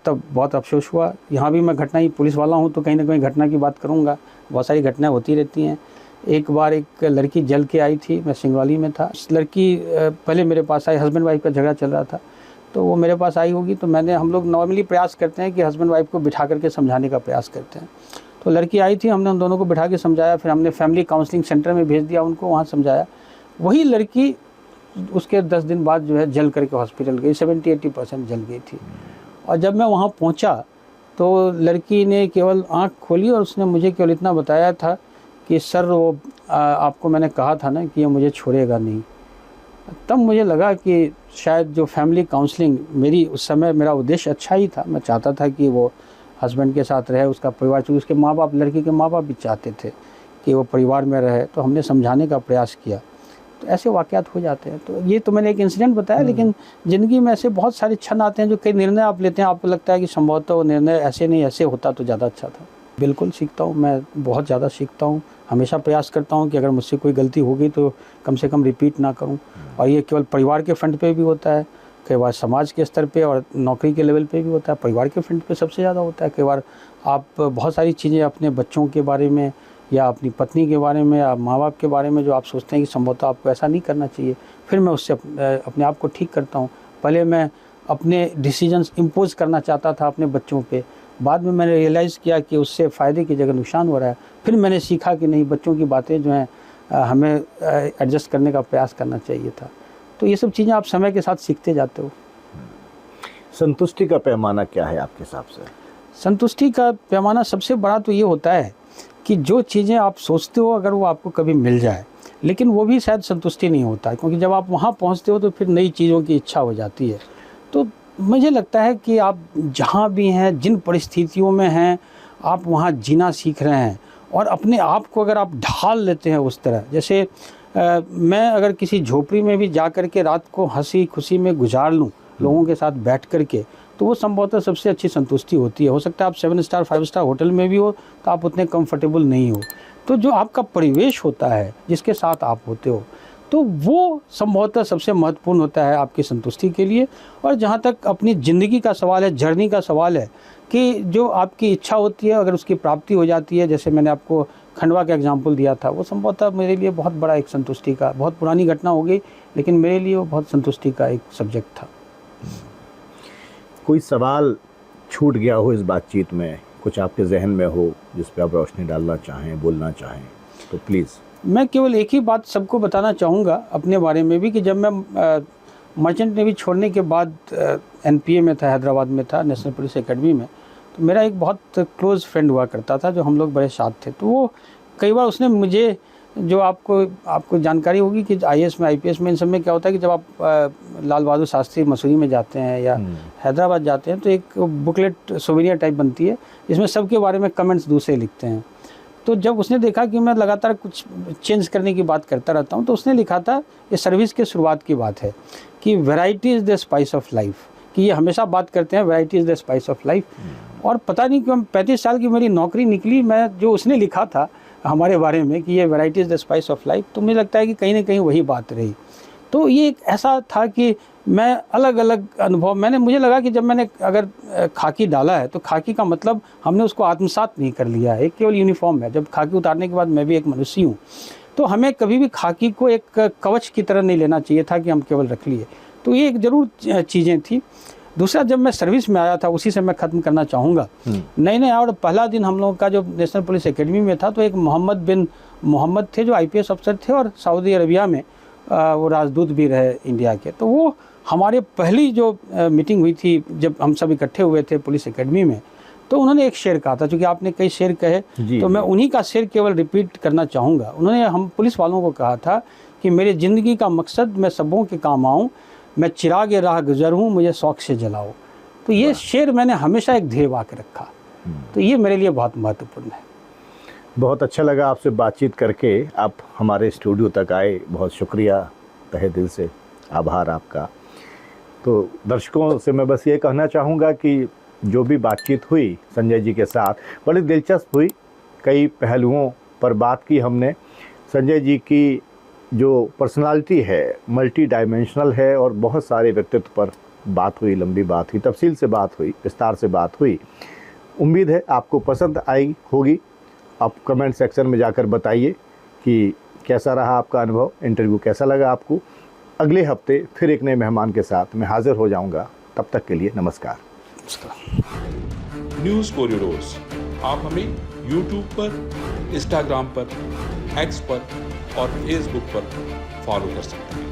तब बहुत अफसोस हुआ। यहाँ भी मैं घटना ही पुलिस वाला हूँ तो कहीं ना कहीं घटना की बात करूँगा। बहुत सारी घटनाएँ होती रहती हैं। एक बार एक लड़की जल के आई थी, मैं सिंगरौली में था। उस लड़की पहले मेरे पास आई, हस्बैंड वाइफ का झगड़ा चल रहा था, तो वो मेरे पास आई होगी। तो हम लोग नॉर्मली प्रयास करते हैं कि हस्बैंड वाइफ को बिठा करके समझाने का प्रयास करते हैं। तो लड़की आई थी, हमने उन दोनों को बिठा के समझाया, फिर हमने फैमिली काउंसलिंग सेंटर में भेज दिया उनको, वहाँ समझाया। वही लड़की उसके 10 दिन बाद जो है जल करके हॉस्पिटल गई, 70-80% जल गई थी। और जब मैं वहाँ पहुँचा तो लड़की ने केवल आँख खोली और उसने मुझे केवल इतना बताया था कि सर वो आपको मैंने कहा था ना कि ये मुझे छोड़ेगा नहीं। तब मुझे लगा कि शायद जो फैमिली काउंसलिंग मेरी उस समय, मेरा उद्देश्य अच्छा ही था। मैं चाहता था कि वो हस्बैंड के साथ रहे, उसका परिवार, चूँकि उसके माँ बाप, लड़की के माँ बाप भी चाहते थे कि वो परिवार में रहे। तो हमने समझाने का प्रयास किया। तो ऐसे वाक़यात हो जाते हैं। तो ये तो मैंने एक इंसिडेंट बताया, लेकिन ज़िंदगी में ऐसे बहुत सारे क्षण आते हैं जो कई निर्णय आप लेते हैं, आपको लगता है कि संभवतः वो निर्णय ऐसे नहीं, ऐसे होता तो ज़्यादा अच्छा था। बिल्कुल सीखता हूँ, मैं बहुत ज़्यादा सीखता हूँ। हमेशा प्रयास करता हूँ कि अगर मुझसे कोई गलती हो गई तो कम से कम रिपीट ना करूँ। और ये केवल परिवार के फ्रंट पे भी होता है, कई बार समाज के स्तर पे और नौकरी के लेवल पे भी होता है। परिवार के फ्रंट पे सबसे ज़्यादा होता है। कई बार आप बहुत सारी चीज़ें अपने बच्चों के बारे में या अपनी पत्नी के बारे में या माँ बाप के बारे में जो आप सोचते हैं कि संभवतः आपको ऐसा नहीं करना चाहिए, फिर मैं उससे अपने आप को ठीक करता हूँ। पहले मैं अपने डिसीजंस इम्पोज करना चाहता था अपने बच्चों पे, बाद में मैंने रियलाइज़ किया कि उससे फ़ायदे की जगह नुकसान हो रहा है। फिर मैंने सीखा कि नहीं, बच्चों की बातें जो हैं हमें एडजस्ट करने का प्रयास करना चाहिए था। तो ये सब चीज़ें आप समय के साथ सीखते जाते हो। संतुष्टि का पैमाना क्या है आपके हिसाब से? संतुष्टि का पैमाना सबसे बड़ा तो ये होता है कि जो चीज़ें आप सोचते हो अगर वो आपको कभी मिल जाए, लेकिन वो भी शायद संतुष्टि नहीं होता, क्योंकि जब आप वहाँ पहुँचते हो तो फिर नई चीज़ों की इच्छा हो जाती है। तो मुझे लगता है कि आप जहाँ भी हैं, जिन परिस्थितियों में हैं, आप वहाँ जीना सीख रहे हैं और अपने आप को अगर आप ढाल लेते हैं उस तरह, जैसे मैं अगर किसी झोपड़ी में भी जा कर के रात को हंसी खुशी में गुजार लूँ लोगों के साथ बैठ कर के, तो वो संभवतः सबसे अच्छी संतुष्टि होती है। हो सकता है आप 7 स्टार 5 स्टार होटल में भी हो तो आप उतने कंफर्टेबल नहीं हो, तो जो आपका परिवेश होता है, जिसके साथ आप होते हो, तो वो संभवतः सबसे महत्वपूर्ण होता है आपकी संतुष्टि के लिए। और जहाँ तक अपनी ज़िंदगी का सवाल है, जर्नी का सवाल है, कि जो आपकी इच्छा होती है अगर उसकी प्राप्ति हो जाती है, जैसे मैंने आपको खंडवा का एग्जाम्पल दिया था, वो संभवतः मेरे लिए बहुत बड़ा एक संतुष्टि का, बहुत पुरानी घटना हो गई, लेकिन मेरे लिए वो बहुत संतुष्टि का एक सब्जेक्ट था। कोई सवाल छूट गया हो इस बातचीत में, कुछ आपके जहन में हो जिस पे आप रोशनी डालना चाहें, बोलना चाहें, तो प्लीज़। मैं केवल एक ही बात सबको बताना चाहूँगा अपने बारे में भी, कि जब मैं मर्चेंट नेवी छोड़ने के बाद NPA में था, हैदराबाद में था, नेशनल पुलिस एकेडमी में, तो मेरा एक बहुत क्लोज़ फ्रेंड हुआ करता था, जो हम लोग बड़े साथ थे। तो वो कई बार उसने मुझे, जो आपको जानकारी होगी कि IAS में, IPS में, इन सब में क्या होता है कि जब आप लाल बहादुर शास्त्री मसूरी में जाते हैं या हैदराबाद जाते हैं, तो एक बुकलेट सोवेनियर टाइप बनती है, जिसमें सबके बारे में कमेंट्स दूसरे लिखते हैं। तो जब उसने देखा कि मैं लगातार कुछ चेंज करने की बात करता रहता हूँ, तो उसने लिखा था, ये सर्विस के शुरुआत की बात है, कि variety is the spice of life, कि ये हमेशा बात करते हैं variety is the spice of life. और पता नहीं क्यों 35 साल की मेरी नौकरी निकली, मैं जो उसने लिखा था हमारे बारे में कि ये variety is the spice of life, तो मुझे लगता है कि कहीं ना कहीं वही बात रही। तो ये एक ऐसा था कि मैं अलग अलग अनुभव, मुझे लगा कि जब मैंने अगर खाकी डाला है, तो खाकी का मतलब हमने उसको आत्मसात नहीं कर लिया है, केवल यूनिफॉर्म है। जब खाकी उतारने के बाद मैं भी एक मनुष्य हूँ, तो हमें कभी भी खाकी को एक कवच की तरह नहीं लेना चाहिए था कि हम केवल रख लिए। तो ये एक ज़रूर चीज़ें थी। दूसरा, जब मैं सर्विस में आया था, उसी से मैं ख़त्म करना चाहूँगा, नए और पहला दिन हम लोगों का जो नेशनल पुलिस एकेडमी में था, तो एक मोहम्मद बिन मोहम्मद थे जो IPS अफसर थे और सऊदी अरबिया में वो राजदूत भी रहे इंडिया के। तो वो हमारे पहली जो मीटिंग हुई थी, जब हम सब इकट्ठे हुए थे पुलिस एकेडमी में, तो उन्होंने एक शेर कहा था, क्योंकि आपने कई शेर कहे, तो मैं उन्हीं का शेर केवल रिपीट करना चाहूँगा। उन्होंने हम पुलिस वालों को कहा था कि मेरी ज़िंदगी का मकसद मैं सबों के काम आऊँ, मैं चिराग राह गुजर हूँ, मुझे शौक से जलाओ। तो ये शेर मैंने हमेशा एक ध्येय वाक्य रखा, तो ये मेरे लिए बहुत महत्वपूर्ण है। बहुत अच्छा लगा आपसे बातचीत करके। आप हमारे स्टूडियो तक आए, बहुत शुक्रिया, तहे दिल से आभार आपका। तो दर्शकों से मैं बस ये कहना चाहूँगा कि जो भी बातचीत हुई संजय जी के साथ बड़ी दिलचस्प हुई। कई पहलुओं पर बात की हमने। संजय जी की जो पर्सनालिटी है मल्टी डायमेंशनल है और बहुत सारे व्यक्तित्व पर बात हुई, लंबी बात हुई, तफसील से बात हुई, विस्तार से बात हुई। उम्मीद है आपको पसंद आई होगी। आप कमेंट सेक्शन में जाकर बताइए कि कैसा रहा आपका अनुभव, इंटरव्यू कैसा लगा आपको। अगले हफ्ते फिर एक नए मेहमान के साथ मैं हाजिर हो जाऊंगा। तब तक के लिए नमस्कार। न्यूज़ कॉरिडोर्स आप हमें YouTube पर, Instagram पर, X पर और Facebook पर फॉलो कर सकते हैं।